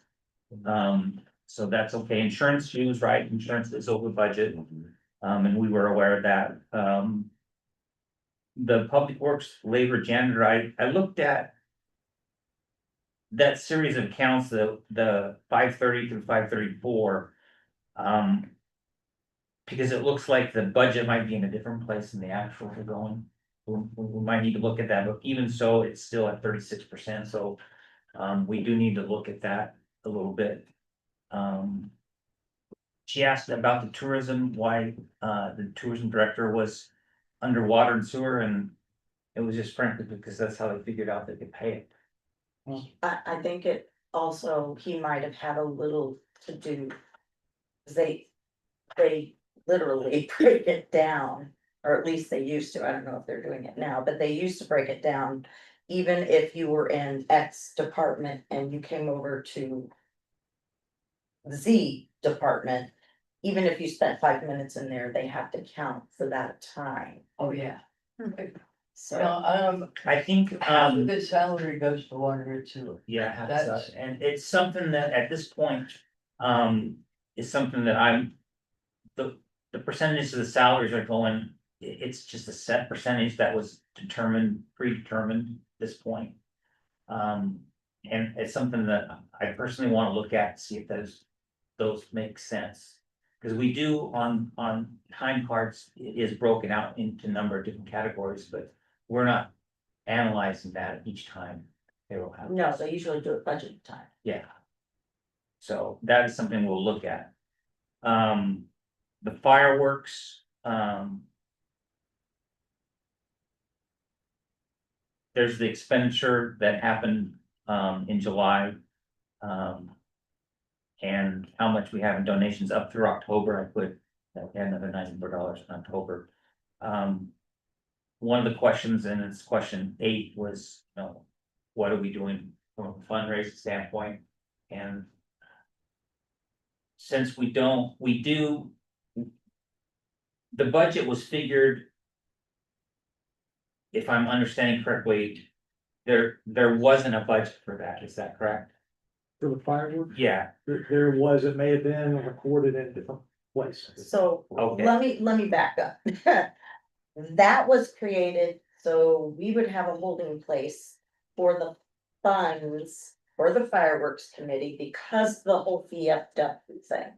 So that's okay. Insurance, she was right. Insurance is over budget. And we were aware of that. The public works labor janitor, I looked at that series of accounts, the 530 through 534. Because it looks like the budget might be in a different place than the actual are going. We might need to look at that, but even so, it's still at 36%, so we do need to look at that a little bit. She asked about the tourism, why the tourism director was underwater and sewer, and it was just frankly because that's how they figured out they could pay it. I think it also, he might have had a little to do. They literally break it down, or at least they used to, I don't know if they're doing it now, but they used to break it down. even if you were in X department and you came over to Z department, even if you spent 5 minutes in there, they have to count for that time. Oh, yeah. So, I think, Half of the salary goes to water and sewer. yeah, That's- and it's something that at this point, is something that I'm. The percentage of the salaries are going, it's just a set percentage that was predetermined at this point. And it's something that I personally wanna look at, see if those make sense. Cause we do on time cards, it is broken out into a number of different categories, but we're not analyzing that each time. Payroll happens. no, they usually do it budget time. Yeah. So that is something we'll look at. The fireworks, there's the expenditure that happened, in July. And how much we have in donations up through October, I put another $94 in October. One of the questions, and it's question 8 was, what are we doing from a fundraising standpoint? And since we do. The budget was figured. If I'm understanding correctly, there wasn't a budget for that, is that correct? For the fireworks, Yeah, there was, it may have been recorded in different places. So, Okay. let me back up. That was created, so we would have a holding place for the funds for the fireworks committee because the whole VFW thing.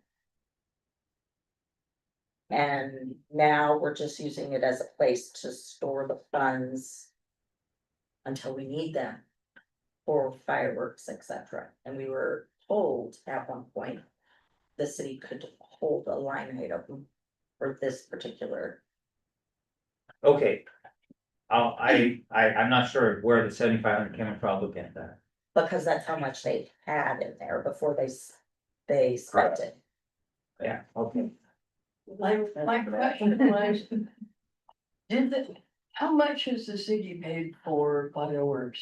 And now we're just using it as a place to store the funds until we need them for fireworks, etc. And we were told at one point the city could hold a line item for this particular. okay. I'm not sure where the 7,500 came from, I'll look at that. Because that's how much they had in there before they spent it. Yeah, okay. My question was, how much has the city paid for fireworks?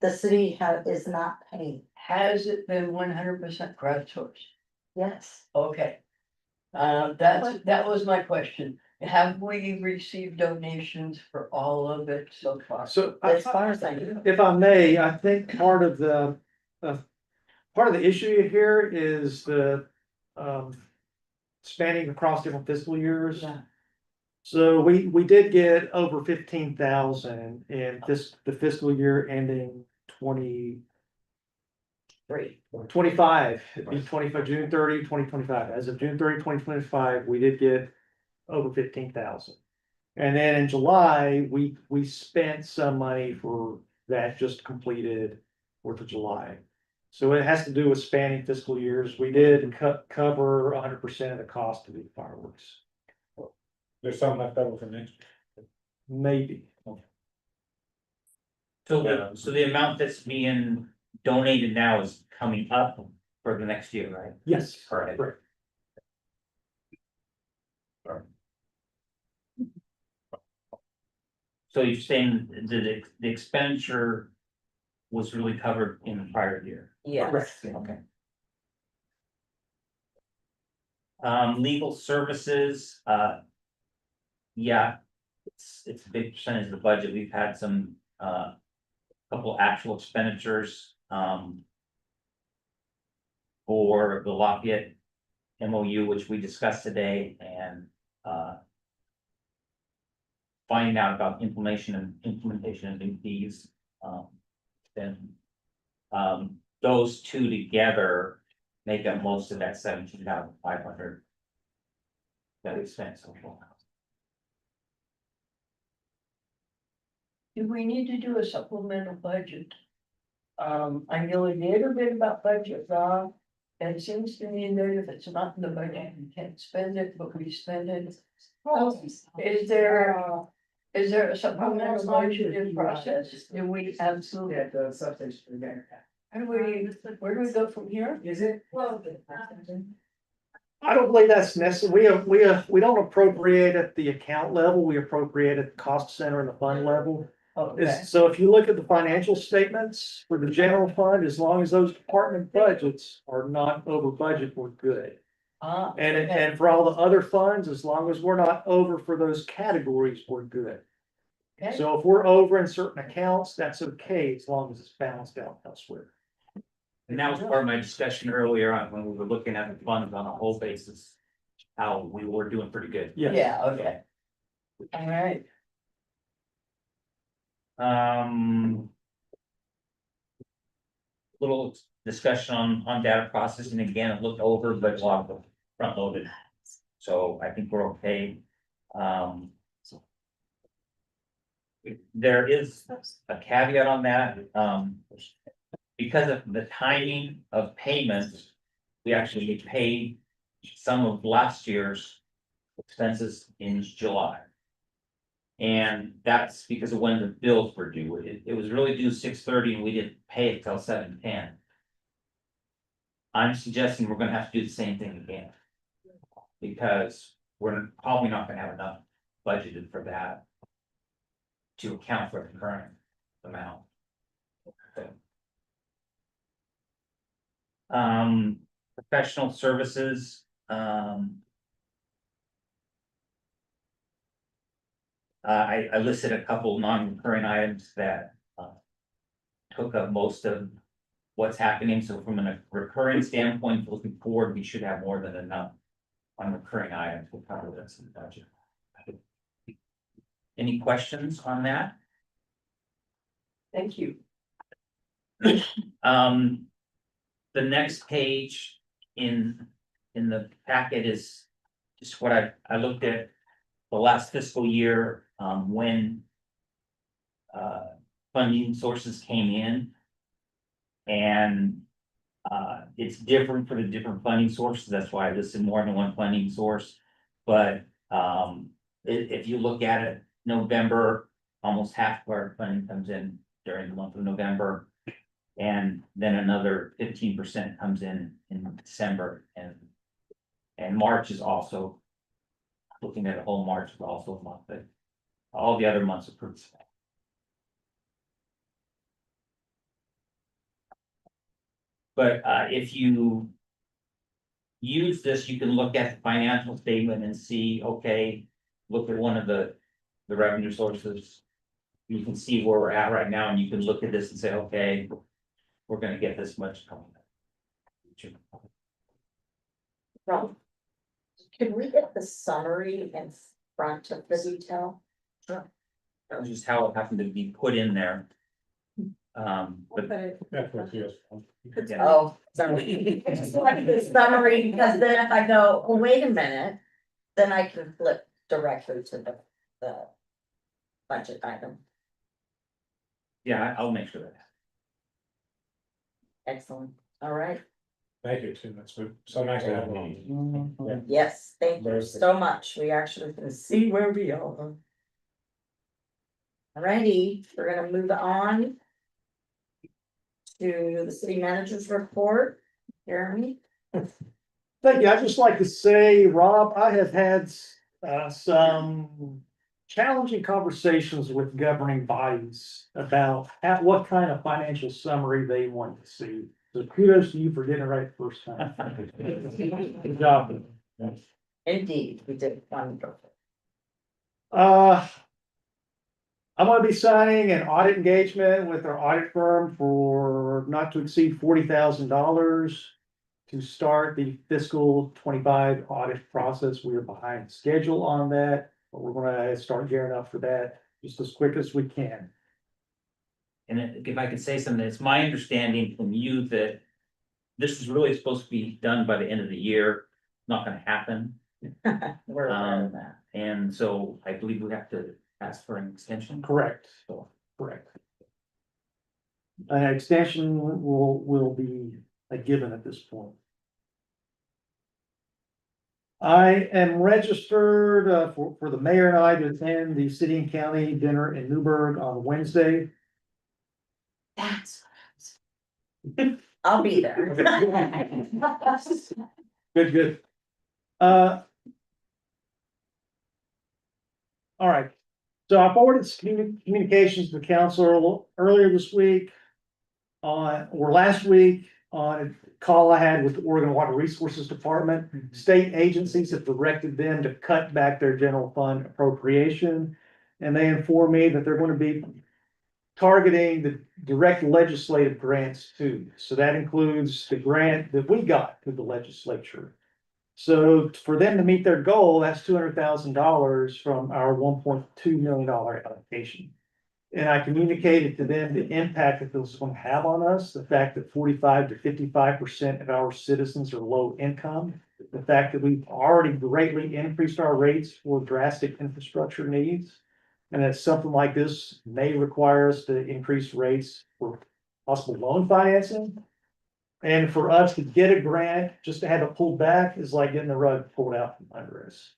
The city is not paying, Has it been 100% crowdsourced? yes. Okay. That was my question. Have we received donations for all of it so far? So, As far as I know. if I may, I think part of the issue here is the, spanning across different fiscal years. Yeah. So we did get over 15,000 in the fiscal year ending 2025, it'd be 25, June 30, 2025. As of June 30, 2025, we did get over 15,000. And then in July, we spent some money for that just completed 4th of July. So it has to do with spanning fiscal years. We did cover 100% of the cost of the fireworks, There's some left over for next year. maybe. So the amount that's being donated now is coming up for the next year, right? Yes. Correct. Correct. So you're saying the expenditure was really covered in the prior year? Yes. Okay. Legal services, yeah, it's a big percentage of the budget. We've had some, couple actual expenditures, for the Lafayette MOU, which we discussed today, and, finding out about implementation of new fees, then, those two together make up most of that 17,500 that we spent so far. Do we need to do a supplemental budget? I know a little bit about budget law. And it seems to me that if it's not in the budget, you can't spend it, but we spend it. Is there a supplemental budget in process? Do we absolutely? Yeah, the substation again. Where do we go from here? Is it? I don't believe that's necessary. We don't appropriate at the account level. We appropriate at the cost center and the fund level. Okay. So if you look at the financial statements for the general fund, as long as those department budgets are not over budget, we're good. And for all the other funds, as long as we're not over for those categories, we're good. Okay. So if we're over in certain accounts, that's okay, as long as it's balanced out elsewhere. And that was part of my discussion earlier on when we were looking at the funds on a whole basis. How we were doing pretty good. Yes. Yeah, okay. All right. Little discussion on data processing, again, it looked over, but a lot of them front loaded. So I think we're okay. There is a caveat on that, because of the timing of payments, we actually paid some of last year's expenses in July. And that's because of when the bills were due. It was really due 6:30 and we didn't pay it till 7:10. I'm suggesting we're gonna have to do the same thing again. Because we're probably not gonna have enough budgeted for that. To account for the current amount. Professional services, I listed a couple non-recurring items that took up most of what's happening. So from a recurring standpoint, looking forward, we should have more than enough on recurring items. We'll cover this in the budget. Any questions on that? Thank you. The next page in the packet is just what I looked at the last fiscal year, when funding sources came in. And it's different for the different funding sources. That's why I listed more than one funding source. But if you look at it, November, almost half of our funding comes in during the month of November. And then another 15% comes in December, and March is also, looking at a whole March is also a month, but all the other months are pretty small. But if you use this, you can look at the financial statement and see, okay, look at one of the revenue sources. You can see where we're at right now, and you can look at this and say, okay, we're gonna get this much coming. Rob, can we get the summary in front of the detail? Sure. That was just how it happened to be put in there. But That's what yours. yeah, Oh, sorry. I just like the summary, because then if I go, oh, wait a minute, then I can flip directly to the budget item. yeah, I'll make sure that. Excellent, all right. Thank you too, that's good. So nice to have it on. Yeah. Yes, thank you Very so much. We actually can see where we are. Alrighty, we're gonna move on to the city manager's report. Jeremy? Thank you. I'd just like to say, Rob, I have had some challenging conversations with governing bodies about what kind of financial summary they want to see. So kudos to you for getting it right the first time. Good job. Indeed, we did wonderful. I'm gonna be signing an audit engagement with our audit firm for not to exceed $40,000 to start the fiscal 25 audit process. We are behind schedule on that, but we're gonna start gearing up for that just as quick as we can. And if I could say something, it's my understanding from you that this is really supposed to be done by the end of the year, not gonna happen. We're aware of that. And so I believe we have to ask for an extension. Correct, So, correct. An extension will be a given at this point. I am registered for the mayor and I to attend the city and county dinner in Newburgh on Wednesday. That's. I'll be there. Good, good. All right. So I forwarded some communications to the council earlier this week. Or last week on a call I had with the Oregon Water Resources Department. State agencies have directed them to cut back their general fund appropriation. And they informed me that they're gonna be targeting the direct legislative grants too. So that includes the grant that we got through the legislature. So for them to meet their goal, that's $200,000 from our $1.2 million allocation. And I communicated to them the impact that this is going to have on us, the fact that 45 to 55% of our citizens are low income. The fact that we've already greatly increased our rates for drastic infrastructure needs. And that something like this may require us to increase rates for possible loan financing. And for us to get a grant, just to have it pulled back is like getting the rug pulled out from under us.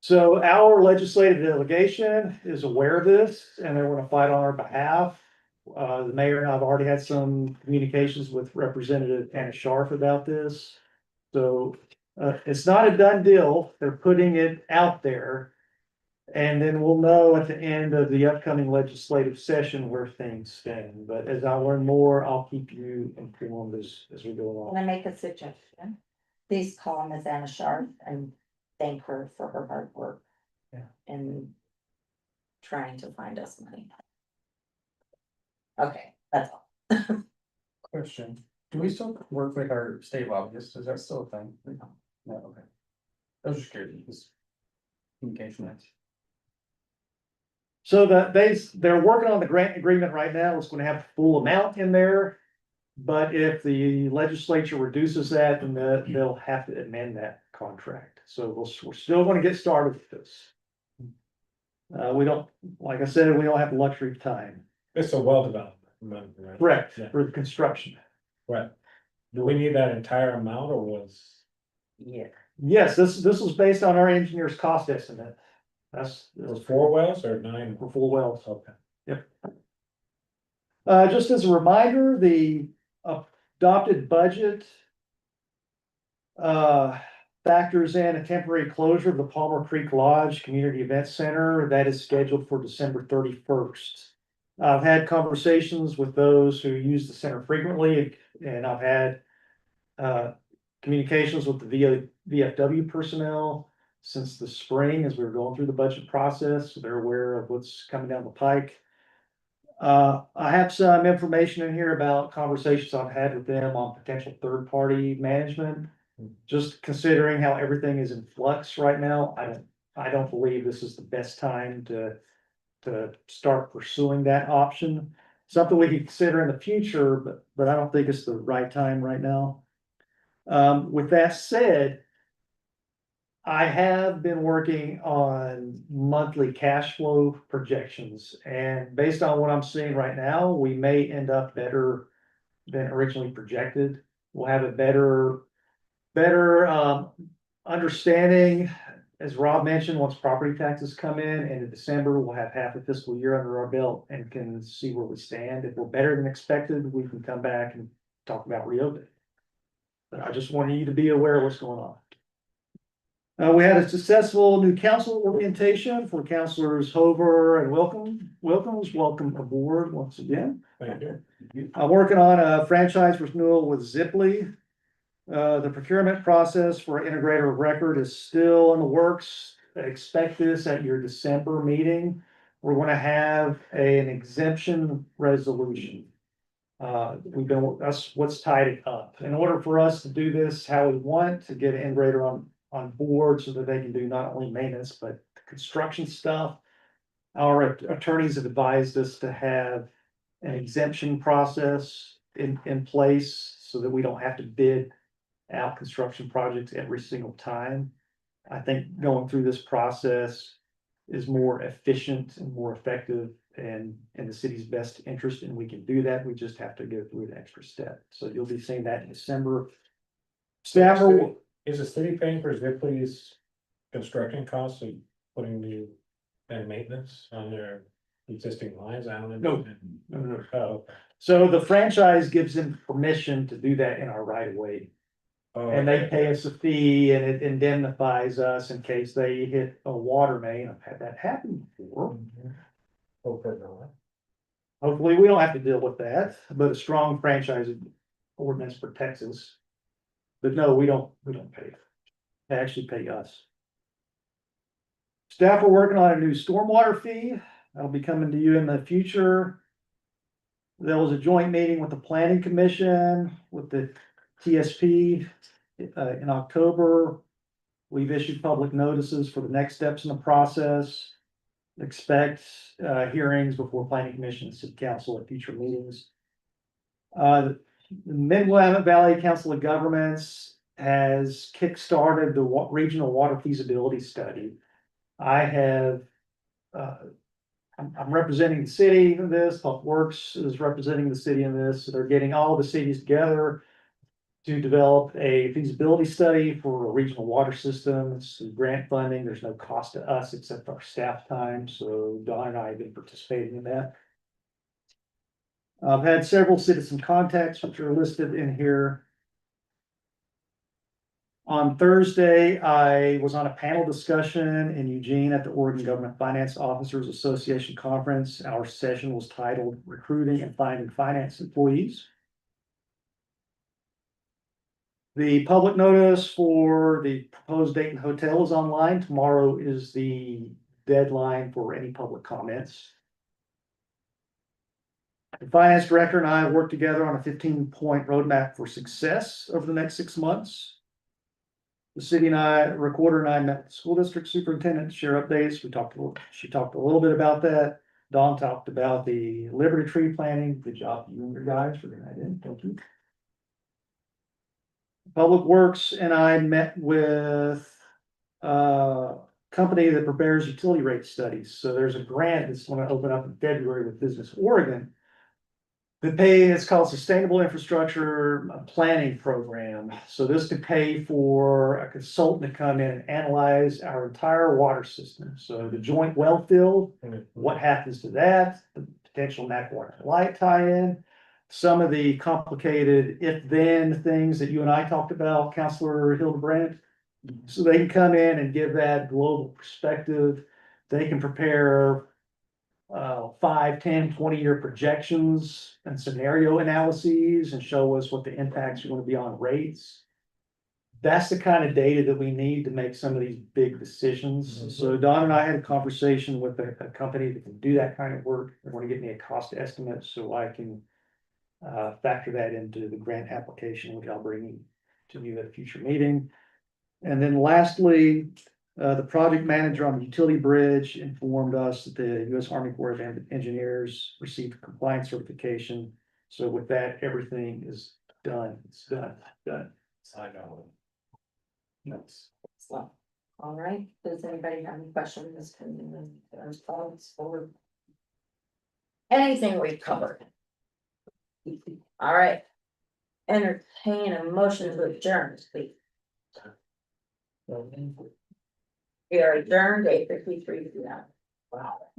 So our legislative delegation is aware of this and they're going to fight on our behalf. The mayor and I have already had some communications with Representative Anna Scharf about this. So it's not a done deal. They're putting it out there. And then we'll know at the end of the upcoming legislative session where things stand. But as I learn more, I'll keep you informed as we go along. Can I make a suggestion? Please call Ms. Anna Sharp and thank her for her hard work. Yeah. In trying to find us money. Okay, that's all. Question, do we still work with our state lobbyists? Is that still a thing? No, okay. I was just curious, because communication is. So they're working on the grant agreement right now. It's going to have the full amount in there. But if the legislature reduces that, then they'll have to amend that contract. So we're still going to get started with this. We don't, like I said, we don't have the luxury of time. It's a well development. Right? Correct, Yeah. for the construction. Right. Do we need that entire amount or was? Yeah. Yes, this was based on our engineer's cost estimate. That's Was 4 wells or 9? for 4 wells. Okay. Yep. Just as a reminder, the adopted budget factors in a temporary closure of the Palmer Creek Lodge Community Event Center that is scheduled for December 31st. I've had conversations with those who use the center frequently, and I've had communications with the VFW personnel since the spring as we were going through the budget process. So they're aware of what's coming down the pike. I have some information in here about conversations I've had with them on potential third-party management. Just considering how everything is in flux right now, I don't believe this is the best time to start pursuing that option. Something we can consider in the future, but I don't think it's the right time right now. With that said, I have been working on monthly cash flow projections, and based on what I'm seeing right now, we may end up better than originally projected. We'll have a better understanding, as Rob mentioned, once property taxes come in December, we'll have half a fiscal year under our belt and can see where we stand. If we're better than expected, we can come back and talk about reopening. But I just wanted you to be aware of what's going on. We had a successful new council orientation for Councilors Hover and Wilkins. Welcome aboard once again. Thank you. I'm working on a franchise renewal with Zipley. The procurement process for integrator of record is still in the works. Expect this at your December meeting. We're going to have an exemption resolution. That's what's tied it up. In order for us to do this how we want, to get an integrator on board so that they can do not only maintenance, but construction stuff. Our attorneys have advised us to have an exemption process in place so that we don't have to bid out construction projects every single time. I think going through this process is more efficient and more effective and in the city's best interest, and we can do that. We just have to go through an extra step. So you'll be seeing that in December. Staff will. Is the city paying for Zipley's construction costs of putting new and maintenance on their existing lines? I don't know. No. Oh, So the franchise gives them permission to do that in our right of way. And they pay us a fee and it indemnifies us in case they hit a water main. I've had that happen before. Hopefully, we don't have to deal with that, but a strong franchise ordinance protects us. But no, we don't pay. They actually pay us. Staff are working on a new stormwater fee. That'll be coming to you in the future. There was a joint meeting with the planning commission, with the TSP, in October. We've issued public notices for the next steps in the process. Expect, hearings before planning commission and city council at future meetings. The Mid-Willamette Valley Council of Governments has kickstarted the regional water feasibility study. I have, I'm representing the city in this, Public Works is representing the city in this, so they're getting all the cities together to develop a feasibility study for a regional water system. It's grant funding, there's no cost to us except our staff time, so Don and I have been participating in that. I've had several citizen contacts, which are listed in here. On Thursday, I was on a panel discussion in Eugene at the Oregon Government Finance Officers Association Conference. Our session was titled Recruiting and Finding Finance Employees. The public notice for the proposed Dayton Hotel is online. Tomorrow is the deadline for any public comments. The finance director and I have worked together on a 15-point roadmap for success over the next 6 months. The city and I, recorder and I met the school district superintendent to share updates. She talked a little bit about that. Dawn talked about the Liberty Tree planting. Good job, you and your guys, for getting that in. Thank you. Public Works and I met with a company that prepares utility rate studies. So there's a grant that's going to open up in February with Business Oregon. It's called Sustainable Infrastructure Planning Program. So this could pay for a consultant to come in and analyze our entire water system. So the joint well field, what happens to that, the potential Mac water and light tie-in, some of the complicated if-then things that you and I talked about, Councilor Hildebrand. So they can come in and give that global perspective. They can prepare 5, 10, 20-year projections and scenario analyses and show us what the impacts are going to be on rates. That's the kind of data that we need to make some of these big decisions. So Don and I had a conversation with a company that can do that kind of work. They're going to get me a cost estimate so I can factor that into the grant application, which I'll bring to you at a future meeting. And then lastly, the project manager on the utility bridge informed us that the U.S. Army Corps of Engineers received compliance certification. So with that, everything is done. It's done. Excellent. All right, does anybody have any questions? Or anything we've covered? All right. Entertain a motion to adjourn, please. We are adjourned 8:53 p.m. Wow.